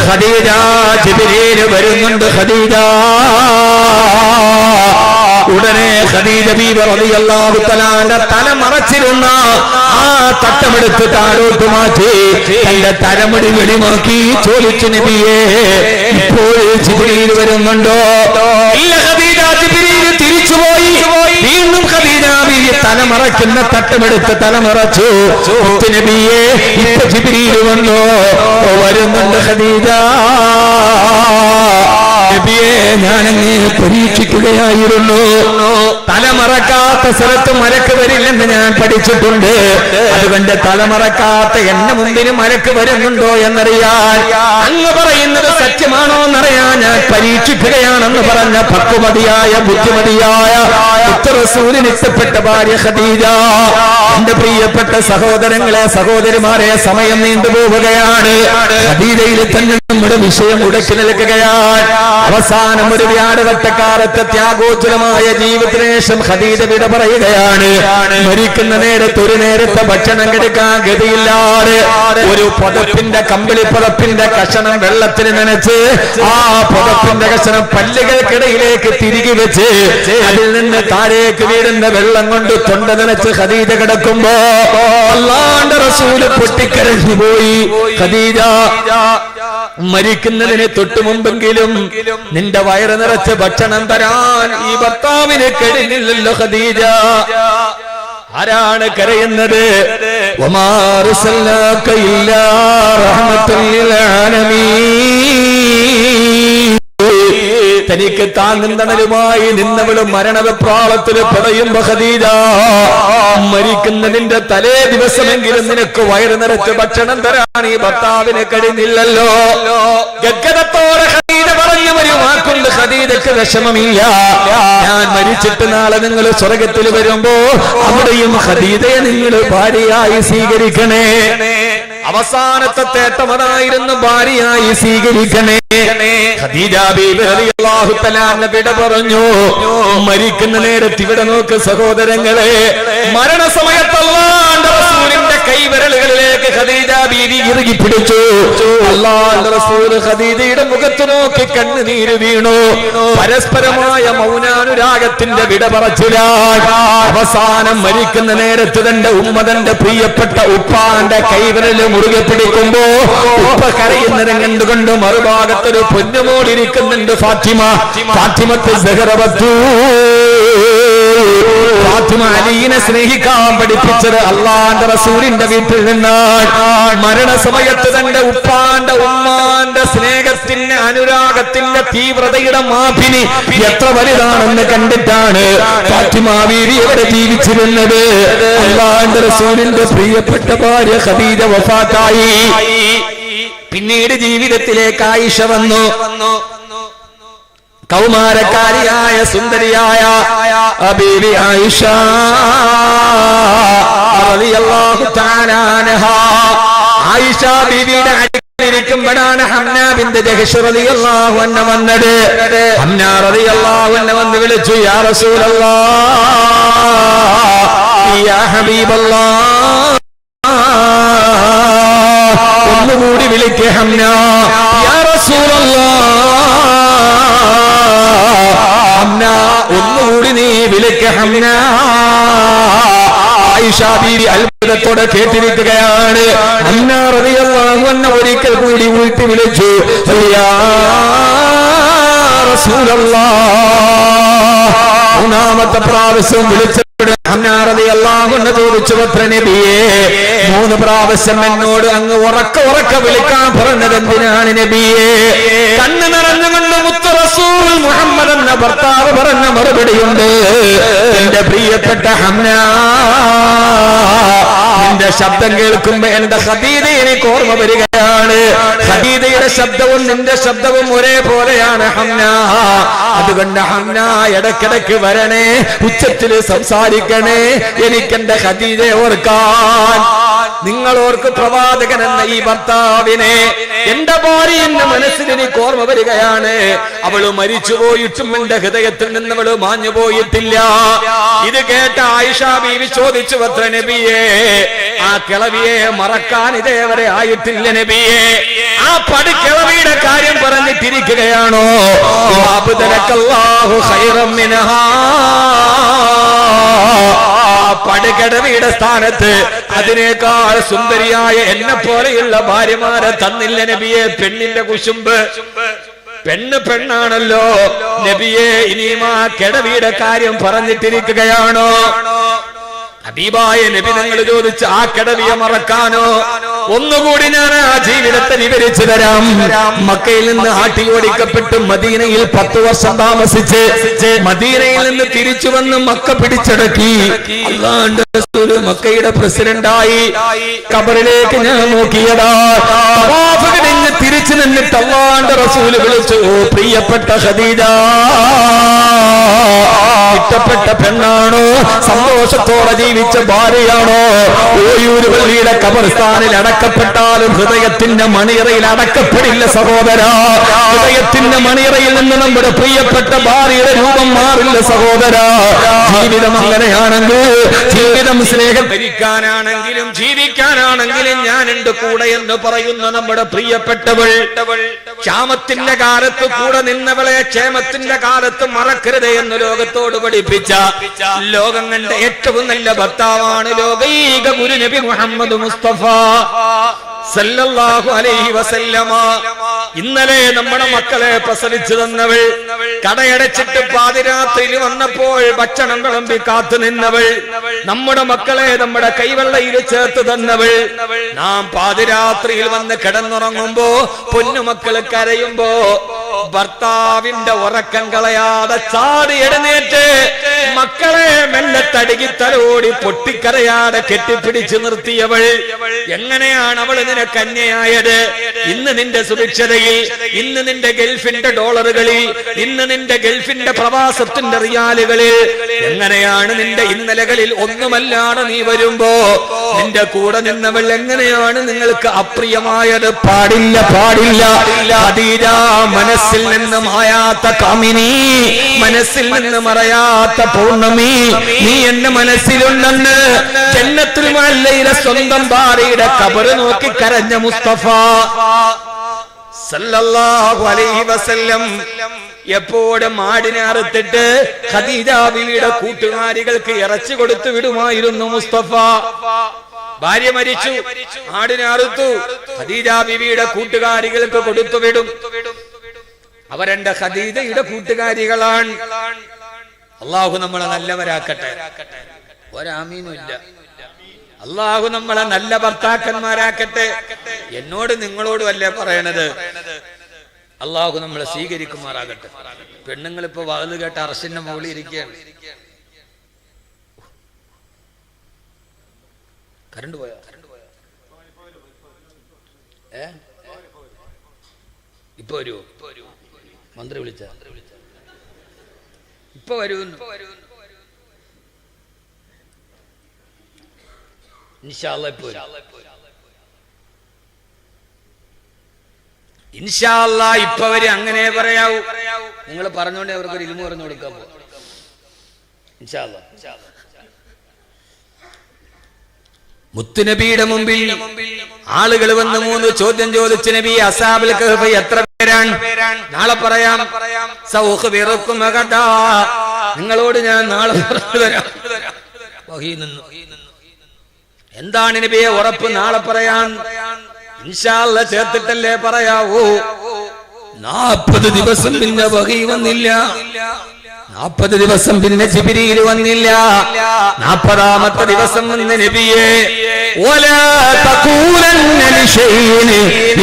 ഖദീജ, ജിബ്രീൽ വരുന്നുണ്ട് ഖദീജ. ഉടനെ ഖദീജ ബീവി റളിയല്ലാഹു തആല തല മറച്ചിരുന്ന ആ തട്ടമെടുത്ത് താഴോട്ട് മാറ്റി തന്റെ തലമുടി വെളിമാക്കി ചോദിച്ചു, നബിയേ ഇപ്പോൾ ജിബ്രീൽ വരുന്നുണ്ടോ? ഇല്ല ഖദീജ, ജിബ്രീൽ തിരിച്ചുപോയി. വീണ്ടും ഖദീജ ബീവി തലമറയ്ക്കുന്ന തട്ടമെടുത്ത് തലമറച്ചു. നബിയേ ഇപ്പൊ ജിബ്രീൽ വന്നോ? വരുന്നുണ്ട് ഖദീജ. നബിയെ ഞാനങ്ങേ പരീക്ഷിക്കുകയായിരുന്നു. തലമറക്കാത്ത സ്ഥലത്ത് മലക്ക് വരില്ലെന്ന് ഞാൻ പഠിച്ചിട്ടുണ്ട്. അതുകൊണ്ട് തലമറക്കാത്ത എന്നെ മുമ്പിന് മലക്ക് വരുന്നുണ്ടോ എന്നറിയാൻ, അങ്ങ് പറയുന്നത് സത്യമാണോ എന്നറിയാൻ ഞാൻ പരീക്ഷിക്കുകയാണെന്ന് പറഞ്ഞ പക്വമതിയായ ബുദ്ധിമതിയായ റസൂലിന് ഇഷ്ടപ്പെട്ട ഭാര്യ ഖദീജ. എന്റെ പ്രിയപ്പെട്ട സഹോദരങ്ങളെ, സഹോദരിമാരെ, സമയം നീണ്ടുപോവുകയാണ്. ഖദീജയിൽ തന്നെ നമ്മുടെ വിഷയം ഉടക്കി നിൽക്കുകയാണ്. അവസാനം ഒരു വ്യാഴവട്ടക്കാലത്തെ ത്യാഗോജ്വലമായ ജീവിതത്തിന് ശേഷം ഖദീജ വിട പറയുകയാണ്. മരിക്കുന്ന നേരത്ത് ഒരു നേരത്തെ ഭക്ഷണം കഴിക്കാൻ ഗതിയില്ലാതെ ഒരു പുതപ്പിന്റെ, കമ്പിളി പുതപ്പിന്റെ കഷണം വെള്ളത്തിൽ നനച്ച് ആ പുതപ്പിന്റെ കഷണം പല്ലുകൾക്കിടയിലേക്ക് തിരികെ വെച്ച് അതിൽ നിന്ന് താഴേക്ക് വീഴുന്ന വെള്ളം കൊണ്ട് തൊണ്ട നനച്ച് ഖദീജ കിടക്കുമ്പോ അല്ലാഹുവിന്റെ റസൂൽ പൊട്ടിക്കരഞ്ഞു പോയി. ഖദീജ, മരിക്കുന്നതിന് തൊട്ടു മുമ്പെങ്കിലും നിന്റെ വയറ് നിറച്ച് ഭക്ഷണം തരാൻ ഈ ഭർത്താവിന് കഴിഞ്ഞില്ലല്ലോ ഖദീജ. ആരാണ് കരയുന്നത്? വമാ അർസൽനാക ഇല്ലാ റഹ്മത്തുൽ ലിൽ ആലമീൻ. തനിക്ക് താങ്ങും തണലുമായി നിന്നവളും മരണവെപ്രാളത്തിൽ പടയുമ്പോ ഖദീജ, മരിക്കുന്നതിന്റെ തലേ ദിവസമെങ്കിലും നിനക്ക് വയറ് നിറച്ച് ഭക്ഷണം തരാൻ ഈ ഭർത്താവിന് കഴിഞ്ഞില്ലല്ലോ. ഗദ്ഗതത്തോടെ ഖദീജ പറഞ്ഞു ഒരു വാക്കുണ്ട്. ഖദീജക്ക് വിഷമമില്ല. ഞാൻ മരിച്ചിട്ട് നാളെ നിങ്ങൾ സ്വർഗത്തിൽ വരുമ്പോ അവിടെയും ഖദീജയെ നിങ്ങൾ ഭാര്യയായി സ്വീകരിക്കണേ. അവസാനത്തെ തേട്ടമതായിരുന്നു, ഭാര്യയായി സ്വീകരിക്കണേ. ഖദീജ ബീവി റളിയല്ലാഹു തആല വിട പറഞ്ഞു. മരിക്കുന്ന നേരത്ത് ഇവിടെ നോക്ക് സഹോദരങ്ങളെ, മരണസമയത്ത് അല്ലാഹുവിന്റെ റസൂലിന്റെ കൈവിരലുകളിലേക്ക് ഖദീജ ബീവി ഇറുകി പിടിച്ചു. അല്ലാഹുവിന്റെ റസൂൽ ഖദീജയുടെ മുഖത്ത് നോക്കി കണ്ണുനീര് വീണു. പരസ്പരമായ മൗനാനുരാഗത്തിന്റെ വിട പറച്ചിലാണ്. അവസാനം മരിക്കുന്ന നേരത്ത് തന്റെ ഉമ്മ, തന്റെ പ്രിയപ്പെട്ട ഉപ്പാന്റെ കൈവിരല് മുറുകെ പിടിക്കുമ്പോ ഉപ്പ കരയുന്നത് കണ്ടുകൊണ്ട് മറുഭാഗത്തൊരു പൊന്നുമോളിരിക്കുന്നുണ്ട് ഫാത്തിമ. ഫാത്തിമത്ത് സഹറവത്തു. ഫാത്തിമ അലിയെ സ്നേഹിക്കാൻ പഠിപ്പിച്ചത് അല്ലാഹുവിന്റെ റസൂലിന്റെ വീട്ടിൽ നിന്നാണ്. മരണസമയത്ത് തന്റെ ഉപ്പാന്റെ ഉമ്മാന്റെ സ്നേഹത്തിന്റെ അനുരാഗത്തിന്റെ തീവ്രതയുടെ മാപിനി എത്ര വലുതാണെന്ന് കണ്ടിട്ടാണ് ഫാത്തിമ ബീവി ഇവിടെ ജീവിച്ചിരുന്നത്. അല്ലാഹുവിന്റെ റസൂലിന്റെ പ്രിയപ്പെട്ട ഭാര്യ ഖദീജ വഫാത്തായി. പിന്നീട് ജീവിതത്തിലേക്ക് ആയിഷ വന്നു. കൗമാരക്കാരിയായ സുന്ദരിയായ ബീവി ആയിഷ റളിയല്ലാഹു തആല അൻഹാ. ആയിഷ ബീവിയുടെ അടുക്കലിരിക്കുമ്പോഴാണ് ഹംന ബിൻത് ജഹ്ഷ് റളിയല്ലാഹു അൻഹ വന്നത്. ഹംന റളിയല്ലാഹു അൻഹ വന്ന് വിളിച്ചു, യാ റസൂലല്ലാഹ്, യാ ഹബീബല്ലാഹ്. ഒന്നുകൂടി വിളിക്കേ ഹംന, യാ റസൂലല്ലാഹ്. ഹംന, ഒന്നുകൂടി നീ വിളിക്കേ ഹംന. ആയിഷ ബീവി ത്തോടെ കേട്ടിരിക്കുകയാണ്. ഹംന റളിയല്ലാഹു അൻഹ ഒരിക്കൽ കൂടി ഊട്ടി വിളിച്ചു, യാ റസൂലല്ലാഹ്. മൂന്നാമത്തെ പ്രാവശ്യം വിളിച്ചപ്പോൾ ഹംന റളിയല്ലാഹു അൻഹ ചോദിച്ചു, നബിയേ, 3 പ്രാവശ്യം എന്നോട് അങ്ങ് ഉറക്ക വിളിക്കാൻ പറഞ്ഞത് എന്തിനാണ് നബിയേ? കണ്ണ് നിറഞ്ഞുകൊണ്ട് മുത്ത് റസൂൽ മുഹമ്മദ് എന്ന ഭർത്താവ് പറഞ്ഞ മറുപടിയുണ്ട്, എന്റെ പ്രിയപ്പെട്ട ഹംന, നിന്റെ ശബ്ദം കേൾക്കുമ്പോ എന്റെ ഖദീജ എനിക്ക് ഓർമ്മ വരികയാണ്. ഖദീജയുടെ ശബ്ദവും നിന്റെ ശബ്ദവും ഒരേപോലെയാണ് ഹംന. അതുകൊണ്ട് ഹംന ഇടയ്ക്കിടയ്ക്ക് വരണേ, ഉച്ചത്തിൽ സംസാരിക്കണേ, എനിക്കെന്റെ ഖദീജയെ ഓർക്കാൻ. നിങ്ങൾ ഓർക്ക് പ്രവാചകൻ എന്ന ഈ ഭർത്താവിനെ, എന്റെ ഭാര്യ എന്റെ മനസ്സിൽ എനിക്ക് ഓർമ്മ വരികയാണ്. അവള് മരിച്ചുപോയിട്ടും എന്റെ ഹൃദയത്തിൽ നിന്ന് അവള് മാഞ്ഞു പോയിട്ടില്ല. ഇത് കേട്ട ആയിഷ ബീവി ചോദിച്ചു, അത്ര നബിയേ, ആ കിളവിയെ മറക്കാൻ ഇതേവരെ ആയിട്ടില്ല നബിയേ. ആ പടുകിളവിയുടെ കാര്യം പറഞ്ഞിട്ടിരിക്കുകയാണോ? പടുകിടവിയുടെ സ്ഥാനത്ത് അതിനേക്കാൾ സുന്ദരിയായ എന്നെ പോലെയുള്ള ഭാര്യമാരെ തന്നില്ല നബിയെ. പെണ്ണിന്റെ കുശുമ്പ്, പെണ്ണാണല്ലോ നബിയെ. ഇനിയും ആ കിടവിയുടെ കാര്യം പറഞ്ഞിട്ടിരിക്കുകയാണോ? ഹബീബായ നബി തങ്ങൾ ചോദിച്ച്, ആ കിടവിയെ മറക്കാനോ? ഒന്നുകൂടി ഞാൻ ആ ജീവിതത്തെ വിവരിച്ചു തരാം. മക്കയിൽ നിന്ന് ആട്ടി ഓടിക്കപ്പെട്ട് മദീനയിൽ 10 വർഷം താമസിച്ച് മദീനയിൽ നിന്ന് തിരിച്ചു വന്ന് മക്ക പിടിച്ചടക്കി. അല്ലാഹുവിന്റെ റസൂൽ മക്കയുടെ പ്രസിഡന്റായി. ഖബറിലേക്ക് ഞാൻ നോക്കിയതാ. തവാഫ് കഴിഞ്ഞ് തിരിച്ചു നിന്നിട്ട് അല്ലാഹുവിന്റെ റസൂൽ വിളിച്ചു, ഓ പ്രിയപ്പെട്ട ഖദീജ, ഇഷ്ടപ്പെട്ട പെണ്ണാണോ? സന്തോഷത്തോടെ ജീവിച്ച ഭാര്യയാണോ? ഓയൂർ പള്ളിയുടെ ഖബർസ്ഥാനിൽ അടക്കപ്പെട്ടാലും ഹൃദയത്തിന്റെ മണിയറയിൽ അടക്കപ്പെടില്ല സഹോദര. ഹൃദയത്തിന്റെ മണിയറയിൽ നിന്ന് നമ്മുടെ പ്രിയപ്പെട്ട ഭാര്യയുടെ രൂപം മാറില്ല സഹോദര. ജീവിതം അങ്ങനെയാണെങ്കിൽ, ജീവിതം സ്നേഹം ധരിക്കാനാണെങ്കിലും ജീവിക്കാനാണെങ്കിലും ഞാൻ എന്റെ കൂടെ എന്ന് പറയുന്ന നമ്മുടെ പ്രിയപ്പെട്ടവൾ, ക്ഷാമത്തിന്റെ കാലത്ത് കൂടെ നിന്നവളെ ക്ഷേമത്തിന്റെ കാലത്ത് മറക്കരുത് എന്ന് ലോകത്തോട് പഠിപ്പിച്ച ലോകം കണ്ട ഏറ്റവും നല്ല ഭർത്താവാണ് ലോകൈക ഗുരു നബി മുഹമ്മദ് മുസ്തഫ സല്ലല്ലാഹു അലൈഹി വസല്ലമ. ഇന്നലെ നമ്മുടെ മക്കളെ പ്രസവിച്ചു തന്നവൾ, കടയടച്ചിട്ട് പാതിരാത്രിയിൽ വന്നപ്പോൾ ഭക്ഷണം വിളമ്പി കാത്തു നിന്നവൾ, നമ്മുടെ മക്കളെ നമ്മുടെ കൈവെള്ളയിൽ ചേർത്ത് തന്നവൾ, നാം പാതിരാത്രിയിൽ വന്ന് കിടന്നുറങ്ങുമ്പോ പൊന്നുമക്കള് കരയുമ്പോ ഭർത്താവിന്റെ ഉറക്കം കളയാതെ ചാടി എഴുന്നേറ്റ് മക്കളെ മെല്ലെ തടുകി തലോടി പൊട്ടിക്കരയാതെ കെട്ടിപ്പിടിച്ചു നിർത്തിയവൾ. എങ്ങനെയാണ് അവള് നിനക്ക് അന്യയായത്? ഇന്ന് നിന്റെ സുരക്ഷതയിൽ, ഇന്ന് നിന്റെ ഗൾഫിന്റെ ഡോളറുകളിൽ, ഇന്ന് നിന്റെ ഗൾഫിന്റെ പ്രവാസത്തിന്റെ റിയാലുകളിൽ, എങ്ങനെയാണ് നിന്റെ ഇന്നലകളിൽ ഒന്നുമല്ലാതെ നീ വരുമ്പോ നിന്റെ കൂടെ നിന്നവൾ എങ്ങനെയാണ് നിങ്ങൾക്ക് അപ്രിയമായത്? പാടില്ല, പാടില്ല. ഖദീജ മനസ്സിൽ നിന്ന് മായാത്ത കാമിനി, മനസ്സിൽ നിന്ന് മറയാത്ത പൗർണമി, നീ എന്റെ മനസ്സിലുണ്ടെന്ന് ജന്നത്തുൽ മുഅല്ലയിലെ സ്വന്തം ഭാര്യയുടെ ഖബർ നോക്കി കരഞ്ഞ മുസ്തഫ സല്ലല്ലാഹു അലൈഹി വസല്ലം എപ്പോഴും ആടിനെ അറുത്തിട്ട് ഖദീജ ബീവിയുടെ കൂട്ടുകാരികൾക്ക് ഇറച്ചി കൊടുത്തു വിടുമായിരുന്നു മുസ്തഫ. ഭാര്യ മരിച്ചു, ആടിനെ അറുത്തു, ഖദീജ ബീവിയുടെ കൂട്ടുകാരികൾക്ക് കൊടുത്തു വിടും. അവരെന്റെ ഖദീജയുടെ കൂട്ടുകാരികളാണ്. അള്ളാഹു നമ്മളെ നല്ലവരാക്കട്ടെ. ഒരാമീനും ഇല്ല. അള്ളാഹു നമ്മളെ നല്ല ഭർത്താക്കന്മാരാക്കട്ടെ. എന്നോട് നിങ്ങളോടും അല്ലേ പറയണത്. അള്ളാഹു നമ്മളെ സ്വീകരിക്കുമാറാകട്ടെ. പെണ്ണുങ്ങൾ ഇപ്പൊ വാതിൽ കേട്ട് അറസിന്റെ മുകളിൽ ഇരിക്കുകയാണ്. കറണ്ട് പോയോ? ഇപ്പൊ വരുമോ? മന്ത്രി വിളിച്ച ഇപ്പൊ വരൂ. ഇൻഷാ അല്ലാഹ് ഇപ്പൊ വരും. ഇൻഷാ അല്ലാഹ് ഇപ്പൊ വരും. അങ്ങനെ പറയാവൂ. നിങ്ങൾ പറഞ്ഞോണ്ട് അവർക്ക് ഒരു ഇൽമു പറഞ്ഞു കൊടുക്കാൻ പോകും. ഇൻഷാ അല്ലാഹ്. മുത്തുനബിയുടെ മുമ്പിൽ ആളുകൾ വന്ന് 3 ചോദ്യം ചോദിച്ചു. നബി, അസ്ഹാബുൽ കഹ്ഫ് എത്ര പേരാണ്? നാളെ പറയാം. സൗഖ്ബിറുക്കും ഗദാ, നിങ്ങളോട് ഞാൻ നാളെ പറഞ്ഞു തരാം. വഹീ നിന്നു. എന്താണ് നബിയെ ഉറപ്പ്? നാളെ പറയാൻ ഇൻഷാ അല്ലാഹ് ചേർത്തിട്ടല്ലേ പറയാവൂ. 40 ദിവസം പിന്നെ വഹി വന്നില്ല, 40 ദിവസം പിന്നെ ജിബ്രീൽ വന്നില്ല. 40ാമത്തെ ദിവസം വന്ന നബിയെ വലാ തഖൂലന്ന ലിശൈഇൻ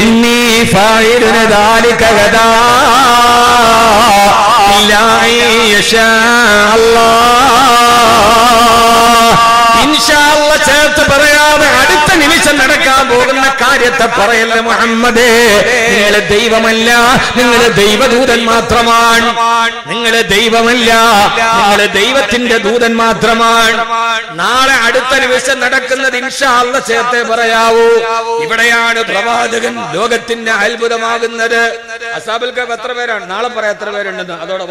ഇന്നി ഫാഇലുന ദാലിക ഗദാ ഇല്ലാ യശാ അല്ലാഹ്. ഇൻഷാ അല്ലാഹ് ചേർത്ത് പറയാതെ അടുത്ത നിമിഷം നടക്കാൻ പോകുന്ന കാര്യത്തെ പറയല്ല മുഹമ്മദേ. നിങ്ങളെ ദൈവമല്ല, നിങ്ങളെ ദൈവദൂതൻ മാത്രമാണ്. നിങ്ങളെ ദൈവമല്ല, നിങ്ങളെ ദൈവത്തിന്റെ ദൂതൻ മാത്രമാണ്. നാളെ അടുത്ത നിമിഷം നടക്കുന്നത് ഇൻഷാ അല്ലാഹ് ചേർത്തേ പറയാവൂ. ഇവിടെയാണ് പ്രവാചകൻ ലോകത്തിന്റെ അത്ഭുതമാകുന്നത്. അസ്ഹാബുൽ കഹ്ഫ് എത്ര പേരാണ്? നാളെ പറയാം എത്ര പേരുണ്ടെന്ന്. അതോടെ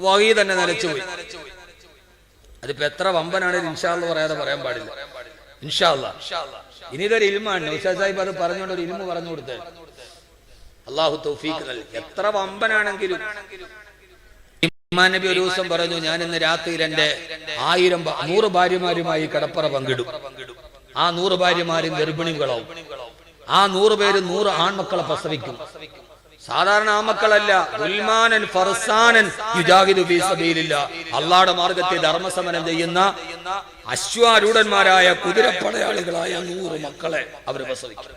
വഹി തന്നെ നിലച്ചുപോയി. അതിപ്പോ എത്ര വമ്പനാണ് ഇൻഷാ അല്ലാഹ് പറയാതെ പറയാൻ പാടില്ല. ഇൻഷാ അല്ലാഹ് ഇനി ഇതൊരു ഇൽമാണ്. ഉസ്താദ് സാഹിബ് അത് പറഞ്ഞുകൊണ്ട് ഒരു ഇൽമ പറഞ്ഞു കൊടുത്തേ. അല്ലാഹു തൗഫീഖ് നൽകി. എത്ര വമ്പനാണെങ്കിലും ഇമാം നബി ഒരു ദിവസം പറഞ്ഞു, ഞാൻ ഇന്ന് രാത്രിയിൽ എന്റെ 100 ഭാര്യമാരുമായി കടപ്പറ പങ്കിടും. ആ 100 ഭാര്യമാരും ഗർഭിണികളാവും. ആ 100 പേര് 100 ആൺമക്കളെ പ്രസവിക്കും. സാധാരണ ആമക്കളല്ല, ഉൽമാനൻ ഫർസാനൻ യുജാഹിദു ഫീ സബീലില്ലാ, അല്ലാഹുവിന്റെ മാർഗ്ഗത്തിൽ ധർമ്മസമരം ചെയ്യുന്ന അശ്വാരൂഢന്മാരായ കുതിരപ്പടയാളികളായ 100 മക്കളെ അവർ പ്രസവിക്കും.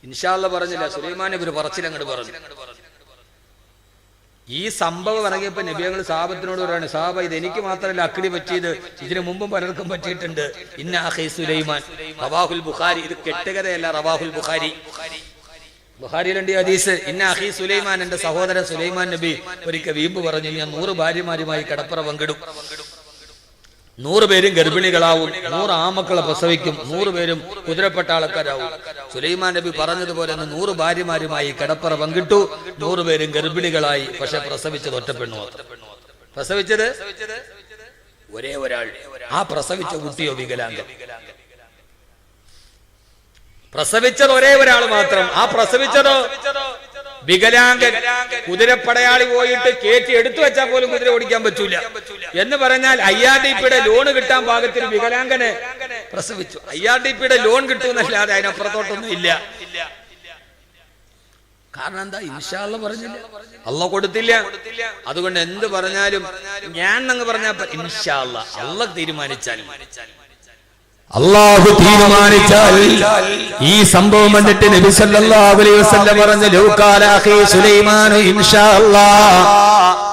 ഇൻഷാ അല്ലാഹ് പറഞ്ഞില്ല, സുലൈമാൻ നബി പറച്ചിലങ്ങോട്ട് പറഞ്ഞു. ഈ സംഭവം ഇറങ്ങിയപ്പോ നബിയങ്ങൾ സഹാബത്തിനോട് പറയാണ്, സഹാബ ഇത് എനിക്ക് മാത്രമല്ല അക്കിടി പറ്റിയത്, ഇതിനു മുമ്പും പലർക്കും പറ്റിയിട്ടുണ്ട്. ഇന്ന അഖീ സുലൈമാൻ റവാഹുൽ ബുഖാരി. ഇത് കെട്ടുകഥയല്ല, റവാഹുൽ ബുഖാരി. ബുഖാരിയിലുണ്ട് ഈ ഹദീസ്. ഇന്ന അഖീ സുലൈമാൻ, എന്റെ സഹോദരൻ സുലൈമാൻ നബി ഒരിക്കൽ വീമ്പ് പറഞ്ഞു, ഞാൻ 100 ഭാര്യമാരുമായി കടപ്പറ പങ്കിടും. 100 പേരും ഗർഭിണികളാവും, 100 ആമക്കളെ പ്രസവിക്കും, 100 പേരും കുതിരപ്പട്ടാളക്കാരാവും. സുലൈമാൻ നബി പറഞ്ഞതുപോലെ 100 ഭാര്യമാരുമായി കടപ്പറ പങ്കിട്ടു. 100 പേരും ഗർഭിണികളായി. പക്ഷെ പ്രസവിച്ചത് ഒറ്റ പെണ്ണു മാത്രം. പ്രസവിച്ചത് ഒരേ ഒരാൾ. ആ പ്രസവിച്ച കുട്ടിയോ വികലാംഗം. പ്രസവിച്ചത് ഒരേ ഒരാൾ മാത്രം. ആ പ്രസവിച്ചതോ വികലാംഗൻ. കുതിരപ്പടയാളി പോയിട്ട് കയറ്റി എടുത്തു വെച്ചാൽ പോലും കുതിര ഓടിക്കാൻ പറ്റൂല എന്ന് പറഞ്ഞാൽ IRDP ലോൺ കിട്ടാൻ പാകത്തിന് വികലാംഗനെ പ്രസവിച്ചു. IRDP ലോൺ കിട്ടുമെന്നല്ലാതെ അതിനപ്പുറത്തോട്ടൊന്നും ഇല്ല. കാരണം എന്താ? ഇൻഷാ അല്ലാഹ് പറഞ്ഞില്ല, അല്ലാഹ് കൊടുത്തില്ല. അതുകൊണ്ട് എന്ത് പറഞ്ഞാലും ഞാൻ അങ്ങ് പറഞ്ഞാൽ ഇൻഷാ അല്ലാഹ്, അല്ലാഹ് തീരുമാനിച്ചാൽ, അല്ലാഹു തീരുമാനിച്ചാൽ. ഈ സംഭവം കണ്ടിട്ട് നബി സല്ലല്ലാഹു അലൈഹി വസല്ലം പറഞ്ഞു, ലൗകാല അഖീ സുലൈമാൻ ഇൻഷാ അല്ലാഹ്,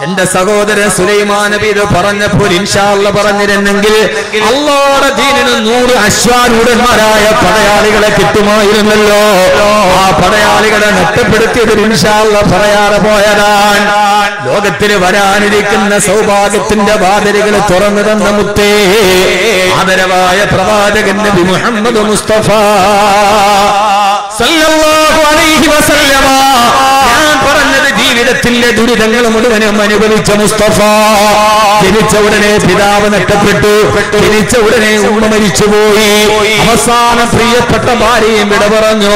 എന്റെ സഹോദരൻ സുലൈമാൻ നബി ഇത് പറഞ്ഞപ്പോൾ ഇൻഷാ അല്ലാഹ് പറഞ്ഞിരുന്നെങ്കിൽ അല്ലാഹുവിന്റെ ദീനിന് 100 അശ്വാരൂഢന്മാരായ പടയാളികളെ കിട്ടുമായിരുന്നല്ലോ. ആ പടയാളികളെ നഷ്ടപ്പെടുത്തിയത് ഇൻഷാ അല്ലാഹ് പറയാതെ പോയതാണ്. ലോകത്തിന് വരാനിരിക്കുന്ന സൗഭാഗ്യത്തിന്റെ വാതിലുകൾ തുറന്നു തന്ന മുത്തേ, ആദരവായ പ്രവാചകൻ നബി മുഹമ്മദ് മുസ്തഫ സല്ലല്ലാഹു അലൈഹി വസല്ലമ, ഞാൻ പറഞ്ഞത് ജീവിതത്തിന്റെ ദുരിതങ്ങൾ മുഴുവനും അനുഭവിച്ച മുസ്തഫ. ജനിച്ച ഉടനെ പിതാവ് നഷ്ടപ്പെട്ടു, ജനിച്ച ഉടനെ ഉമ്മ മരിച്ചുപോയി, അവസാനം പ്രിയപ്പെട്ട ഭാര്യയും വിട പറഞ്ഞു.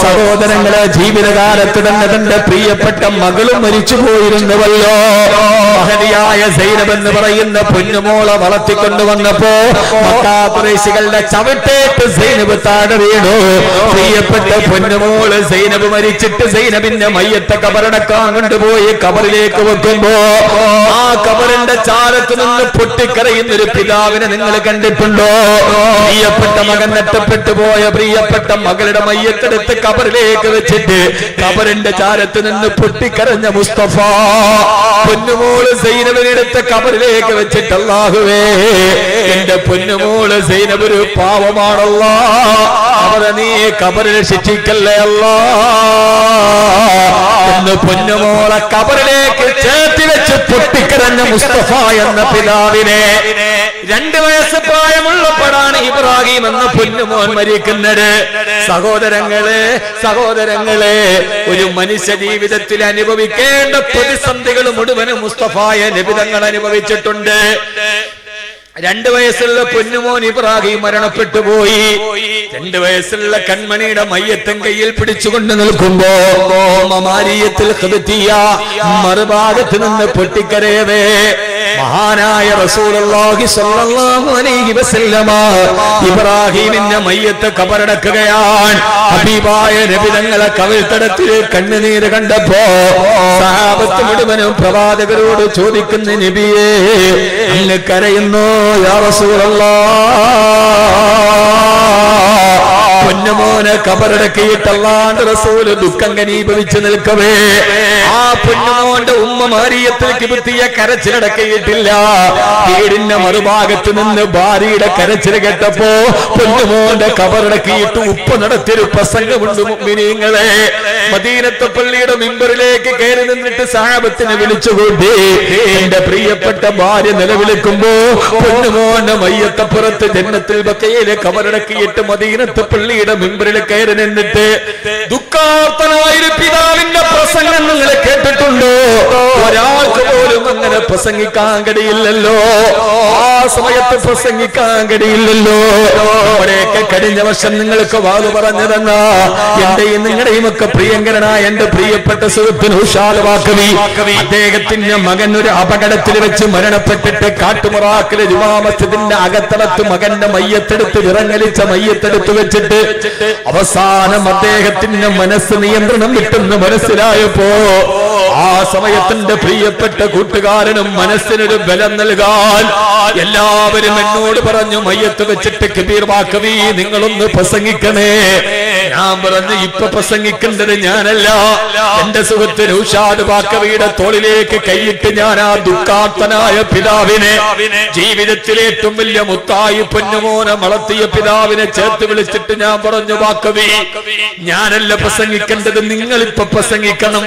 സഹോദരങ്ങളെ, ജീവിതകാലത്ത് തന്നെ തന്റെ പ്രിയപ്പെട്ട മകളും മരിച്ചു പോയിരുന്നുവല്ലോ. മഹതിയായ സൈനബ് എന്ന് പറയുന്ന പൊന്നുമോളെ വളർത്തിക്കൊണ്ടുവന്നപ്പോ മക്കാ ഖുറൈശികളുടെ ചവിട്ടേറ്റ് സൈനബ് താഴെ വീണു. പ്രിയപ്പെട്ട പൊന്നുമോള് സൈനബ് മരിച്ചിട്ട് സൈനബിന്റെ മയ്യത്തെ കബറടക്കാൻ കൊണ്ടുപോയി കബറിലേക്ക് വെക്കുമ്പോ ആ കബറിന്റെ ചാരത്ത് നിന്ന് പൊട്ടിക്കരയുന്ന ഒരു പിതാവിനെ നിങ്ങൾ കണ്ടിട്ടുണ്ടോ? പ്രിയപ്പെട്ട മകൻ നഷ്ടപ്പെട്ടു പോയ പ്രിയപ്പെട്ട മകളുടെ മയ്യത്തെടുത്ത് കബറിലേക്ക് വെച്ചിട്ട് കബറിന്റെ ചാരത്ത് നിന്ന് പൊട്ടിക്കരഞ്ഞ മുസ്തഫ പൊന്നുമോള് സൈനബിനെടുത്ത് കബറിലേക്ക് വെച്ചിട്ട്, അല്ലാഹുവേ, എന്റെ പൊന്നുമോള് സൈനബ് ഒരു പാവമാണല്ലോ, അവരെ നീ കബറിൽ ശിക്ഷിക്കല്ലേ അല്ലാ എന്ന് പൊന്നുമോളെ കബറിലേക്ക് ചേർത്തി വെച്ച് പൊട്ടിക്കരഞ്ഞ മുസ്തഫ എന്ന പിതാവിനെ 2 വയസ്സ് പ്രായമുള്ളപ്പോഴാണ് ഇബ്രാഹിം എന്ന പൊന്നുമോൻ മരിക്കുന്നത്. സഹോദരങ്ങളെ, ഒരു മനുഷ്യ ജീവിതത്തിൽ അനുഭവിക്കേണ്ട പ്രതിസന്ധികൾ മുഴുവനും മുസ്തഫായ നബി തങ്ങൾ അനുഭവിച്ചിട്ടുണ്ട്. 2 വയസ്സുള്ള പൊന്നുമോൻ ഇബ്രാഹിം മരണപ്പെട്ടു പോയി. 2 വയസ്സുള്ള കൺമണിയുടെ മയ്യത്തും കയ്യിൽ പിടിച്ചുകൊണ്ട് നിൽക്കുമ്പോ മറിയത്തിൽ മറുഭാഗത്ത് നിന്ന് പൊട്ടിക്കരയവേ മഹാനായ റസൂലുള്ളാഹി സ്വല്ലല്ലാഹു അലൈഹി വസല്ലമ ഇബ്രാഹീമിന്റെ മയ്യത്ത് ഖബറടക്കുകയാണ്. ഹബീബായ നബി തങ്ങളെ കവിൾത്തടത്തിൽ കണ്ണുനീര് കണ്ടപ്പോ സഹാബത്ത് മുഴുവനും പ്രവാചകരോട് ചോദിക്കുന്ന നബിയേ, അങ്ങ് കരയുന്നോ യാ റസൂലല്ലാഹ്? പൊന്നുമോനെ ഖബറടക്കിയിട്ടല്ലാണ്ട് റസൂല് ദുഃഖം ഘനീഭവിച്ചു നിൽക്കവേ ആ പൊന്നുമോന്റെ ഉമ്മ മാരിയത്തിൽ കിബിത്തിയ കരച്ചിലടക്കിയിട്ടില്ല. വീടിന്റെ മറുഭാഗത്ത് നിന്ന് ഭാര്യയുടെ കരച്ചിൽ കേട്ടപ്പോ പൊന്നുമോന്റെ ഖബറടക്കിയിട്ട് ഉപ്പ് നടത്തിയൊരു പ്രസംഗമുണ്ട് മുഅ്മിനീങ്ങളെ. മദീനത്തെ പള്ളിയുടെ മിമ്പറിലേക്ക് കയറി നിന്നിട്ട് സഹാബത്തിനെ വിളിച്ചുകൂട്ടി എന്റെ പ്രിയപ്പെട്ട ഭാര്യ നിലവിളിക്കുമ്പോ പൊന്നുമോന്റെ മയ്യത്തപ്പുറത്ത് ജന്നത്തുൽ ബഖയിലെ ഖബറടക്കിയിട്ട് മദീനത്തെ പള്ളിയുടെ മിമ്പറിൽ കയറി നിന്നിട്ട് ദുഃഖാർത്തനായ പിതാവിന്റെ പ്രസംഗം നിങ്ങൾ കേട്ടിട്ടുണ്ടോ? ഒരാൾക്ക് പോലും അങ്ങനെ പ്രസംഗിക്കാൻ കഴിയില്ലല്ലോ. ആ സമയത്ത് പ്രസംഗിക്കാൻ കഴിയില്ലല്ലോ. അവരെയൊക്കെ കഴിഞ്ഞ വർഷം നിങ്ങൾക്ക് വാതു പറഞ്ഞു തന്ന എന്റെയും നിങ്ങളുടെയും ഒക്കെ പ്രിയങ്കരനായ എന്റെ പ്രിയപ്പെട്ട സുഹൃത്തിന് ഉഷാദ് വാക്കവി, അദ്ദേഹത്തിന്റെ മകൻ ഒരു അപകടത്തിൽ വെച്ച് മരണപ്പെട്ടിട്ട് കാട്ടുമുറാക്കിലെ ജുമാ മസ്ജിദിന്റെ അകത്തളത്ത് മകന്റെ മയ്യത്തെടുത്ത് വിറങ്ങലിച്ച മയ്യത്തെടുത്ത് വെച്ചിട്ട് അവസാനം അദ്ദേഹത്തിന്റെ മനസ്സ് നിയന്ത്രണം വിട്ടെന്ന് മനസ്സിലായപ്പോ ആ സമയത്തിന്റെ പ്രിയപ്പെട്ട കൂട്ടുകാരനും മനസ്സിനൊരു ബലം നൽകാൻ എല്ലാവരും എന്നോട് പറഞ്ഞു, മയ്യത്ത് വെച്ചിട്ട് കബീർ വാക്കവി നിങ്ങളൊന്ന് പ്രസംഗിക്കണേ. ഞാൻ പറഞ്ഞു, ഇപ്പൊ പ്രസംഗിക്കേണ്ടത് ഞാനല്ല, എന്റെ സുഹൃത്ത് നൗഷാദ് വാക്കവിയുടെ തോളിലേക്ക് കൈയിട്ട് ഞാൻ ആ ദുഃഖാർത്തനായ പിതാവിനെ, ജീവിതത്തിലെ ഏറ്റവും വലിയ മുത്തായി പൊന്നുമോനെ വളർത്തിയ പിതാവിനെ ചേർത്ത് വിളിച്ചിട്ട് ഞാൻ പറഞ്ഞു, വാക്കവി ഞാനല്ല പ്രസംഗിക്കേണ്ടത്, നിങ്ങളിപ്പൊ പ്രസംഗിക്കണം,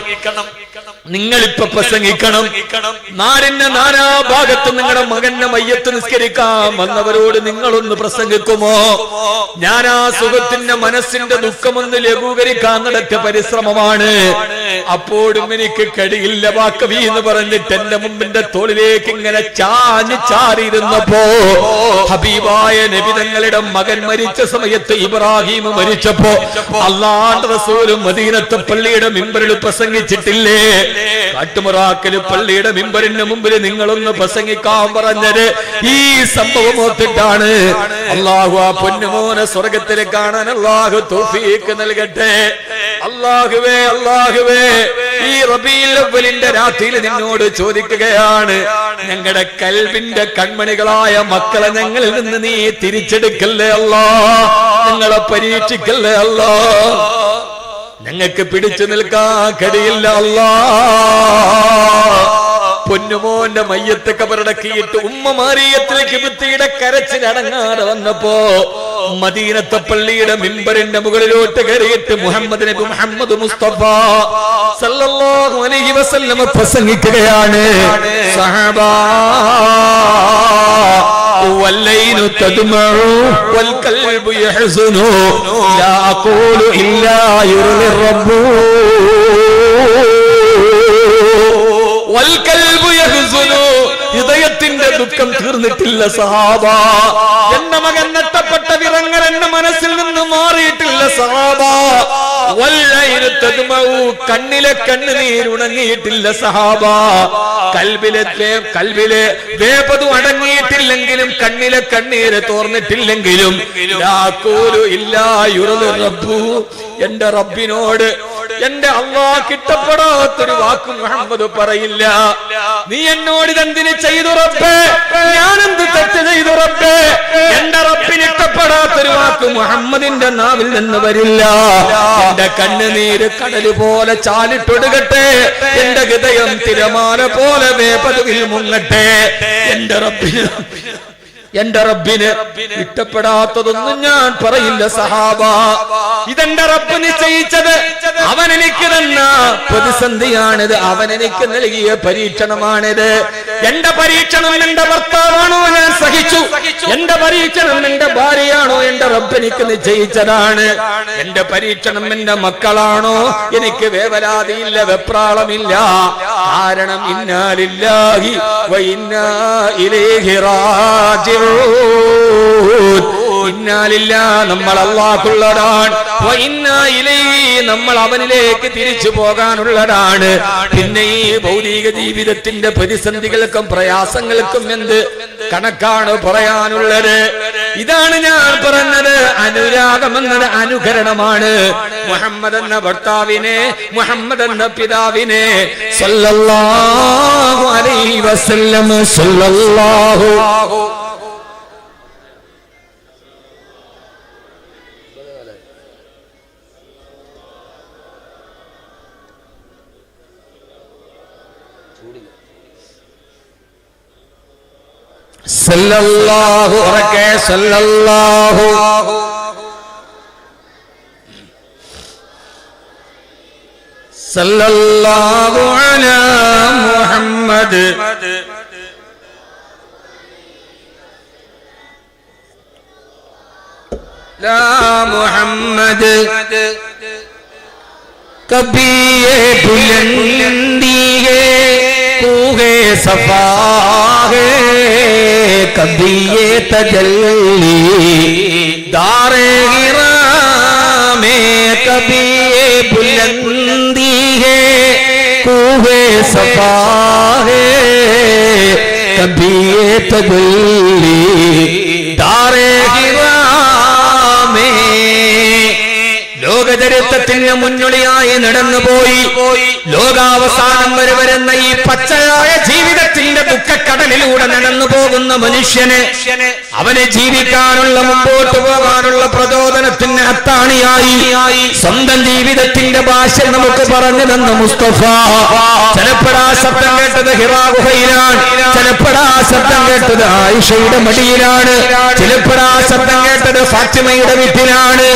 നിങ്ങളിപ്പൊ പ്രസംഗിക്കണം. നാടിന്റെ നാനാഭാഗത്ത് നിങ്ങളുടെ മകന്റെ മയ്യത്ത് നിസ്കരിക്കാൻ വന്നവരോട് നിങ്ങളൊന്ന് പ്രസംഗിക്കുമോ? ഞാൻ ആ സുഖത്തിന്റെ മനസ്സിന്റെ ദുഃഖമൊന്ന് ലഘൂകരിക്കാൻ നടത്തിയ പരിശ്രമമാണ്. അപ്പോഴും എനിക്ക് കഴിയില്ല വാക്കവി എന്ന് പറഞ്ഞിട്ട് എന്റെ മുമ്പിന്റെ തോളിലേക്ക് ഇങ്ങനെ ചാഞ്ഞു ചാരിയിരുന്നപ്പോ ഹബീബായ നബി തങ്ങളുടെ മകൻ മരിച്ച സമയത്ത് ഇബ്രാഹിം മരിച്ചപ്പോ അല്ലാഹുവിന്റെ റസൂൽ മദീനത്തെ പള്ളിയുടെ മിമ്പറിൽ പ്രസംഗിച്ചിട്ടില്ലേ? കാട്ടുമുറാക്കല് പള്ളിയുടെ മിമ്പറിന് മുമ്പിൽ നിങ്ങളൊന്ന് പ്രസംഗിക്കാൻ പറഞ്ഞത് ഈ സംഭവം ഓർത്തിട്ടാണ്. അല്ലാഹു ആ പൊന്നുമോനെ സ്വർഗത്തിൽ കാണാൻ അല്ലാഹു തൗഫീഖ് നൽകട്ടെ. അല്ലാഹുവേ അല്ലാഹുവേ, ഈ റബീഉൽ അവ്വലിന്റെ രാത്രിയിൽ നിന്നോട് ചോദിക്കുകയാണ്, ഞങ്ങളുടെ കൽബിന്റെ കൺമണികളായ മക്കളെ ഞങ്ങളിൽ നിന്ന് നീ തിരിച്ചെടുക്കല്ലേ അല്ലാഹ്, ഞങ്ങളെ പരീക്ഷിക്കല്ലേ അല്ലാഹ്, ഞങ്ങൾക്ക് പിടിച്ചു നിൽക്കാൻ കഴിയില്ല അല്ലാഹ്. പൊന്നുമോന്റെ മയ്യത്ത് ഖബറടക്കിയിട്ട് ഉമ്മ മാരിയത്തിലേക്ക് ഭിത്തിയുടെ കരച്ചിലടങ്ങാതെ വന്നപ്പോ മദീനത്തെ പള്ളിയുടെ മിമ്പറിന്റെ മുകളിലോട്ട് കയറിയിട്ട് മുഹമ്മദ് നബി മുഹമ്മദ് മുസ്തഫ സല്ലല്ലാഹു അലൈഹി വസല്ലം പ്രസംഗിക്കുകയാണ്. സഹാബാ والليل تدمع والقلب يحزن لا أقول إلا يرضي الرب والقلب يحزن. ഹൃദയത്തിന്റെ ദുഃഖം തീർന്നിട്ടില്ല സഹാബ. എന്റെ മകൻ നഷ്ടപ്പെട്ട വിറങ്ങൽ എന്റെ മനസ്സിൽ നിന്ന് മാറിയിട്ടില്ല സഹാബ. കണ്ണിലെ കണ്ണുനീരുണങ്ങിയിട്ടില്ല സഹാബ. കൽബിലെ വേപതു അടങ്ങിയിട്ടില്ലെങ്കിലും കണ്ണിലെ കണ്ണീര് തോർന്നിട്ടില്ലെങ്കിലും എന്റെ റബ്ബിനോട് എന്റെ അല്ലാഹ് കിട്ടപ്പെടാത്തൊരു വാക്ക് മുഹമ്മദ് പറയില്ല. നീ എന്നോട് ഇതെന്തിന് ചെയ്തു റബ്ബേ, ഞാനെന്ത് തെറ്റ് ചെയ്തു റബ്ബേ? എന്റെ റബ്ബിന് ഇഷ്ടപ്പെടാത്തൊരു വാക്ക് മുഹമ്മദിന്റെ നാവിൽ നിന്ന് വരില്ല. എന്റെ കണ്ണുനീര് കടല് പോലെ ചാലിട്ടൊടുകട്ടെ, എന്റെ ഹൃദയം തിരമാല പോലെ വേപതുവിൽ മുങ്ങട്ടെ. എന്റെ റബ്ബിന് ഇഷ്ടപ്പെടാത്തതൊന്നും ഞാൻ പറയില്ല സഹാബ. ഇതെന്റെ റബ്ബ് നിശ്ചയിച്ചത്, അവൻ എനിക്ക് തന്ന പ്രതിസന്ധിയാണിത്, അവൻ എനിക്ക് നൽകിയ പരീക്ഷണമാണിത്. എന്റെ പരീക്ഷണം എന്റെ ഭർത്താവാണോ ഞാൻ സഹിച്ചു, എന്റെ പരീക്ഷണം എന്റെ ഭാര്യയാണോ എന്റെ റബ്ബ് എനിക്ക് നിശ്ചയിച്ചതാണ്. എന്റെ പരീക്ഷണം എന്റെ മക്കളാണോ എനിക്ക് വേവലാതിയില്ല, വെപ്രാളമില്ല. കാരണം ഇന്നാ ലില്ലാഹി വ ഇന്നാ ഇലൈഹി റാജിഊൻ. ഇന്നാ ലില്ലാഹി നമ്മൾ അല്ലാഹുള്ളതാണ്, വ ഇന്നാ ഇലൈഹി നമ്മൾ അവനിലേക്ക് തിരിച്ചു പോകാനുള്ളതാണ്. പിന്നെ ഈ ഭൗതിക ജീവിതത്തിന്റെ പ്രതിസന്ധികൾക്കും പ്രയാസങ്ങൾക്കും എന്ത് കണക്കാണ് പറയാനുള്ളത്? ഇതാണ് ഞാൻ പറഞ്ഞത്. അനുരാഗം എന്നത് അനുകരണമാണ്. മുഹമ്മദ് എന്ന ഭർത്താവിനെ, മുഹമ്മദ് എന്ന പിതാവിനെ സല്ലല്ലാഹു അലൈഹി വസല്ലം സല്ലല്ലാഹു സല്ലല്ലാഹു ഉറക്കെ സല്ലല്ലാഹു സല്ലല്ലാഹു അലാ മുഹമ്മദ് ലാ മുഹമ്മദ് കബി യേ ബുലന്ദി ഹേ കൂഹേ സഫാ ഹേ कभी ये तजल्ली दारे गिरा में कभी ये बुलंदी है कूहे सफा है कभी ये तजल्ली दारे गिरा में ലോകചരിത്രത്തിന് മുന്നോടിയായി നടന്നുപോയി ലോകാവസാനം വരെ വരുന്ന ഈ പച്ചയായ ജീവിതത്തിന്റെ ദുഃഖക്കടലിലൂടെ നടന്നു പോകുന്ന മനുഷ്യനെ അവനെ ജീവിക്കാനുള്ള മുമ്പോട്ട് പോകാനുള്ള പ്രചോദനത്തിന് അത്താണിയായി സ്വന്തം ജീവിതത്തിന്റെ ഭാഷ നമുക്ക് പറഞ്ഞു തന്ന മുസ്തഫ. ചിലപ്പോഴാ ശബ്ദം കേട്ടത് ഹിറാ ഗുഹയിലാണ്, ചിലപ്പോഴാ ശബ്ദം കേട്ടത് ആയിഷയുടെ മടിയിലാണ്, ചിലപ്പോഴാ ശബ്ദം കേട്ടത് ഫാത്തിമയുടെ വീട്ടിലാണ്.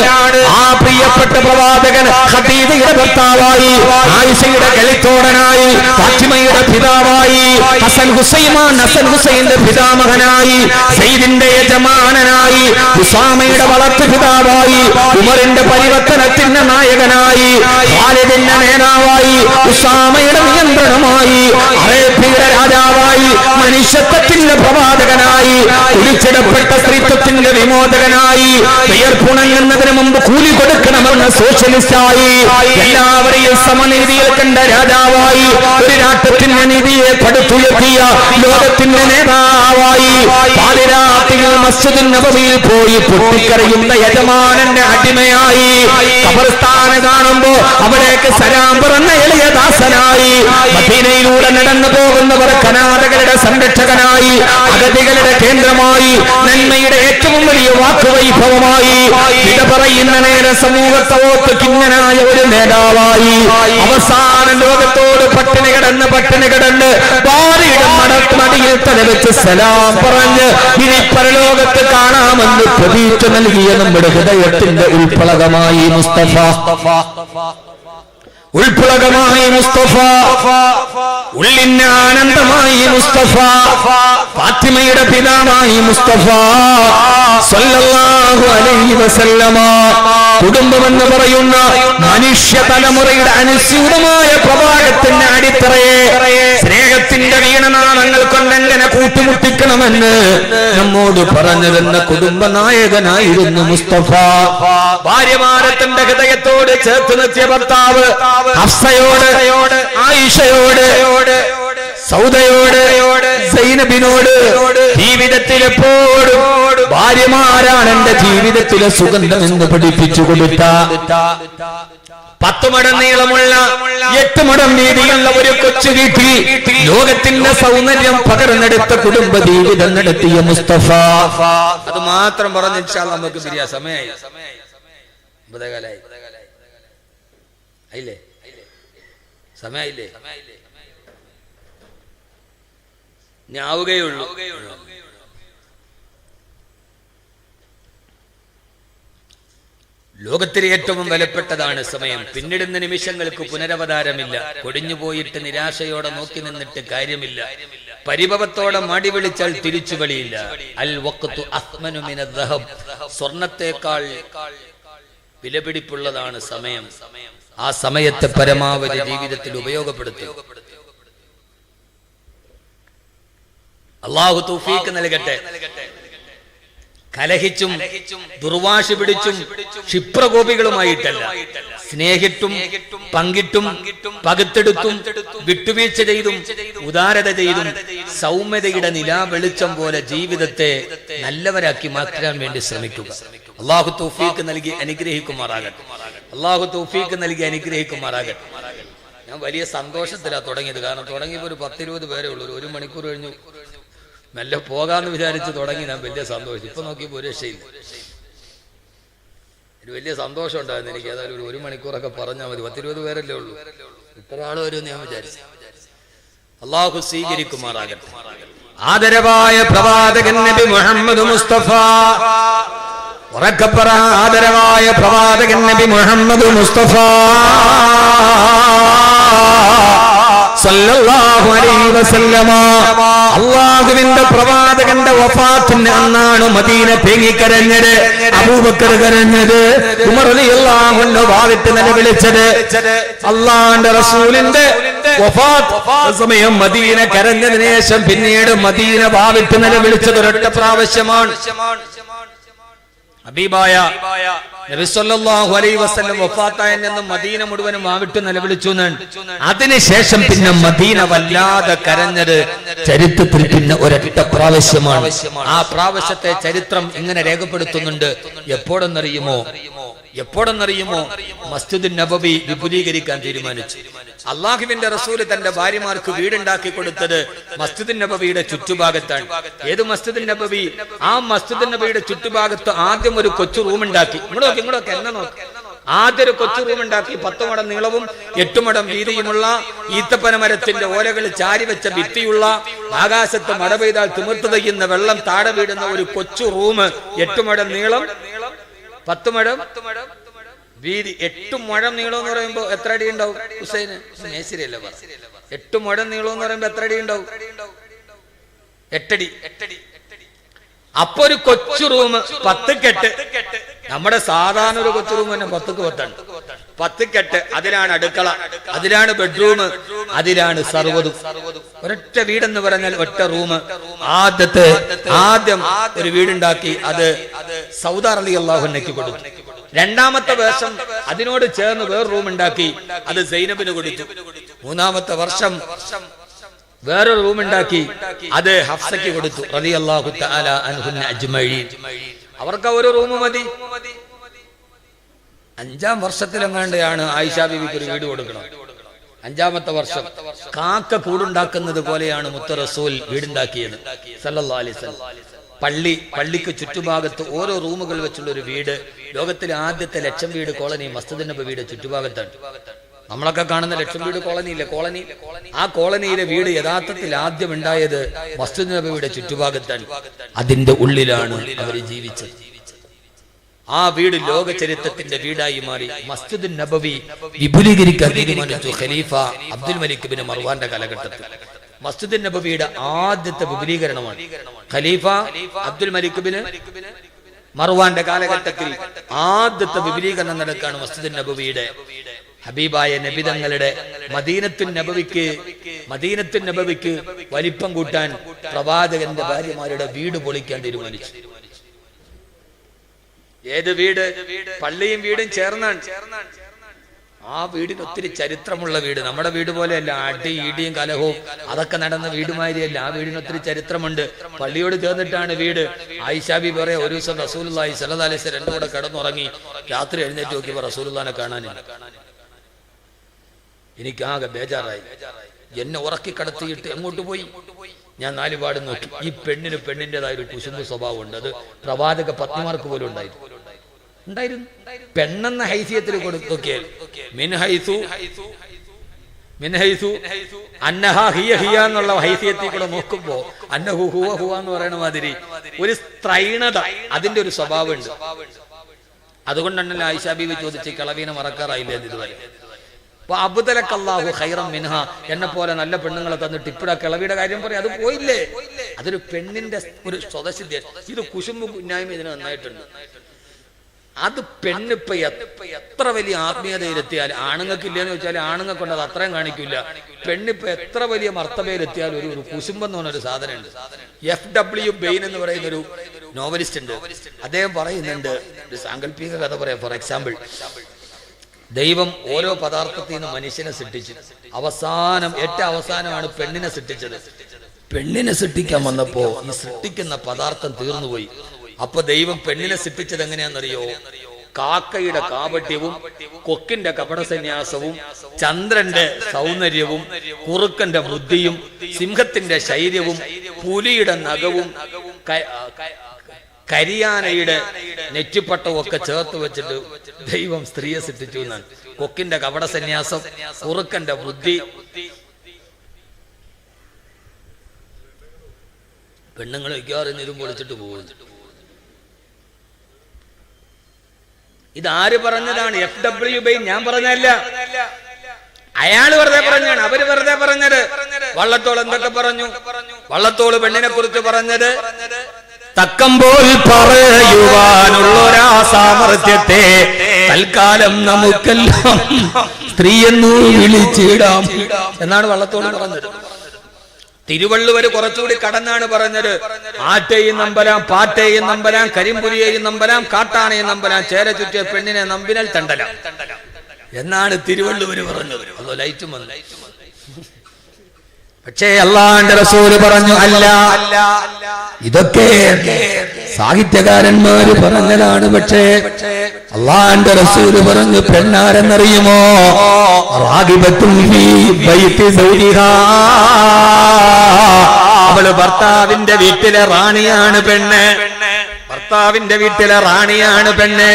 ആ പ്രിയപ്പെട്ട പ്രവാചകൻ ഖദീജയുടെ ഭർത്താവായി, ആയിഷയുടെ കളിത്തോടനായി, ഫാത്തിമയുടെ പിതാവായി, ഹസൻ ഹുസൈന്റെ പിതാമഹനായി, സയ്യിദിന്റെ യജമാനനായി, ഉസാമയുടെ വളർത്തു പിതാവായി, ഉമറിന്റെ പരിവർത്തനത്തിന്റെ നായകനായി, ഖാലിദിന്റെ നേതാവായി, ഉസാമയുടെ നിയന്ത്രണമായി, അറേബ്യയുടെ രാജാവായി, മനുഷ്യത്വത്തിന്റെ പ്രവാചകനായി, കുഴിച്ചിടപ്പെട്ട സ്ത്രീത്വത്തിന്റെ വിമോചകനായി, വിയർപ്പുണങ്ങുന്നതിന് മുമ്പ് കൂലി കൊടുക്കണമെന്ന സോഷ്യലിസ്റ്റായി, എല്ലാവരെയും സമനീതിയിൽ കണ്ട രാജാവായി, ഒരു രാഷ്ട്രത്തിന്റെ നീതിയെ പടുത്തുയർത്തിയ ലോകത്തിന്റെ നേതാവായി, പാതിരാത്രിയിൽ മസ്ജിദുൻ നബവിയിൽ പോയി പൊട്ടിക്കരയുന്ന യജമാനന്റെ അടിമയായി, ഖബർസ്ഥാനെ കാണുമ്പോ അവിടേക്ക് സലാം പറഞ്ഞ എളിയ ദാസനായി, മദീനയിലൂടെ നടന്നു പോകുന്നവർ അനാഥകളുടെ സംരക്ഷകനായി, അഗതികളുടെ കേന്ദ്രമായി, നന്മയുടെ ഏറ്റവും വലിയ വാക്കുവൈഭവമായി, ഇത പറയുന്ന നേരെ സമൂഹത്തെ ഓർത്ത് കിന്നനായ ഒരു നേതാവായി, അവസാന ലോകത്തോട് പട്ടിണി കിടന്ന് ഭാര്യയുടെ മടിയിൽ തലവെച്ച് സലാം പറഞ്ഞ് ഇനി പരലോകത്ത് കാണാമെന്ന് പ്രതീക്ഷ നൽകിയ നമ്മുടെ ഹൃദയത്തിന്റെ ഉൾപ്പളകമായി മുസ്തഫ, ഉൾപ്പുളകമായി മുസ്തഫ, ഉള്ളിന്റെ ആനന്ദമായി മുസ്തഫ, ഫാത്തിമയുടെ പിതാവായി മുസ്തഫ സല്ലല്ലാഹു അലൈഹി വസല്ലമ. കുടുംബമെന്ന് പറയുന്ന മനുഷ്യ തലമുറയുടെ അനുസ്യൂതമായ പ്രഭാതത്തിന്റെ അടിത്തറയെ സ്നേഹത്തിന്റെ വീണനാളങ്ങൾ കൊണ്ടെങ്ങനെ കൂട്ടുമുട്ടിക്കണമെന്ന് നമ്മോട് പറഞ്ഞതെന്ന കുടുംബ നായകനായിരുന്നു മുസ്തഫ. ഭാര്യമാരെ തന്റെ ഹൃദയത്തോട് ചേർത്ത് നിർത്തിയ ഭർത്താവ് ഹഫ്സയോട്, ആയിഷയോട്, സൗദയോട്, സൈനബിനോട് ജീവിതത്തിൽ എപ്പോഴും ഭാര്യമാരാണ് എന്റെ ജീവിതത്തിലെ സുഗന്ധം എന്ന് പഠിപ്പിച്ചു കൊടുത്ത 10 മടം നീളമുള്ള 8 മടം വീതിയുള്ള ഒരു കൊച്ചു വീട്ടിൽ ലോകത്തിന്റെ സൗന്ദര്യം പകർന്നെടുത്ത കുടുംബ ജീവിതം നടത്തിയ മുസ്തഫ. അത് മാത്രം പറഞ്ഞ നമുക്ക് പിരിയാ സമയായി, ആയില്ലേ, സമയായില്ലേ, ഞാവുകയുള്ളൂ. ലോകത്തിലെ ഏറ്റവും വിലപ്പെട്ടതാണ് സമയം. പിന്നിടുന്ന നിമിഷങ്ങൾക്ക് പുനരവതാരമില്ല. കൊടിഞ്ഞുപോയിട്ട് നിരാശയോടെ നോക്കി നിന്നിട്ട് കാര്യമില്ല. പരിഭവത്തോടെ മാടി വിളിച്ചാൽ തിരിച്ചു വെളിയില്ല. അൽ വഖ്തു അസ്മനു മിനദ് ദഹബ്, സ്വർണത്തേക്കാൾ വിലപിടിപ്പുള്ളതാണ് സമയം. ആ സമയത്തെ പരമാവധി ജീവിതത്തിൽ ഉപയോഗപ്പെടുത്തുക. അല്ലാഹു തൗഫീഖ് നൽകട്ടെ. കലഹിച്ചും ദുർവാശി പിടിച്ചും ക്ഷിപ്രകോപികളുമായിട്ടല്ല, സ്നേഹിട്ടും പങ്കിട്ടും പകുത്തെടുത്തും വിട്ടുവീഴ്ച ചെയ്തും ഉദാരത ചെയ്തും സൗമ്യതയുടെ നിലാവെളിച്ചം പോലെ ജീവിതത്തെ നല്ലവരാക്കി മാറ്റാൻ വേണ്ടി ശ്രമിക്കുക. അള്ളാഹു തൗഫീഖ് നൽകി അനുഗ്രഹിക്കുമാറാകട്ടെ. അള്ളാഹു തൗഫീഖ് നൽകി അനുഗ്രഹിക്കുമാറാകട്ടെ. ഞാൻ വലിയ സന്തോഷത്തിലാണ് തുടങ്ങിയത്. കാരണം തുടങ്ങിയപ്പോൾ ഒരു 10-20 പേരേ ഉള്ളൂ. 1 മണിക്കൂർ കഴിഞ്ഞു മെല്ലെ പോകാന്ന് വിചാരിച്ച് തുടങ്ങി. ഞാൻ വലിയ സന്തോഷം. ഇപ്പൊ നോക്കിയപ്പോൾ ഒരു രക്ഷയില്ല. ഒരു വലിയ സന്തോഷം ഉണ്ടായിരുന്നു എനിക്ക്. ഏതായാലും ഒരു 1 മണിക്കൂറൊക്കെ പറഞ്ഞാൽ മതി. 10-20 പേരല്ലേ ഉള്ളൂ. ഇത്ര ആള് വരുമെന്ന് ഞാൻ വിചാരിച്ചു. അള്ളാഹു സ്വീകരിക്കുമാറാകട്ടെ. ആദരവായ പ്രവാചകൻ നബി മുഹമ്മദ് മുസ്തഫ, ഉറക്കപ്പറ, ആദരവായ പ്രവാചകൻ നബി മുഹമ്മദ് മുസ്തഫ സല്ലല്ലാഹു അലൈഹി വസല്ലമ. അല്ലാഹുവിന്റെ പ്രവാചകന്റെ വഫാത്തിന് അന്നാണ് മദീന തേങ്ങിക്കരഞ്ഞത്, അബൂബക്കർ കരഞ്ഞത്, ഉമർ റളിയല്ലാഹു അൻഹു വാവിട്ട് നിലവിളിച്ചത്. അല്ലാഹുവിന്റെ റസൂലിന്റെ വഫാത്ത് സമയം മദീന കരഞ്ഞതിന് ശേഷം പിന്നീട് മദീന വാവിട്ട് നിലവിളിച്ചത് ഒരൊറ്റ പ്രാവശ്യമാണ്. ഹബീബായ നബി സല്ലല്ലാഹു അലൈഹി വസല്ലം വഫാത്തായ നിന്ന് മദീന മുഴുവനും വാവിട്ട് നിലവിളിച്ചു. അതിനുശേഷം പിന്നെ മദീന വല്ലാതെ കരഞ്ഞത് ചരിത്രത്തിൽ പിന്നെ ഒരൊറ്റ പ്രാവശ്യമാണ്. ആ പ്രാവശ്യത്തെ ചരിത്രം ഇങ്ങനെ രേഖപ്പെടുത്തുന്നുണ്ട്. എപ്പോഴെന്നറിയുമോ മസ്ജിദുൻ നബവി വിപുലീകരിക്കാൻ തീരുമാനിച്ചു. അള്ളാഹുവിന്റെ റസൂല് തന്റെ ഭാര്യമാർക്ക് വീടുണ്ടാക്കി കൊടുത്തത് മസ്ജിദുൻ നബവിയുടെ ചുറ്റുഭാഗത്താണ്. ഏത് മസ്ജിദുൻ നബവി? ആ മസ്ജിദുൻ നബവിയുടെ ചുറ്റുഭാഗത്ത് ആദ്യം ഒരു കൊച്ചു റൂം ഉണ്ടാക്കി. ഇങ്ങോട്ടൊക്കെ എന്നെ നോക്കി. ആദ്യം ഒരു കൊച്ചു റൂം ഉണ്ടാക്കി. 10 മുഴം നീളവും 8 മുഴം വീതിയുമുള്ള ഈത്തപ്പന മരത്തിന്റെ ഓലകൾ ചാരി വെച്ച ഭിത്തിയുള്ള, ആകാശത്ത് മഴ പെയ്താൽ തിമിർത്ത് പെയ്യുന്ന വെള്ളം താഴെ വീടുന്ന ഒരു കൊച്ചു റൂം. 8 മുഴം നീളം, 10 മുഴം വീതി. 8 മുഴം നീളം എന്ന് പറയുമ്പോ എത്ര അടി ഉണ്ടാവും ഹുസൈന്? മേശരിയല്ലേ പറ. 8 മുഴം നീളം എന്ന് പറയുമ്പോ എത്ര അടി ഉണ്ടാവും? 8 അടി. അപ്പൊ ഒരു കൊച്ചു റൂം 10 കെട്ട്. നമ്മുടെ സാധാരണ ഒരു കൊച്ചു റൂം തന്നെ 10ക്ക് 10 10 കെട്ട്. അതിലാണ് അടുക്കള, അതിലാണ് ബെഡ്റൂം, അതിലാണ് സർവ്വതും. ഒരൊറ്റ വീടെന്ന് പറഞ്ഞാൽ ഒറ്റ റൂം. ആദ്യം ഒരു വീടുണ്ടാക്കി. അത് സൗദ റളിയല്ലാഹു അൻഹയ്ക്ക് കൊടുത്തു. രണ്ടാമത്തെ വർഷം അതിനോട് ചേർന്ന് വേറെ റൂം ഉണ്ടാക്കി. അത് സൈനബിന് കൊടുത്തു. 3-ാമത്തെ വർഷം വേറൊരു റൂം ഉണ്ടാക്കി. അത് ഹഫ്സയ്ക്ക് കൊടുത്തു റളിയല്ലാഹു തആല അൻഹുന്ന അജ്മഈൻ. അവർക്ക് ഒരു റൂം മതി. 5-ാം വർഷത്തിലെങ്ങാണ്ടാണ് ആയിഷ ബീവിക്ക് ഒരു വീട് കൊടുക്കണം. 5-ാമത്തെ വർഷം. കാക്ക കൂടുണ്ടാക്കുന്നത് പോലെയാണ് മുത്ത റസൂൽ വീടുണ്ടാക്കിയത് സല്ലല്ലാഹു അലൈഹി വസല്ലം. പള്ളിക്ക് ചുറ്റുഭാഗത്ത് ഓരോ റൂമുകൾ വെച്ചുള്ള ഒരു വീട്. ലോകത്തിലെ ആദ്യത്തെ 1,00,000 വീട് കോളനി മസ്ജിദുൻ നബവിയുടെ ചുറ്റുഭാഗത്താണ്. നമ്മളൊക്കെ കാണുന്ന 1,00,000 വീട് കോളനിയില്ലേ, ആ കോളനിയിലെ വീട് യഥാർത്ഥത്തിൽ ആദ്യം ഉണ്ടായത് മസ്ജിദുൻ നബവിയുടെ ചുറ്റുഭാഗത്താണ്. അതിന്റെ ഉള്ളിലാണ് അവർ ജീവിച്ചത്. ആ വീട് ലോക ചരിത്രത്തിന്റെ വീടായി മാറി. മസ്ജിദുൻ നബവി വിപുലീകരിക്കാൻ തീരുമാനിച്ചു ഖലീഫ അബ്ദുൽ മലിക് ബിൻ മർവാന്റെ കാലഘട്ടത്തിൽ. മസ്ജിദുൻ നബവിയുടെ ആദ്യത്തെ വിപുലീകരണമാണ്. ഖലീഫ അബ്ദുൽ മലിക് ബിൻ മർവാന്റെ കാലഘട്ടത്തിൽ ആദ്യത്തെ വിപുലീകരണം നടക്കുകയാണ് മസ്ജിദുൻ നബവിയുടെ. ഹബീബായ നബി തങ്ങളുടെ മദീനത്തുൻ നബവിക്ക് വലിപ്പം കൂട്ടാൻ പ്രവാചകന്റെ ഭാര്യമാരുടെ വീട് പൊളിക്കാൻ തീരുമാനിച്ചു. ഏത് വീട്? പള്ളിയും വീടും ചേർന്നാണ്. ആ വീടിന് ഒത്തിരി ചരിത്രമുള്ള വീട്. നമ്മുടെ വീട് പോലെയല്ല. അടി ഇടിയും കലഹവും അതൊക്കെ നടന്ന വീടുമാതിരിയല്ല. ആ വീടിന് ഒത്തിരി ചരിത്രമുണ്ട്. പള്ളിയോട് ചേർന്നിട്ടാണ് വീട്. ആയിഷ ബീവി പറയാ, ഒരു ദിവസം റസൂലുള്ളാഹി സ്വല്ലല്ലാഹു അലൈഹി വസല്ലം രണ്ടും കൂടെ കിടന്നുറങ്ങി. രാത്രി എഴുന്നേറ്റ് നോക്കിയപ്പോൾ റസൂലുള്ളാഹിനെ കാണാനില്ല. എനിക്കാകെ ബേജാറായി. എന്നെ ഉറക്കി കടത്തിയിട്ട് എങ്ങോട്ട് പോയി? ഞാൻ 4 പാട് നോക്കി. ഈ പെണ്ണിൻ്റെതായ ഒരു കുശുമ്പ് സ്വഭാവമുണ്ട്. അത് പ്രവാചക പത്നിമാർക്ക് പോലും ഉണ്ടായിരുന്നു. പെണ്ണെന്ന ഹൈസിയത്തിൽ നോക്കിയാൽ മിൻഹൈസു അന്നഹാ ഹിയ ഹിയ എന്നുള്ള ഹൈസിയത്തിൽ കൂടെ നോക്കുമ്പോ അന്നഹു ഹുവ ഹുവ എന്ന് പറയുന്ന മാതിരി ഒരു സ്ത്രൈണത, അതിന്റെ ഒരു സ്വഭാവമുണ്ട്. അതുകൊണ്ടാണല്ലോ ആയിഷ ബീവി ചോദിച്ച് കളവീനെ മറക്കാറായില്ലേ ഇതുവരെ. അപ്പൊ അബ്ദലക്കല്ലാഹു ഖൈറൻ മിൻഹ, എന്നെ പോലെ നല്ല പെണ്ണുങ്ങളെ തന്നിട്ട് ഇപ്പഴാ കിളവിയുടെ കാര്യം പറയും. അത് പോയില്ലേ. അതൊരു പെണ്ണിന്റെ ഒരു സ്വതസിദ്ധ. ഇത് കുശുമ്പ് കുന്നായ്മ ഇതിന് നന്നായിട്ടുണ്ട്. അത് പെണ്ണിപ്പ എത്ര വലിയ ആത്മീയതയിലെത്തിയാൽ, ആണുങ്ങൾക്ക് ഇല്ലെന്ന് വെച്ചാൽ ആണുങ്ങൾക്ക് അത് അത്രയും കാണിക്കില്ല. പെണ്ണിപ്പ എത്ര വലിയ മർത്തബയിലെത്തിയാൽ ഒരു കുശുമ്പെന്ന് പറഞ്ഞൊരു സാധനമുണ്ട്. FW ബെയിൻ എന്ന് പറയുന്ന നോവലിസ്റ്റ് ഉണ്ട്. അദ്ദേഹം പറയുന്നുണ്ട്, ഒരു സാങ്കല്പിക കഥ പറയാം. ഫോർ എക്സാമ്പിൾ, ദൈവം ഓരോ പദാർത്ഥത്തിൽ നിന്ന് മനുഷ്യനെ സൃഷ്ടിച്ചു. ഏറ്റവും അവസാനമാണ് പെണ്ണിനെ സൃഷ്ടിച്ചത്. പെണ്ണിനെ സൃഷ്ടിക്കാൻ വന്നപ്പോ ഈ സൃഷ്ടിക്കുന്ന പദാർത്ഥം തീർന്നുപോയി. അപ്പൊ ദൈവം പെണ്ണിനെ സൃഷ്ടിച്ചത് എങ്ങനെയാണെന്നറിയോ? കാക്കയുടെ കാപട്യവും കൊക്കിന്റെ കപടസന്യാസവും ചന്ദ്രന്റെ സൗന്ദര്യവും കുറുക്കന്റെ ബുദ്ധിയും സിംഹത്തിന്റെ ശൈര്യവും പുലിയുടെ നഖവും കരിയാനയുടെ നെറ്റിപ്പട്ടവും ഒക്കെ ചേർത്ത് വെച്ചിട്ട് ദൈവം സ്ത്രീയെ സൃഷ്ടിച്ചു എന്നാണ്. കൊക്കിന്റെ കപടസന്യാസം, കുറുക്കന്റെ ബുദ്ധി. പെണ്ണുങ്ങൾ വയ്ക്കാറിഞ്ഞതും പൊളിച്ചിട്ട് പോകുന്നു. ഇതാര് പറഞ്ഞതാണ്? FW ബൈ ഞാൻ പറഞ്ഞല്ല, അയാള് വെറുതെ പറഞ്ഞാണ്. അവര് വെറുതെ പറഞ്ഞത്. വള്ളത്തോൾ എന്തൊക്കെ പറഞ്ഞു? വള്ളത്തോൾ പെണ്ണിനെ കുറിച്ച് പറഞ്ഞത്, തക്കമ്പോൾ പറയുവാനുള്ളൊരാ സാമർത്ഥ്യത്തെ തൽക്കാലം നമുക്കെല്ലാം സ്ത്രീയെന്നു വിളിച്ചിടാം എന്നാണ് വള്ളത്തോൾ പറഞ്ഞത്. തിരുവള്ളുവർ കുറച്ചുകൂടി കടന്നാണ് പറഞ്ഞത്, ആറ്റയും നമ്പലാം, പാറ്റയും നമ്പലാം, കരിമ്പുലിയെയും നമ്പലാം, കാട്ടാനയും നമ്പലാം, ചേര ചുറ്റിയ പെണ്ണിനെ നമ്പിനാൽ തണ്ടലാം എന്നാണ് തിരുവള്ളുവർ പറഞ്ഞത്. അതോ ലൈറ്റും വന്നു. പക്ഷേ അല്ലാഹുവിന്റെ റസൂൽ പറഞ്ഞു, അല്ല, ഇതൊക്കെ സാഹിത്യകാരന്മാര് പറഞ്ഞതാണ്. പക്ഷേ അല്ലാഹുവിന്റെ റസൂൽ പറഞ്ഞു, പെണ്ണാരെന്നറിയുമോ? റാഗിബത്തുൻ ഫീ ബൈതി സൗജിഹാ, അവള് ഭർത്താവിന്റെ വീട്ടിലെ റാണിയാണ് പെണ്ണ്. ഭർത്താവിന്റെ വീട്ടിലെ റാണിയാണ് പെണ്ണ്.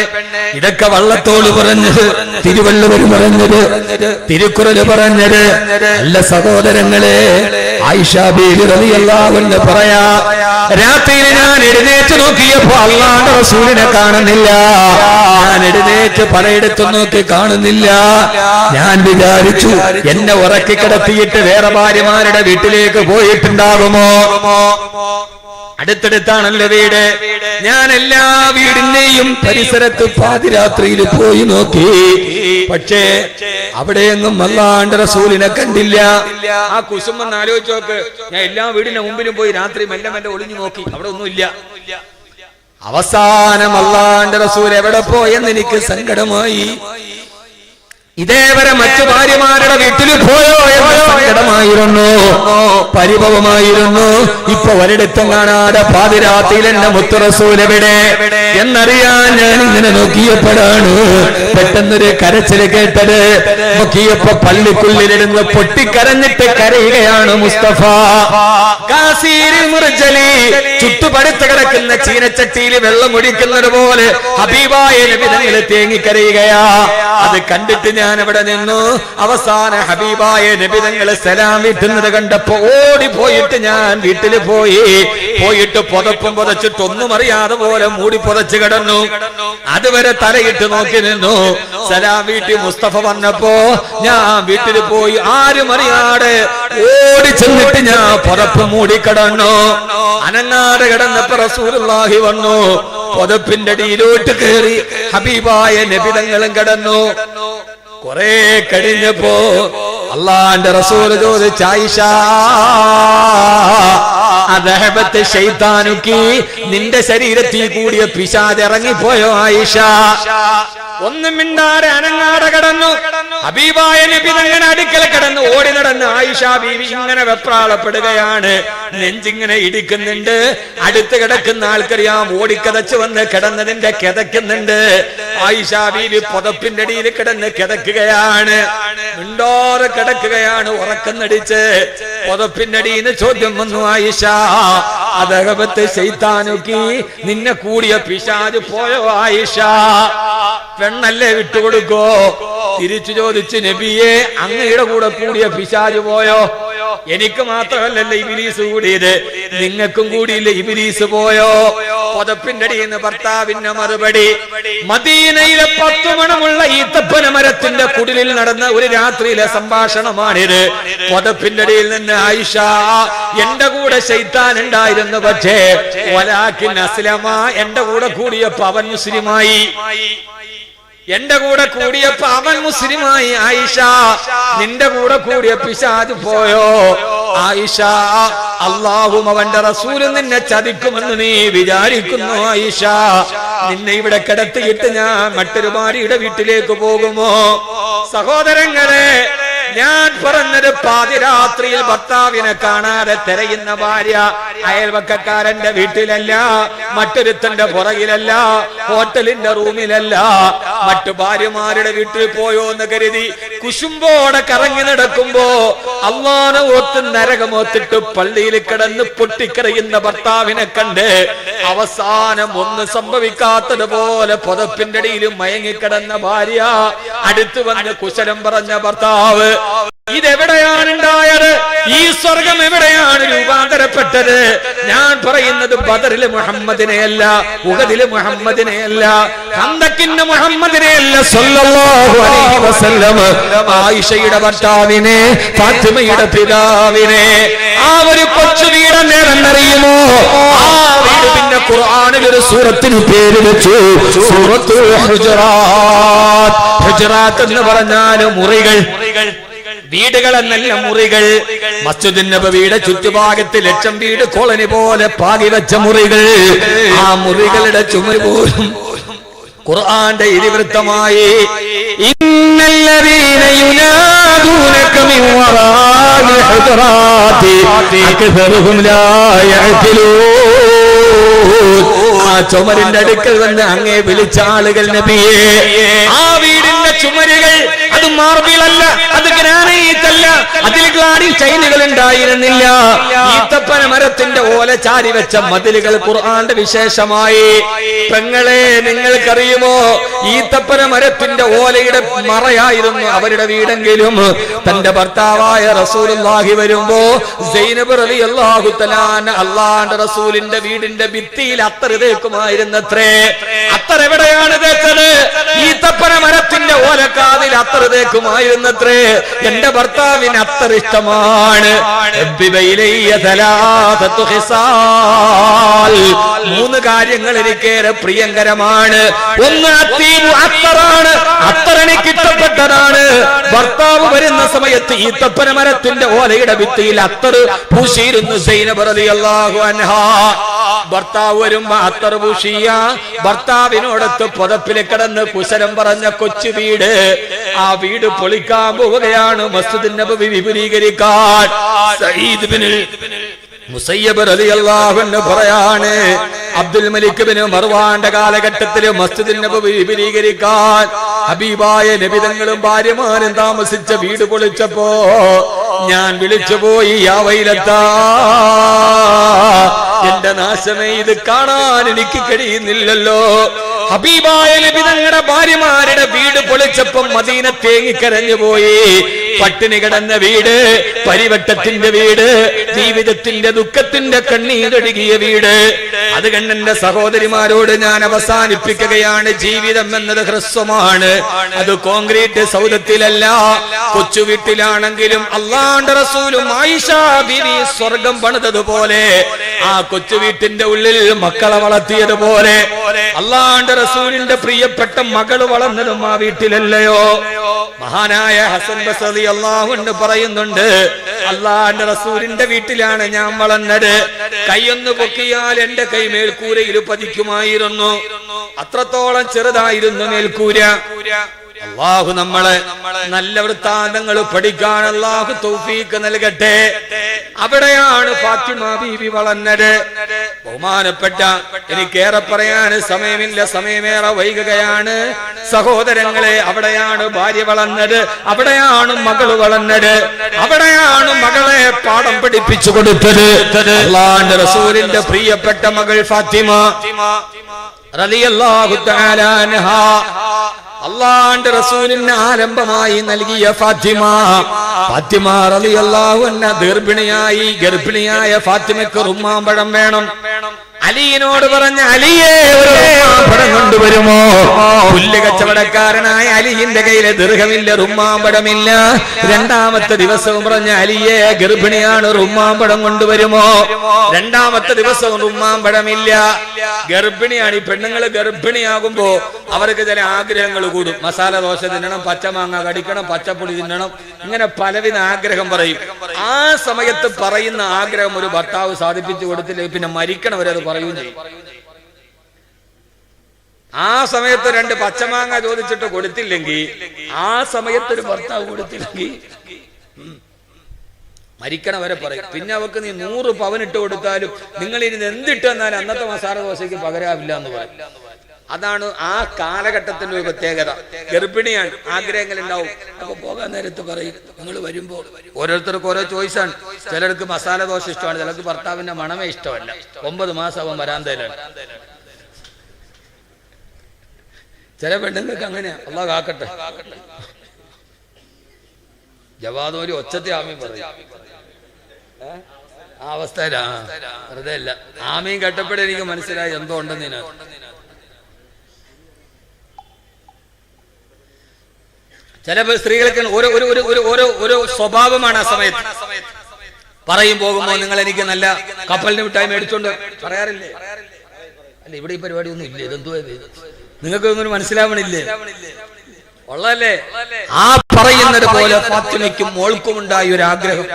ഇതൊക്കെ വള്ളത്തോള് പറഞ്ഞത്, തിരുവള്ളുവർ പറഞ്ഞത്, തിരുക്കുറല് പറഞ്ഞത് അല്ല സഹോദരങ്ങളെ. ആയിഷ ബീവി റളിയല്ലാഹു അൻഹ പറയാ, രാത്രിയിൽ ഞാൻ എഴുന്നേറ്റ് നോക്കിയപ്പോ അല്ലാഹുവിന്റെ റസൂലിനെ കാണുന്നില്ല. ഞാൻ എഴുന്നേറ്റ് പലയിടത്തും നോക്കി കാണുന്നില്ല. ഞാൻ വിചാരിച്ചു എന്നെ ഉറക്കി കിടത്തിയിട്ട് വേറെ ഭാര്യമാരുടെ വീട്ടിലേക്ക് പോയിട്ടുണ്ടാകുമോ? അടുത്തടുത്താണല്ലോ വീട്. ഞാൻ എല്ലാ വീടിന്റെയും പരിസരത്ത് പാതിരാത്രിയിൽ പോയി നോക്കി. പക്ഷേ അവിടെയെങ്ങും അല്ലാഹുവിന്റെ റസൂലിനെ കണ്ടില്ല. ആ കുസുമെന്ന് ആലോചിച്ച് നോക്ക്. ഞാൻ എല്ലാ വീടിന്റെ മുമ്പിലും പോയി രാത്രി മെല്ലെ മെല്ലെ ഒളിഞ്ഞു നോക്കി, അവിടെ ഒന്നുമില്ല. അവസാനം അല്ലാഹുവിന്റെ റസൂൽ എവിടെ പോയെന്ന് എനിക്ക് സങ്കടമായി. ഇതേവരെ മറ്റു ഭാര്യമാരുടെ വീട്ടിൽ പോയോ എന്ന് സങ്കടമായിരുന്നു, പരിഭവമായിരുന്നു. ഇപ്പൊ ഒരിടത്തും കാണാതെ പാതിരാത്രിയിൽ എന്റെ മുത്തു റസൂൽ എവിടെ എന്നറിയാൻ ഞാൻ ഇങ്ങനെ നോക്കിയപ്പോഴാണ് പെട്ടെന്നൊരു കരച്ചില് കേട്ടത്. നോക്കിയപ്പോ പള്ളിക്കുള്ളിലിരുന്ന് പൊട്ടിക്കരഞ്ഞിട്ട് കരയുകയാണ് മുസ്തഫ. ചുട്ടുപടുത്ത് കിടക്കുന്ന ചീനച്ചട്ടിയിൽ വെള്ളം ഒഴിക്കുന്നത് പോലെ ഹബീബായ നബി തങ്ങൾ തേങ്ങിക്കരയുകയാ. അത് കണ്ടിട്ട് ഞാൻ അവിടെ നിന്നു. അവസാന ഹബീബായ നബി തങ്ങൾ സലാം വീട്ടുന്നത് കണ്ടപ്പോ ഓടിപ്പോയിട്ട് ഞാൻ വീട്ടില് പോയിട്ട് പുതപ്പും പുതച്ചിട്ട് ഒന്നും അറിയാതെ പോലെ മൂടി പുതച്ച് കിടന്നു. അതുവരെ തലയിട്ട് നോക്കി നിന്നു. സലാം വീട്ടി മുസ്തഫ വന്നപ്പോ ഞാൻ വീട്ടിൽ പോയി ആരും അറിയാതെ ഓടി ചെന്നിട്ട് ഞാൻ പുതപ്പ് മൂടിക്കിടന്നു. അനങ്ങാതെ കിടന്നപ്പോ റസൂലുള്ളാഹി വന്നു. പുതപ്പിന്റെ അടിയിലോട്ട് കയറി ഹബീബായ നബി തങ്ങളും കിടന്നു. കുറെ കഴിഞ്ഞപ്പോ അല്ലാഹുവിന്റെ റസൂൽ ചോദിച്ചു, ആയിഷ അദഹബത്ത് ശൈത്താനുക്കി, നിന്റെ ശരീരത്തിൽ കൂടിയ പിശാച് ഇറങ്ങിപ്പോയോ ആയിഷ? ഒന്നും മിണ്ടാതെ അനങ്ങാതെ കിടന്നു. ഹബീബായ നബി തങ്ങൾ അടുക്കൽ കിടന്നു. ഓടി നടന്ന് ആയിഷ ബീവി ഇങ്ങനെ വെപ്രാളപ്പെടുകയാണ്. നെഞ്ചിങ്ങനെ ഇടിക്കുന്നുണ്ട്. അടുത്ത് കിടക്കുന്ന ആൾക്കറിയാം ഓടിക്കതച്ച് വന്ന് കിടന്നതിന്റെ കിതക്കുന്നുണ്ട്. ആയിഷ ബീവി പുതപ്പിന്റെ അടിയിൽ കിടന്ന് കിതക്കുകയാണ്. മിണ്ടാതെ കിടക്കുകയാണ്. ഉറക്കം നടിച്ച് പുതപ്പിന്റെ അടിയിൽ നിന്ന് ചോദ്യം വന്നു, ആയിഷ അദഹബത്ത് ശൈത്താനുക്കി, നിന്നെ കൂടിയ പിശാച് പോയോ ആയിഷ? പെണ്ണല്ലേ വിട്ടുകൊടുക്കോ? തിരിച്ചു ചോദിച്ചു, നബിയെ അങ്ങയുടെ കൂടെ കൂടിയ പിശാച് പോയോ? എനിക്ക് മാത്രമല്ലല്ലോ ഇബ്ലീസ് കൂടിയത്, നിങ്ങൾക്കും കൂടിയില്ലേ ഇബ്ലീസ് പോയോ? പുതപ്പിന്റെ അടിയിൽ നിന്ന് ഭർത്താവിന്റെ മറുപടി. മദീനയിലെ 10 മണമുള്ള ഈത്തപ്പന മരത്തിന്റെ കുടിലിൽ നടന്ന ഒരു രാത്രിയിലെ സംഭാഷണമാണിത്. പുതപ്പിന്റെ അടിയിൽ നിന്ന് ആയിഷ, എന്റെ കൂടെ ശൈത്താൻ ഉണ്ടായിരുന്നു, പക്ഷേ വലാകിൻ അസ്ലമ, എന്റെ കൂടെ കൂടിയപ്പോ അവൻ മുസ്ലിമായി. എന്റെ കൂടെ കൂടിയപ്പോ അവൻ മുസ്ലിമായി. ആയിഷ, നിന്റെ കൂടെ കൂടിയ പിശാച് പോയോ? ആയിഷ, അല്ലാഹും അവന്റെ റസൂലും നിന്നെ ചതിക്കുമെന്ന് നീ വിചാരിക്കുന്നു? ആയിഷ, നിന്നെ ഇവിടെ കിടത്തിയിട്ട് ഞാൻ മറ്റൊരു ഭാര്യയുടെ വീട്ടിലേക്ക് പോകുമോ? സഹോദരങ്ങളെ, ഞാൻ പറഞ്ഞത് പാതിരാത്രിയിൽ ഭർത്താവിനെ കാണാതെ തിരയുന്ന ഭാര്യ അയൽവക്കക്കാരന്റെ വീട്ടിലല്ല, മറ്റൊരുത്തന്റെ പുറകിലല്ല, ഹോട്ടലിന്റെ റൂമിലല്ല, മറ്റു ഭാര്യമാരുടെ വീട്ടിൽ പോയോ എന്ന് കരുതി കുശുമ്പോടെ കറങ്ങി നടക്കുമ്പോ അള്ളാനെ ഓർത്ത് നരകമോത്തിട്ട് പള്ളിയിൽ കിടന്ന് പൊട്ടിക്കറിയുന്ന ഭർത്താവിനെ കണ്ട് അവസാനം ഒന്നും സംഭവിക്കാത്തതുപോലെ പുതപ്പിന്റെ അടിയിലും മയങ്ങിക്കിടന്ന ഭാര്യ അടുത്തു വന്ന് കുശലം പറഞ്ഞ ഭർത്താവ്, ഇതെവിടെയാണ് ഉണ്ടായത്? ഈ സ്വർഗം എവിടെയാണ് രൂപാന്തരപ്പെട്ടത്? ഞാൻ പറയുന്നത് ബദറിലെ മുഹമ്മദിനെയല്ല, ഉഹദിലെ മുഹമ്മദിനെയല്ല, ഖന്തക്കിന്റെ മുഹമ്മദിനെയല്ല, സല്ലല്ലാഹു അലൈഹി വസല്ലം ആയിഷയുടെ ഭർത്താവിനെ, ഫാത്തിമയുടെ പിതാവിനെ. ആ ഒരു കൊച്ചു വീട് നേരെന്നറിയുമോ? ആ വീട് പിന്നെ ഖുർആനിൽ ഒരു സൂറത്തിന് പേര് വെച്ചു, സൂറത്തുൽ ഹുജറാത്ത്. ഹുജറാത്ത് എന്ന് പറഞ്ഞാൽ മുറികൾ, വീടുകൾ എന്നല്ല മുറികൾ. മസ്ജിദുൻ നബവിയുടെ ചുറ്റുഭാഗത്ത് 1,00,000 വീട് കോളനി പോലെ പാകി വെച്ച മുറികൾ. ആ മുറികളുടെ ചുമര് പോലും ഖുർആന്റെ ഇതിവൃത്തമായി, ഇന്നല്ലദീന യുനാദൂനക മിൻ വറാഇൽ ഹുജറാത്തി അക്സറുഹും ലാ യഅഖിലൂൻ. ആ ചുമരിന്റെ അടുക്കൽ വന്ന് അങ്ങേ വിളിച്ച ആളുകൾ നബിയെ, ആ വീടിന്റെ ചുമരുകൾ അത് മാർബിളല്ല, അത് ഗ്രാനൈറ്റ് അല്ല, അതിൽ ഗ്ലാഡി ചൈനുകൾ ഉണ്ടായിരുന്നില്ല. ഈത്തപ്പന മരത്തിന്റെ ഓല ചാരി വെച്ച മതിലുകൾ ഖുർആന്റെ വിശേഷമായി. പെങ്ങളെ, നിങ്ങൾക്കറിയുമോ, ഈത്തപ്പന മരത്തിന്റെ ഓലയുടെ മറയായിരുന്നു അവരുടെ വീടെങ്കിലും തന്റെ ഭർത്താവായ റസൂലുള്ളാഹി വരുമ്പോ സൈനബ് റളിയല്ലാഹു തആല അല്ലാഹുവിന്റെ റസൂലിന്റെ വീടിന്റെ ഭിത്തിയിൽ അത്തർ തേക്കുമായിരുന്നത്രേ. അത്തർ എവിടെയാണ് തേച്ചത്? ഈത്തപ്പന മരത്തിന്റെ ഓലക്കാതിൽ അത്തർ തേക്കുമായിരുന്നത്രേ. എന്റെ ഭർത്താവിന് അത്തർ ഇഷ്ടമാണ്. 3 കാര്യങ്ങൾ എനിക്കേറെ പ്രിയങ്കരമാണ്. ഒന്ന് അത്തറാണ്, അത്തർ എനിക്ക് ഇഷ്ടപ്പെട്ടതാണ്. ഭർത്താവ് വരുന്ന സമയത്ത് ഈത്തപ്പന മരത്തിന്റെ ഓലയുടെ ഭിത്തിയിൽ അത്തർ പൂശിയിരുന്നു സൈനബ് റളിയല്ലാഹു അൻഹാ. ഭർത്താവ് വരുമ്പോ അത്തർ പൂശിയ ഭർത്താവിനോടൊത്ത് പുതപ്പിൽ കിടന്ന് കുശലം പറഞ്ഞ കൊച്ചു വീട്, ആ വീട് പൊളിക്കാൻ പോവുകയാണ്, മസ്ജിദുൻ നബവി വിപുലീകരിക്കാൻ. സഈദ് ബിൻ മുസയ്യബ് റളിയല്ലാഹു അൻഹു പറയാണ്, അബ്ദുൽ മലിക് ബിൻ മർവാന്റെ കാലഘട്ടത്തിൽ മസ്ജിദുൻ നബവി വിപുലീകരിക്കാൻ ഹബീബായ നബി തങ്ങളും ഭാര്യമാരും താമസിച്ച വീട് പൊളിച്ചപ്പോ ഞാൻ വിളിച്ചുപോയി, യാ വൈലത്താ, എന്റെ നാശമേ, ഇത് കാണാൻ എനിക്ക് കഴിയുന്നില്ലല്ലോ. ഹബീബായ നബി തങ്ങളുടെ ഭാര്യമാരുടെ വീട് പൊളിച്ചപ്പം മദീന തേങ്ങിക്കരഞ്ഞുപോയി. പട്ടിണി കിടന്ന വീട്, പരിവട്ടത്തിന്റെ വീട്, ജീവിതത്തിന്റെ ദുഃഖത്തിന്റെ കണ്ണീരൊഴുകിയ വീട്. അത് കണ്ടെന്റെ സഹോദരിമാരോട് ഞാൻ അവസാനിപ്പിക്കുകയാണ്. ജീവിതം എന്നത് ഹ്രസ്വമാണ്. അത് കോൺക്രീറ്റ് സൗധത്തിലല്ല, കൊച്ചു വീട്ടിലാണെങ്കിലും അല്ലാഹുവിന്റെ റസൂലും ആയിഷ ബീവി സ്വർഗം പണിതതുപോലെ ആ കൊച്ചു വീട്ടിന്റെ ഉള്ളിൽ മക്കളെ വളർത്തിയതുപോലെ അല്ലാഹുവിന്റെ റസൂലിന്റെ പ്രിയപ്പെട്ട മകൾ വളർന്നതും ആ വീട്ടിലല്ലയോ? മഹാനായ ഹസൻ ബസറി റളിയല്ലാഹു അൻഹു പറയുന്നുണ്ട്, അല്ലാഹുവിന്റെ റസൂലിന്റെ വീട്ടിലാണ് ഞാൻ വളർന്നത്. കൈയൊന്ന് പൊക്കിയാൽ എന്റെ കൈ മേൽക്കൂരയിൽ പതിക്കുമായിരുന്നു, അത്രത്തോളം ചെറുതായിരുന്നു മേൽക്കൂര. അല്ലാഹു നമ്മളെ നല്ല വൃത്താന്തങ്ങൾ പഠിക്കാൻ അല്ലാഹു തൗഫീഖ് നൽകട്ടെ. അവിടെയാണ് ഫാത്തിമ ബീവി വളർന്നത്. ബഹുമാനപ്പെട്ട, എനിക്കേറെ പറയാൻ സമയമില്ല, സമയമേറെ വൈകുകയാണ്. സഹോദരങ്ങളെ, അവിടെയാണ് ഭാര്യ വളർന്നത്, അവിടെയാണ് മകൾ വളർന്നത്, അവിടെയാണ് മകളെ പാഠം പഠിപ്പിച്ചു കൊടുത്തത്. അല്ലാഹുവിന്റെ റസൂലിന്റെ പ്രിയപ്പെട്ട മകൾ ഫാത്തിമ റളിയല്ലാഹു തആല അൻഹാ, അല്ലാഹുവിന്റെ റസൂലിന് ആരംഭമായി നൽകിയ ഫാത്തിമ റളിയല്ലാഹു അൻഹ ഗർഭിണിയായ ഫാത്തിമയ്ക്ക് റുമ്മാമ്പഴം വേണം. അലിയിനോട് പറഞ്ഞ അലിയെ ഒരു റുമ്മാമ്പഴം കൊണ്ടുവരുമോ? പുല്ല് കച്ചവടക്കാരനായ അലിയുടെ കയ്യിലെ ദീർഘമില്ല, റുമ്മാമ്പഴമില്ല. രണ്ടാമത്തെ ദിവസവും പറഞ്ഞ അലിയെ ഗർഭിണിയാണ്, റുമ്മാമ്പഴം കൊണ്ടുവരുമോ? രണ്ടാമത്തെ ദിവസവും റുമ്മാമ്പഴമില്ല. ഗർഭിണിയാണ്. ഈ പെണ്ണുങ്ങള് ഗർഭിണിയാകുമ്പോ അവർക്ക് ചില ആഗ്രഹങ്ങൾ കൂടും. മസാല ദോശ തിന്നണം, പച്ചമാങ്ങ കടിക്കണം, പച്ചപ്പുളി തിന്നണം, ഇങ്ങനെ പലവിധ ആഗ്രഹം പറയും. ആ സമയത്ത് പറയുന്ന ആഗ്രഹം ഒരു ഭർത്താവ് സാധിപ്പിച്ചു കൊടുത്തില്ലെങ്കിൽ പിന്നെ മരിക്കണവരത് പറയുകയും ചെയ്യും. ആ സമയത്ത് 2 പച്ചമാങ്ങ ചോദിച്ചിട്ട് കൊടുത്തില്ലെങ്കിൽ, ആ സമയത്ത് ഒരു ഭർത്താവ് കൊടുത്തില്ലെങ്കിൽ മരിക്കണവരെ പറയും. പിന്നെ അവർക്ക് നീ 100 പവനിട്ട് കൊടുത്താലും നിങ്ങൾ ഇനി എന്തിട്ട് തന്നാലും അന്നത്തെ മസാല ദോശയ്ക്ക് പകരാവില്ല എന്ന് പറയും. അതാണ് ആ കാലഘട്ടത്തിന്റെ ഒരു പ്രത്യേകത. ഗർഭിണിയാണ്, ആഗ്രഹങ്ങൾ ഉണ്ടാവും. അപ്പൊ പോകാൻ നേരത്ത് പറയും നിങ്ങൾ വരുമ്പോ. ഓരോരുത്തർക്കും ഓരോ ചോയ്സാണ്. ചിലർക്ക് മസാല ദോശ ഇഷ്ടമാണ്, ചിലർക്ക് ഭർത്താവിന്റെ മണമേ ഇഷ്ടമല്ല. 9 മാസം അവൻ വരാന്തയിലാണ്. ചില പെണ്ണുങ്ങൾക്ക് അങ്ങനെയാ. അള്ളാഹ് കാക്കട്ടെ. ജവാദോരി ഒച്ചത്തെ ആമീൻ പറയും. ആ അവസ്ഥയിലാ. വെറുതെ അല്ല, ആമീൻ കേട്ടപ്പോഴേ എനിക്ക് മനസ്സിലായി എന്തോ ഉണ്ടെന്ന്. ചില സ്ത്രീകൾക്ക് ഓരോ സ്വഭാവമാണ്. ആ സമയത്ത് പറയും പോകുമ്പോ നിങ്ങൾ എനിക്ക് നല്ല കപ്പലിന് മിഠായി മേടിച്ചോണ്ട് പറയാറില്ലേ? അല്ല, ഇവിടെ ഈ പരിപാടി ഒന്നും ഇല്ലേ? ഇതെന്തോ നിങ്ങൾക്ക് ഒന്നും മനസ്സിലാവണില്ലേ? ഉള്ളതല്ലേ? ആ പറയുന്നത് പോലെ ഫാത്തിമയ്ക്കും മോൾക്കും ഉണ്ടായ ഒരു ആഗ്രഹം.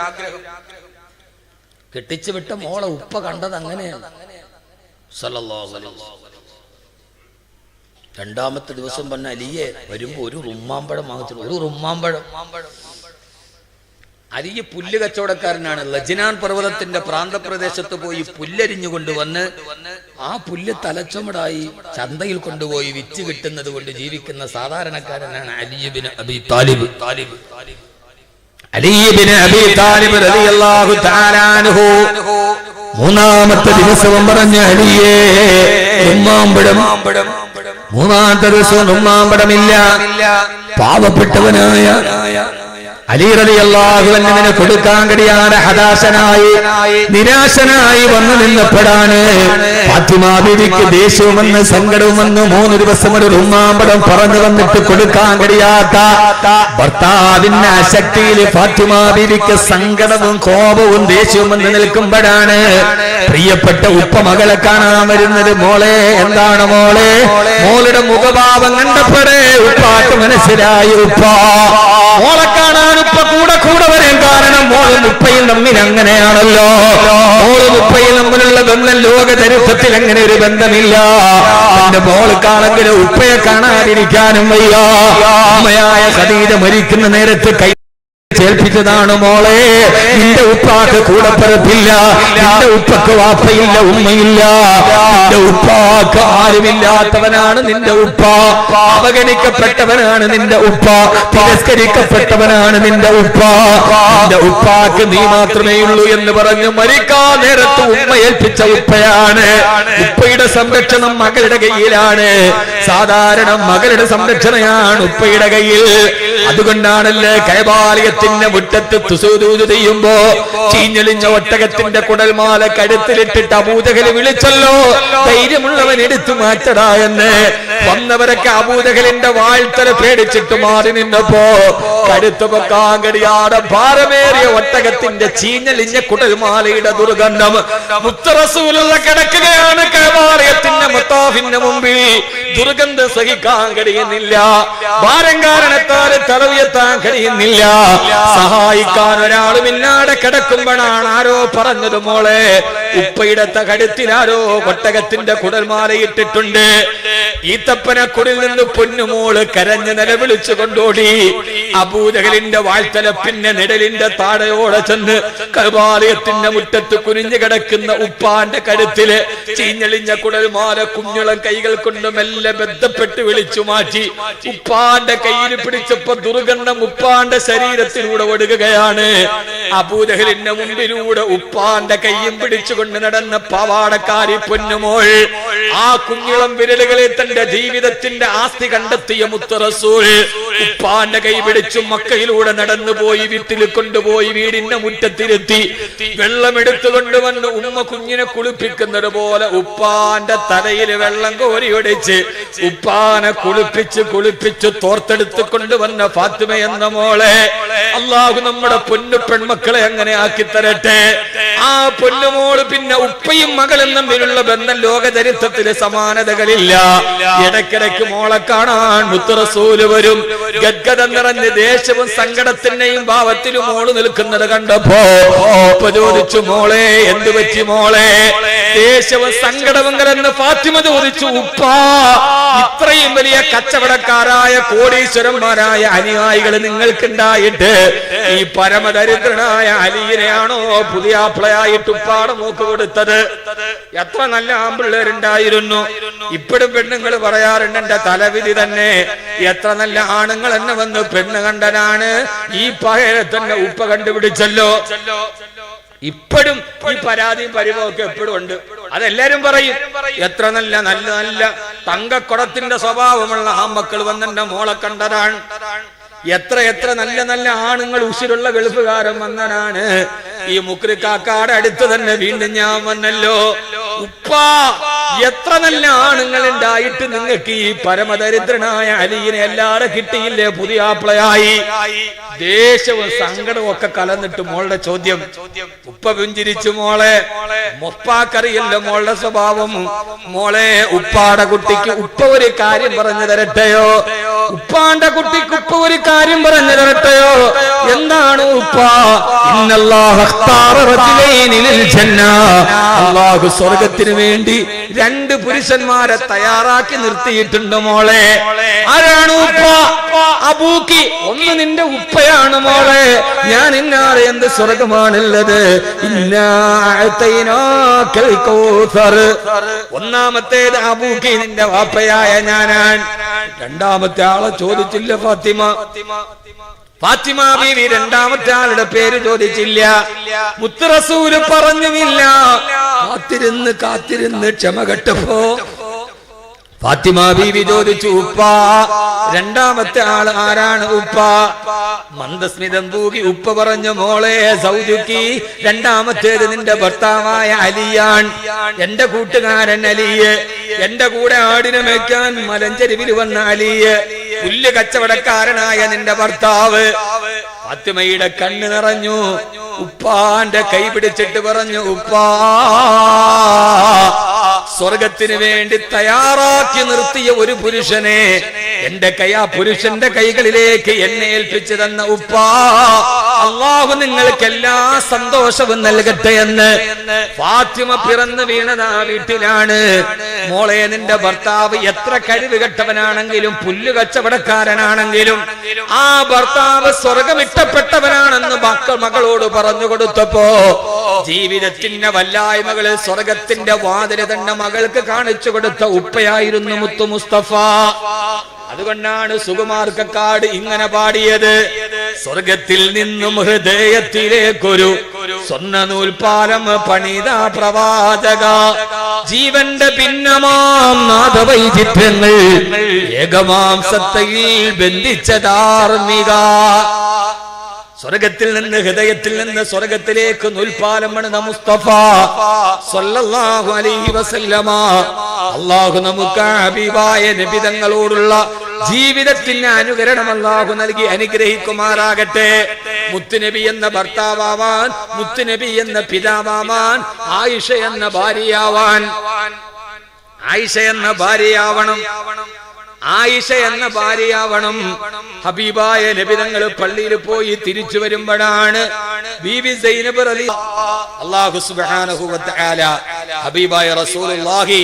കെട്ടിച്ചു വിട്ട മോളെ ഉപ്പ കണ്ടത് അങ്ങനെയാണ്. സല്ലല്ലാഹു അലൈഹി വസല്ലം. രണ്ടാമത്തെ ദിവസം പറഞ്ഞ അലിയെ വരുമ്പോ ഒരു റുമ്മാമ്പഴം വാങ്ങിച്ചു. ഒരു റുമ്മാമ്പഴം. അലിയ പുല്ല് കച്ചവടക്കാരനാണ്. ലജ്നാൻ പർവ്വതത്തിന്റെ പ്രാന്തപ്രദേശത്ത് പോയി പുല്ലരിഞ്ഞു കൊണ്ടുവന്ന് ആ പുല്ല് തലച്ചുമടായി ചന്തയിൽ കൊണ്ടുപോയി വിറ്റ് കിട്ടുന്നത് കൊണ്ട് ജീവിക്കുന്ന സാധാരണക്കാരനാണ് അലി ഇബ്നു അബീ താലിബ്. അലി ഇബ്നു അബീ താലിബ് റളിയല്ലാഹു തആല അൻഹു മൂന്നാമത്തെ ദിവസവും പറഞ്ഞ അലിയെ റുമ്മാമ്പഴം. മൂന്നാമത്തെ ദിവസവും റുമ്മാമ്പഴമില്ല. പാവപ്പെട്ടവനായ അലി റളിയല്ലാഹു അൻഹുവിനെ കൊടുക്കാൻ കഴിയാതെ ഹതാശനായി നിരാശനായി വന്നു നിന്നപ്പോഴാണ് ഫാത്തിമ ബീവിക്ക് ദേഷ്യവും വന്ന് സങ്കടവും വന്ന് 3 ദിവസം ഒരു റുമ്മാമ്പഴം പറഞ്ഞു വന്നിട്ട് കൊടുക്കാൻ കഴിയാത്ത ഭർത്താവിന്റെ അശക്തിയിൽ ഫാത്തിമ ബീവിക്ക് സങ്കടവും കോപവും ദേഷ്യവും വന്ന് നിൽക്കുമ്പോഴാണ് പ്രിയപ്പെട്ട ഉപ്പ മകളെ കാണാൻ വരുന്നത്. മോളെ, എന്താണ് മോളെ? മോളുടെ മുഖഭാവം കണ്ടപ്പോഴേ ഉപ്പാക്ക് മനസ്സിലായി ഉപ്പ മോളെ കാണാൻ ഉപ്പ കൂടെ വരാൻ കാരണം മോളും ഉപ്പയും തമ്മിൽ അങ്ങനെയാണല്ലോ. മോളും ഉപ്പയും തമ്മിലുള്ള ബന്ധം ലോക ചരിത്രത്തിൽ അങ്ങനെ ഒരു ബന്ധമില്ല. എന്റെ മോൾക്കാണെങ്കിലും ഉപ്പയെ കാണാതിരിക്കാനും വയ്യ. അമ്മയായ ഖദീജ മരിക്കുന്ന നേരത്ത് കൈ ചേൽപ്പിച്ചതാണ് മോളെ, നിന്റെ ഉപ്പാക്ക് കൂടപ്പിറപ്പില്ല, നിന്റെ ഉപ്പക്ക് വാപ്പയില്ല, ഉമ്മയില്ല, നിന്റെ ഉപ്പാക്ക് ആരുമില്ലാത്തവനാണ് നിന്റെ ഉപ്പ, അവഗണിക്കപ്പെട്ടവനാണ് നിന്റെ ഉപ്പ, തിരസ്കരിക്കപ്പെട്ടവനാണ് നിന്റെ ഉപ്പ, നിന്റെ ഉപ്പാക്ക് നീ മാത്രമേ ഉള്ളൂ എന്ന് പറഞ്ഞു മരിക്കാൻ നേരത്ത് ഉമ്മ ഏൽപ്പിച്ച ഉപ്പയാണ്. ഉപ്പയുടെ സംരക്ഷണം മകളുടെ കയ്യിലാണ്. സാധാരണ മകളുടെ സംരക്ഷണയാണ് ഉപ്പയുടെ കയ്യിൽ. അതുകൊണ്ടാണല്ലേ കൈബാലയത്തിന്റെ മുറ്റത്ത് തുസൂദൂദ് ചെയ്യുമ്പോ ചീഞ്ഞളിഞ്ഞ ഒട്ടകത്തിന്റെ കുടൽമാല കഴുത്തിലിട്ടിട്ട് അബൂജഹൽ വിളിച്ചല്ലോ, ധൈര്യമുള്ളവൻ എടുത്തു മാറ്റടാ എന്ന്. വന്നവരൊക്കെ അബൂജഹലിന്റെ വാഴ്ത്തല പേടിച്ചിട്ട് മാറി നിന്നപ്പോ കഴുത്ത് പൊക്കാൻ കഴിയാതെ ഭാരമേറിയ ഒട്ടകത്തിന്റെ ചീഞ്ഞളിഞ്ഞ കുടൽമാലയുടെ ദുർഗന്ധം മുത്ത് റസൂലുള്ള കിടക്കുകയാണ് കൈബാലയത്തിന്റെ മുത്താഫിന്റെ മുമ്പിൽ. ദുർഗന്ധം സഹിക്കാൻ കഴിയുന്നില്ല. ഭാരം കാരണത്താൽ തലവിയെത്താൻ കഴിയുന്നില്ല. സഹായിക്കാൻ ഒരാളുമില്ലാതെ കിടക്കുമ്പോഴാണ് ആരോ പറഞ്ഞത്, മോളെ ഉപ്പയുടെ കഴുത്തിൽ ആരോ ഒട്ടകത്തിന്റെ കുടൽമാലയിട്ടിട്ടുണ്ട്. ഈത്തപ്പനക്കുടിൽ നിന്ന് പൊന്നുമോള് കരഞ്ഞ് നിലവിളിച്ചു കൊണ്ടോടി അബൂജഹലിന്റെ വാഴ്ത്തല പിന്നെ നിഴലിന്റെ താഴെയോടെ ചെന്ന് കൈബാലയത്തിന്റെ മുറ്റത്ത് കുനിഞ്ഞു കിടക്കുന്ന ഉപ്പാന്റെ കഴുത്തില് ചീഞ്ഞളിഞ്ഞ കുടൽമാല കുഞ്ഞുളം കൈകൾ കൊണ്ട് മെല്ലെ ബന്ധപ്പെട്ട് വിളിച്ചു മാറ്റി. ഉപ്പാന്റെ കയ്യിൽ പിടിച്ചപ്പോ ദുർഗന്ധം ഉപ്പാന്റെ ശരീരത്തിലൂടെ ഒടുകയാണ്. അബൂജഹലിന്റെ മുമ്പിലൂടെ ഉപ്പാന്റെ കയ്യും പിടിച്ചുകൊണ്ട് നടന്ന പാവാടക്കാരി പൊന്നുമോൾ ആ കുഞ്ഞുളം വിരലുകളിൽ തന്റെ ജീവിതത്തിന്റെ ആസ്തി കണ്ടെത്തിയ മുത്ത് റസൂൽ ഉപ്പാന്റെ കൈ പിടിച്ചു മക്കയിലൂടെ നടന്നുപോയി വീട്ടിൽ കൊണ്ടുപോയി വീടിന്റെ മുറ്റത്തിരുത്തി വെള്ളമെടുത്തു കൊണ്ടുവന്ന് ഉമ്മ കുഞ്ഞിനെ കുളിപ്പിക്കുന്നത് പോലെ ഉപ്പാന്റെ തലയിൽ വെള്ളം കോരിയൊടിച്ച് ഉപ്പാനെ കുളിപ്പിച്ച് തോർത്തെടുത്ത് കൊണ്ടുവന്ന ഫാത്തിമ എന്ന മോളെ അള്ളാഹു നമ്മുടെ പൊന്നു പെൺമക്കളെ അങ്ങനെ ആക്കി തരട്ടെ. ആ പൊന്നുമോള് പിന്നെ ഉപ്പയും മകളും തമ്മിലുള്ള ബന്ധം ലോകചരിത്രത്തില് സമാനതകളില്ല. ഇടയ്ക്കിടയ്ക്ക് മോളെ കാണാൻ മുത്ത് റസൂല് വരും. ഗദ്ഗതം നിറഞ്ഞ് ദേശവും സങ്കടത്തിന്റെയും ഭാവത്തിലും മോള് നിൽക്കുന്നത് കണ്ടപ്പോ ഉപ്പ ചോദിച്ചു, മോളെ എന്ത് പറ്റി മോളെ? ദേശവും സങ്കടവും കലർന്ന് ഫാത്തിമ ചോദിച്ചു, ഉപ്പാ ഇത്രയും വലിയ കച്ചവടക്കാരായ കോടീശ്വരന്മാരായ അനുയായികൾ നിങ്ങൾക്കുണ്ടായിട്ട് ഈ പരമദരിദ്രനായ അലിയിനെയാണോ പുതിയ ആപ്പിളയായിട്ട് ഉപ്പാടെ മൂക്ക് കൊടുത്തത്? എത്ര നല്ല ആമ്പിള്ളേരുണ്ടായിരുന്നു. ഇപ്പോഴും പെണ്ണുങ്ങൾ പറയാറുണ്ട് എന്റെ തലവിധി തന്നെ. എത്ര നല്ല ആണുങ്ങൾ എന്നെ വന്ന് പെണ്ണ് കണ്ടനാണ് ഈ പകരെ തന്നെ ഉപ്പ കണ്ടുപിടിച്ചല്ലോ. ഇപ്പോഴും ഈ പരാതിയും പരിവമൊക്കെ എപ്പോഴും ഉണ്ട്. അതെല്ലാരും പറയും, എത്ര നല്ല നല്ല നല്ല തങ്കക്കുടത്തിന്റെ സ്വഭാവമുള്ള ആ മക്കൾ വന്നെന്റെ മോളെ കണ്ടതാണ്. എത്ര എത്ര നല്ല നല്ല ആണുങ്ങൾ ഉശിരുള്ള ഗൾഫുകാരൻ വന്നനാണ്. ഈ മുക്രിക്കാക്കാടെ അടുത്ത് തന്നെ വീണ്ടും ഞാൻ വന്നല്ലോ. ഉപ്പാ എത്ര നല്ല ആണുങ്ങൾ ഉണ്ടായിട്ട് നിങ്ങൾക്ക് ഈ പരമദരിദ്രനായ അലിയിനെ എല്ലാവരും കിട്ടിയില്ലേ പുതിയ ആപ്പിളയായി? ദേശവും സങ്കടവും ഒക്കെ കലർന്നിട്ട് മോളുടെ ചോദ്യം. ഉപ്പ പുഞ്ചിരിച്ചു, മോളെ മൊപ്പാക്കറിയല്ലോ മോളുടെ സ്വഭാവം. മോളെ ഉപ്പാടെ കുട്ടിക്ക് ഉപ്പ ഒരു കാര്യം പറഞ്ഞു തരട്ടെയോ? ഉപ്പാന്റെ കുട്ടിക്ക് ഉപ്പ ഒരു കാര്യം പറഞ്ഞു തരട്ടെയോ? എന്താണ് ഉപ്പ? അല്ലാഹു സ്വർഗത്തിന് വേണ്ടി രണ്ട് പുരുഷന്മാരെ തയ്യാറാക്കി നിർത്തിയിട്ടുണ്ട് മോളെ. ആരാണ് ഉപ്പ? അബൂക്കി. ഒന്ന് നിന്റെ ഉപ്പയാണ് മോളെ. ഞാൻ ഇന്നാറെ എന്ത് സ്വർഗമാണുള്ളത്. ഒന്നാമത്തേത് അബൂക്കി നിന്റെ വാപ്പയായ ഞാനാണ്. രണ്ടാമത്തെ ആളെ ചോദിച്ചില്ല ഫാത്തിമ ബീവി. രണ്ടാമത്തെ ആളുടെ പേര് ചോദിച്ചില്ല. മുത്ത് റസൂല് പറഞ്ഞുമില്ല. കാത്തിരുന്ന് ക്ഷമ കെട്ടപ്പോ ഫാത്തിമ ബീവി ചോദിച്ചു, ഉപ്പ രണ്ടാമത്തെ ആൾ ആരാണ് ഉപ്പ? മന്ദസ്മിതം തൂകി ഉപ്പ പറഞ്ഞു, മോളെ സൗജുക്കി, രണ്ടാമത്തേത് നിന്റെ ഭർത്താവായ അലിയാൻ. എന്റെ കൂട്ടുകാരൻ അലിയെ, എന്റെ കൂടെ ആടിനെ മേയ്ക്കാൻ മലഞ്ചെരുവിൽ വന്ന അലിയെ, പുല്ല് കച്ചവടക്കാരനായ നിന്റെ ഭർത്താവ്. ഫാത്തിമയുടെ കണ്ണ് നിറഞ്ഞു. ഉപ്പാന്റെ കൈ പിടിച്ചിട്ട് പറഞ്ഞു, ഉപ്പാ സ്വർഗത്തിന് വേണ്ടി തയ്യാറാക്കി നിർത്തിയ ഒരു പുരുഷനെ എന്റെ ആ പുരുഷന്റെ കൈകളിലേക്ക് എന്നെ ഏൽപ്പിച്ചു തന്ന ഉപ്പാ, അല്ലാഹു നിങ്ങൾക്ക് എല്ലാ സന്തോഷവും നൽകട്ടെ എന്ന്. ഫാത്തിമ പിറന്നു വീണത് ആ വീട്ടിലാണ്. മോളെ നിന്റെ ഭർത്താവ് എത്ര കഴിവ് കെട്ടവനാണെങ്കിലും പുല്ല് കച്ചവടക്കാരനാണെങ്കിലും ആ ഭർത്താവ് സ്വർഗം ഇഷ്ടപ്പെട്ടവനാണെന്ന് മകളോട് പറഞ്ഞു കൊടുത്തപ്പോ ജീവിതത്തിന്റെ വല്ലായ്മകളിൽ സ്വർഗത്തിന്റെ വാതില് തന്നെ മകൾക്ക് കാണിച്ചു കൊടുത്ത ഉപ്പയായിരുന്നു മുത്തു മുസ്തഫ. അതുകൊണ്ടാണ് സുകുമാർക്കക്കാട് ഇങ്ങനെ പാടിയത്, സ്വർഗത്തിൽ നിന്നും ഹൃദയത്തിലേക്കൊരു സ്വർണ്ണ നൂൽപാലം പണിത പ്രവാചക, ജീവന്റെ ഭിന്നമാം നാദവൈചിത്രങ്ങൾ ഏകമാം സത്തയിൽ ബന്ധിച്ച ധാർമ്മിക. സ്വർഗത്തിൽ നിന്ന് ഹൃദയത്തിൽ നിന്ന് സ്വർഗത്തിലേക്ക് നൂൽപാലം പണിത മുസ്തഫ സ്വല്ലല്ലാഹു അലൈഹി വസല്ലമ. അല്ലാഹു നമുക്ക് ഹബീബായ നബി തങ്ങളോടുള്ള ജീവിതത്തിന് അനുകരണം അല്ലാഹു നൽകി അനുഗ്രഹിക്കുമാറാകട്ടെ. മുത്തുനബി എന്ന ഭർത്താവാൻ, മുത്തുനബി എന്ന പിതാവാൻ, ആയിഷ എന്ന ഭാര്യയാവാൻ. ആയിഷ എന്ന ഭാര്യയാവണം, ആയിഷ എന്ന ഭാര്യയാവണം. ഹബീബായ നബി തങ്ങൾ പള്ളിയിൽ പോയി തിരിച്ചു വരുമ്പോഴാണ് ബീവി സൈനബ് അല്ലാഹു സുബ്ഹാനഹു വ തആല ഹബീബായ റസൂലുള്ളാഹി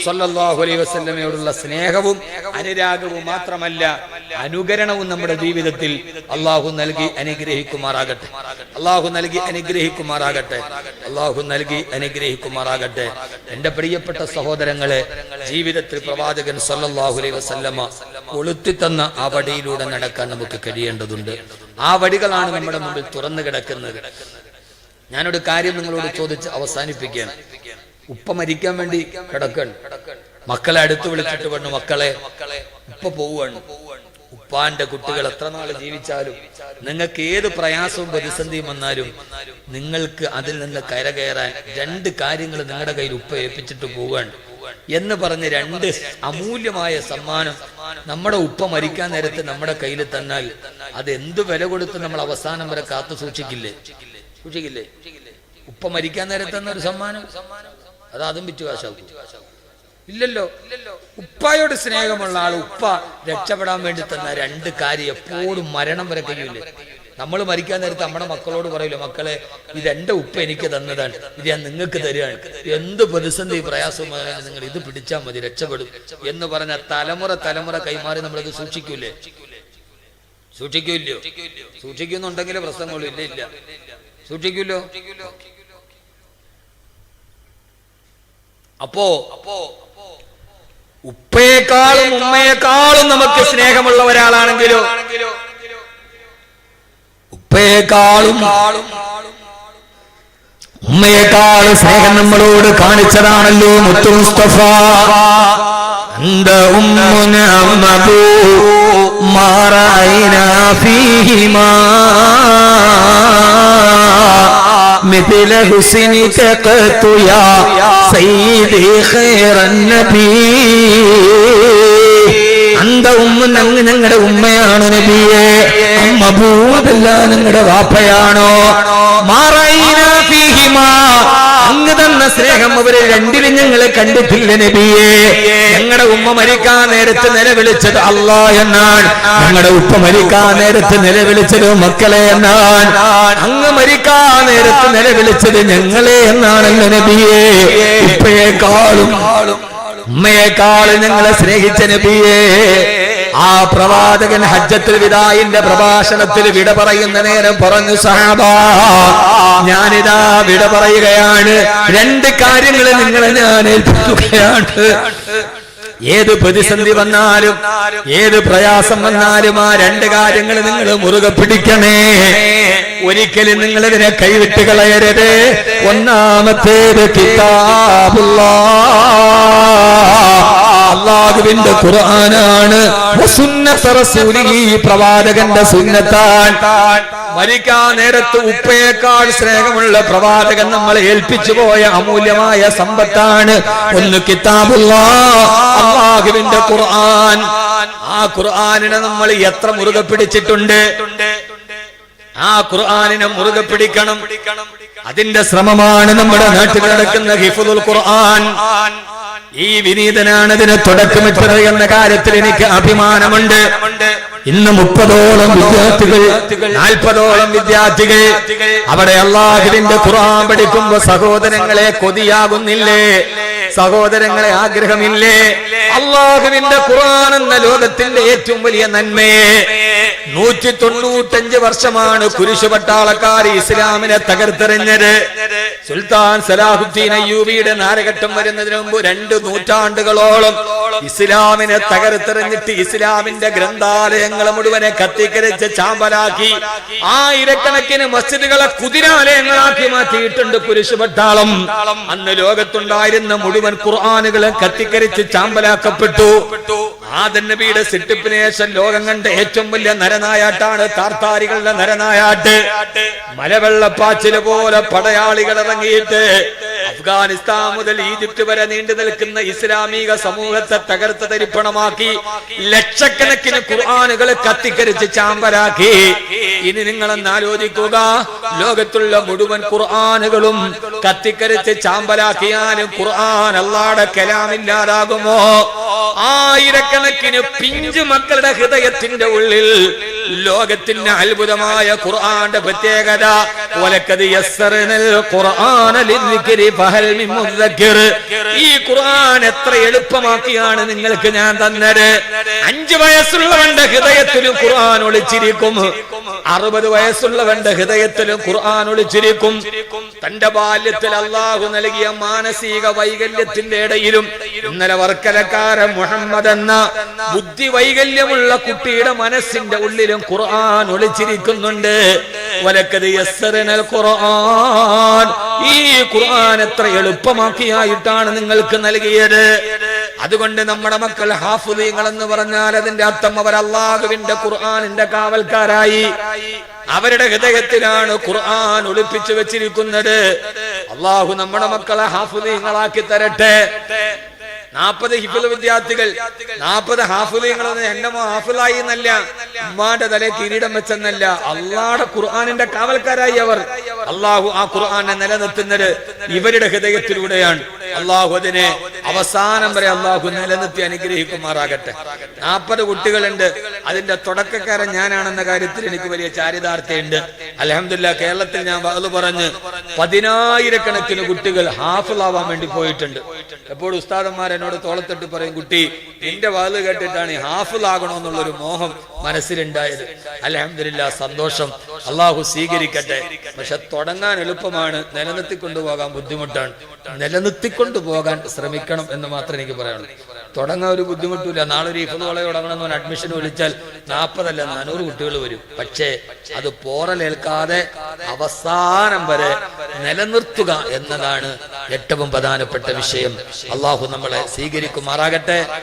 സ്വല്ലല്ലാഹു അലൈഹി വസല്ലമയോടുള്ള സ്നേഹവും അനുരാഗവും മാത്രമല്ല അനുകരണവും നമ്മുടെ ജീവിതത്തിൽ അല്ലാഹു നൽകി അനുഗ്രഹിക്കുമാറാകട്ടെ. അല്ലാഹു നൽകി അനുഗ്രഹിക്കുമാറാകട്ടെ. അല്ലാഹു നൽകി അനുഗ്രഹിക്കുമാറാകട്ടെ. എന്റെ പ്രിയപ്പെട്ട സഹോദരങ്ങളെ, ജീവിതത്തിൽ പ്രവാചകൻ സ്വല്ലല്ലാഹു അലൈഹി വസല്ലമ കൊളുത്തി തന്ന ആ വടിയിലൂടെ നടക്കാൻ നമുക്ക് കഴിയേണ്ടതുണ്ട്. ആ വടികളാണ് നമ്മുടെ മുമ്പിൽ തുറന്നു കിടക്കുന്നത്. ഞാനൊരു കാര്യം നിങ്ങളോട് ചോദിച്ച് അവസാനിപ്പിക്കുകയാണ്. ഉപ്പ മരിക്കാൻ വേണ്ടി കിടക്കാൻ മക്കളെ അടുത്ത് വിളിച്ചിട്ട് പറഞ്ഞു, മക്കളെ ഉപ്പ പോവുകയാണ്. ഉപ്പ ഉപ്പാന്റെ കുട്ടികൾ എത്ര നാള് ജീവിച്ചാലും നിങ്ങൾക്ക് ഏത് പ്രയാസവും പ്രതിസന്ധിയും വന്നാലും നിങ്ങൾക്ക് അതിൽ നിന്ന് കരകയറാൻ 2 കാര്യങ്ങൾ നിങ്ങളുടെ കയ്യിൽ ഉപ്പ ഏൽപ്പിച്ചിട്ട് പോവുകയാണ് എന്ന് പറഞ്ഞ് 2 അമൂല്യമായ സമ്മാനം നമ്മുടെ ഉപ്പ മരിക്കാൻ നേരത്ത് നമ്മുടെ കയ്യിൽ തന്നാൽ അത് എന്ത് വില കൊടുത്ത് നമ്മൾ അവസാനം വരെ കാത്തു സൂക്ഷിക്കില്ലേ? ഉപ്പ മരിക്കാൻ നേരത്ത് തന്നൊരു സമ്മാനം അത് അതും വിറ്റുകാശാവും ഇല്ലല്ലോ. ഉപ്പായോട് സ്നേഹമുള്ള ആൾ ഉപ്പ രക്ഷപ്പെടാൻ വേണ്ടി തന്ന 2 കാര്യം എപ്പോഴും മരണം വരെ കഴിയില്ലേ? നമ്മൾ മരിക്കാൻ നേരത്ത് നമ്മുടെ മക്കളോട് പറയില്ല, മക്കളെ ഇത് എന്റെ ഉപ്പ എനിക്ക് തന്നതാണ്, ഇത് ഞാൻ നിങ്ങൾക്ക് തരികയാണ്, എന്ത് പ്രതിസന്ധി പ്രയാസവുമാണ് നിങ്ങൾ ഇത് പിടിച്ചാൽ മതി രക്ഷപ്പെടും എന്ന് പറഞ്ഞ തലമുറ കൈമാറി നമ്മളത് സൂക്ഷിക്കൂലേ? സൂക്ഷിക്കൂല്ലോ? സൂക്ഷിക്കുന്നുണ്ടെങ്കിൽ പ്രശ്നങ്ങളും ഇല്ല സൂക്ഷിക്കൂല്ലോ. അപ്പോ ഉപ്പയെക്കാളും ഉമ്മയെക്കാളും നമുക്ക് സ്നേഹമുള്ള ഒരാളാണെങ്കിലോ, ഉപ്പയെക്കാളും ഉമ്മയെക്കാളും സ്നേഹം നമ്മളോട് കാണിച്ചതാണല്ലോ മുത്തു മുസ്തഫ. അന്ത ഉമ്മുന അമ്മബു മാറൈന ഫീഹിമാ مثل حسنك قط يا سيدي خير النبي. അന്ത ഉമ്മ ഞങ്ങളുടെ ഉമ്മയാണ് നബിയെ, അമ്മ ഭൂതല്ല നിങ്ങളുടെ വാപ്പയാണോ? അങ്ങ് തന്ന സ്നേഹം അവര് 2 ഞങ്ങളെ കണ്ടിട്ടില്ല നബിയെ. ഞങ്ങളുടെ ഉമ്മ മരിക്കാൻ നേരത്ത് നിലവിളിച്ചത് അല്ലാ എന്നാണ്, ഞങ്ങളുടെ ഉപ്പ മരിക്കാൻ നേരത്ത് നിലവിളിച്ചത് മക്കളെ എന്നാണ്, അങ്ങ് മരിക്കാൻ നേരത്ത് നിലവിളിച്ചത് ഞങ്ങളെ എന്നാണല്ലോ നബിയെ. ഉപ്പയെക്കാളും ഉമ്മയെക്കാളും ഞങ്ങളെ സ്നേഹിച്ച നബിയെ. ആ പ്രവാചകൻ ഹജ്ജത്തുൽ വിദാഇന്റെ പ്രഭാഷണത്തിൽ വിട പറയുന്ന നേരം പറഞ്ഞു, സഹാബ ഞാനിതാ വിട പറയുകയാണ്, 2 കാര്യങ്ങൾ നിങ്ങളെ ഞാൻ ഏൽപ്പിക്കുകയാണ്. ഏത് പ്രതിസന്ധി വന്നാലും ഏത് പ്രയാസം വന്നാലും ആ 2 കാര്യങ്ങൾ നിങ്ങൾ മുറുകെ പിടിക്കണേ. ഒരിക്കലും നിങ്ങൾ ഇതിനെ കൈവിട്ട് കളയരുത്. ഒന്നാമത്തേത് അല്ലാഹുവിന്റെ ഖുർആനാണ്, പ്രവാചകന്റെ സുന്നത്താണ്. മരിക്കാൻ നേരത്ത് ഉപ്പയേക്കാൾ സ്നേഹമുള്ള പ്രവാചകൻ നമ്മളെ ഏൽപ്പിച്ചു പോയ അമൂല്യമായ സമ്പത്താണ്. ഒന്ന് കിതാബുല്ലാഹ്, അല്ലാഹുവിന്റെ ഖുർആൻ. ആ ഖുർആനിനെ നമ്മൾ എത്ര മുറുകെ പിടിച്ചിട്ടുണ്ട്? ആ ഖുർആനിനെ മുറുകെ പിടിക്കണം. അതിന്റെ ശ്രമമാണ് നമ്മുടെ നാട്ടിൽ നടക്കുന്ന ഹിഫ്ദുൽ ഖുർആൻ. ഈ വിനീതനാണ് ഇതിന് തുടക്കമിട്ടത് എന്ന കാര്യത്തിൽ എനിക്ക് അഭിമാനമുണ്ട്. ഇന്ന് 30ഓളം വിദ്യാർത്ഥികൾ 40ഓളം വിദ്യാർത്ഥികൾ അവിടെ അല്ലാഹുവിന്റെ ഖുർആൻ പഠിക്കുമ്പോ സഹോദരങ്ങളെ കൊതിയാകുന്നില്ലേ? സഹോദരങ്ങളെ ആഗ്രഹമില്ലേ? അല്ലാഹുവിന്റെ ഖുർആൻ എന്ന ലോകത്തിന്റെ ഏറ്റവും വലിയ നന്മയെ 195 വർഷമാണ് കുരിശു പട്ടാളക്കാർ ഇസ്ലാമിനെ തകർത്തെറിഞ്ഞത്. സുൽത്താൻ സലാഹുദ്ദീൻ അയ്യൂബിയുടെ നാരഘട്ടം വരുന്നതിന് മുമ്പ് 2 നൂറ്റാണ്ടുകളോളം ഇസ്ലാമിനെ തകർത്തെറിഞ്ഞിട്ട് ഇസ്ലാമിന്റെ ഗ്രന്ഥാലയങ്ങൾ മുഴുവനെ കത്തിക്കരിച്ച് ചാമ്പലാക്കി. ആയിരക്കണക്കിന് മസ്ജിദുകളെ കുതിരാലയങ്ങളാക്കി മാറ്റിയിട്ടുണ്ട് കുരിശു പട്ടാളം. അന്ന് ലോകത്തുണ്ടായിരുന്ന മുഴുവൻ ഖുർആനുകളും കത്തിക്കരിച്ച് ചാമ്പലാക്കപ്പെട്ടു. ആദം നബിയുടെ സിട്ടിപ്പിന് ശേഷം ലോകം കണ്ട ഏറ്റവും വലിയ നരനായാട്ടാണ് താർത്താരികളുടെ നരനായാട്ട്. മലവെള്ളപ്പാച്ചില് പോലെ പടയാളികൾ ഇറങ്ങിയിട്ട് അഫ്ഗാനിസ്ഥാൻ മുതൽ ഈജിപ്ത് വരെ നീണ്ടു നിൽക്കുന്ന ഇസ്ലാമിക സമൂഹത്തെ തകർത്ത് തരിപ്പണമാക്കി. ലക്ഷക്കണക്കിന് ഖുർആനുകളെ കത്തിക്കരിച്ച് ചാമ്പലാക്കി. ഇനി നിങ്ങളെന്ന് ആലോചിക്കുക, ലോകത്തുള്ള മുഴുവൻ ഖുർആനുകളും കത്തിക്കരിച്ച് ചാമ്പലാക്കിയാലും ഖുർആൻ അല്ലാഹുവിന്റെ കലാമില്ലാതാകുമോ? ആയിരക്കണക്കിന് പിഞ്ചു മക്കളുടെ ഹൃദയത്തിന്റെ ഉള്ളിൽ ലോകത്തിന്റെ അത്ഭുതമായ ഖുർആന്റെ പ്രത്യേകത, വലഖദ് യസ്സർനൽ ഖുർആന ലിദ്ദിക്രി ഫഹൽ മിൻ മുദ്ദക്കിർ. ഈ ഖുർആൻ എത്ര എളുപ്പമാക്കിയാണ് നിങ്ങൾക്ക് ഞാൻ തന്നത്. 5 വയസ്സുള്ളവന്റെ ഹൃദയത്തിലും ഖുർആൻ ഒളിച്ചിരിക്കും, 60 വയസ്സുള്ളവന്റെ ഹൃദയത്തിലും ഖുർആൻ ഒളിച്ചിരിക്കും. തന്റെ ബാല്യത്തിൽ അല്ലാഹു നൽകിയ മാനസിക വൈകല്യത്തിന്റെ ഇടയിലും ഇന്നലെ വർക്കലക്കാരൻ മുഹമ്മദ് എന്ന ബുദ്ധി വൈകല്യമുള്ള കുട്ടിയുടെ മനസ്സിന്റെ ഉള്ളിലും ഖുർആൻ ഒളിച്ചിരിക്കുന്നുണ്ട്. വലഖദ് യസ്സർനൽ ഖുർആൻ. ഈ ഖുർആൻ എത്ര എളുപ്പമാക്കിയായിട്ടാണ് നിങ്ങൾക്ക് നൽകിയത്. അതുകൊണ്ട് നമ്മുടെ മക്കൾ ഹാഫിളീങ്ങൾ എന്ന് പറഞ്ഞാൽ അതിന്റെ അർത്ഥം അവർ അല്ലാഹുവിന്റെ ഖുർആനിന്റെ കാവൽക്കാരായി, അവരുടെ ഹൃദയത്തിലാണ് ഖുർആൻ ഒളിപ്പിച്ചു വെച്ചിരിക്കുന്നത്. അല്ലാഹു നമ്മുടെ മക്കളെ ഹാഫിളീങ്ങളാക്കി തരട്ടെ. 40 ഹിഫ്ള് വിദ്യാർത്ഥികൾ, 40 ഹാഫിളീങ്ങളൊന്നും എന്നെ ഹാഫിളായി എന്നല്ല, ഉമ്മാന്റെ തലേ കിരീടം വെച്ചെന്നല്ല, അള്ളാഹുടെ ഖുർആനിന്റെ കാവൽക്കാരായി അവർ. അള്ളാഹു ആ ഖുർആനെ നിലനിർത്തുന്നത് ഇവരുടെ ഹൃദയത്തിലൂടെയാണ്. അള്ളാഹു അതിനെ അവസാനം വരെ അള്ളാഹു നിലനിർത്തി അനുഗ്രഹിക്കുമാറാകട്ടെ. 40 കുട്ടികളുണ്ട്. അതിന്റെ തുടക്കക്കാരൻ ഞാനാണെന്ന കാര്യത്തിൽ എനിക്ക് വലിയ ചാരിതാർത്ഥ്യമുണ്ട്. അൽഹംദുലില്ലാഹ് കേരളത്തിൽ ഞാൻ വഅദ് പറഞ്ഞ് 10,000-കണക്കിന് കുട്ടികൾ ഹാഫിളാവാൻ വേണ്ടി പോയിട്ടുണ്ട്. എപ്പോഴും ഉസ്താദന്മാർ എന്നോട് തോളത്തിട്ട് പറയും, കുട്ടി നിന്റെ വഅദ് കേട്ടിട്ടാണ് ഹാഫിളാകണമെന്നുള്ളൊരു മോഹം മനസ്സിലുണ്ടായത്. അൽഹംദുലില്ലാഹ് സന്തോഷം, അള്ളാഹു സ്വീകരിക്കട്ടെ. പക്ഷെ തുടങ്ങാൻ എളുപ്പമാണ്, നിലനിർത്തിക്കൊണ്ടുപോകാൻ ബുദ്ധിമുട്ടാണ്. നിലനിർത്തിക്കൊണ്ടുപോകാൻ ശ്രമിക്കണം എന്ന് മാത്രമേ എനിക്ക് പറയാനുള്ളൂ. തുടങ്ങാൻ ഒരു ബുദ്ധിമുട്ടില്ല. നാളെ ഒരു ഹിഫ്ള് കോളേജ് തുടങ്ങണമെന്ന് അഡ്മിഷൻ വിളിച്ചാൽ 40 അല്ല 400 കുട്ടികൾ വരും. പക്ഷേ അത് പോറലേൽക്കാതെ അവസാനം വരെ നിലനിർത്തുക എന്നതാണ് ഏറ്റവും പ്രധാനപ്പെട്ട വിഷയം. അള്ളാഹു നമ്മളെ സ്വീകരിക്കുമാറാകട്ടെ.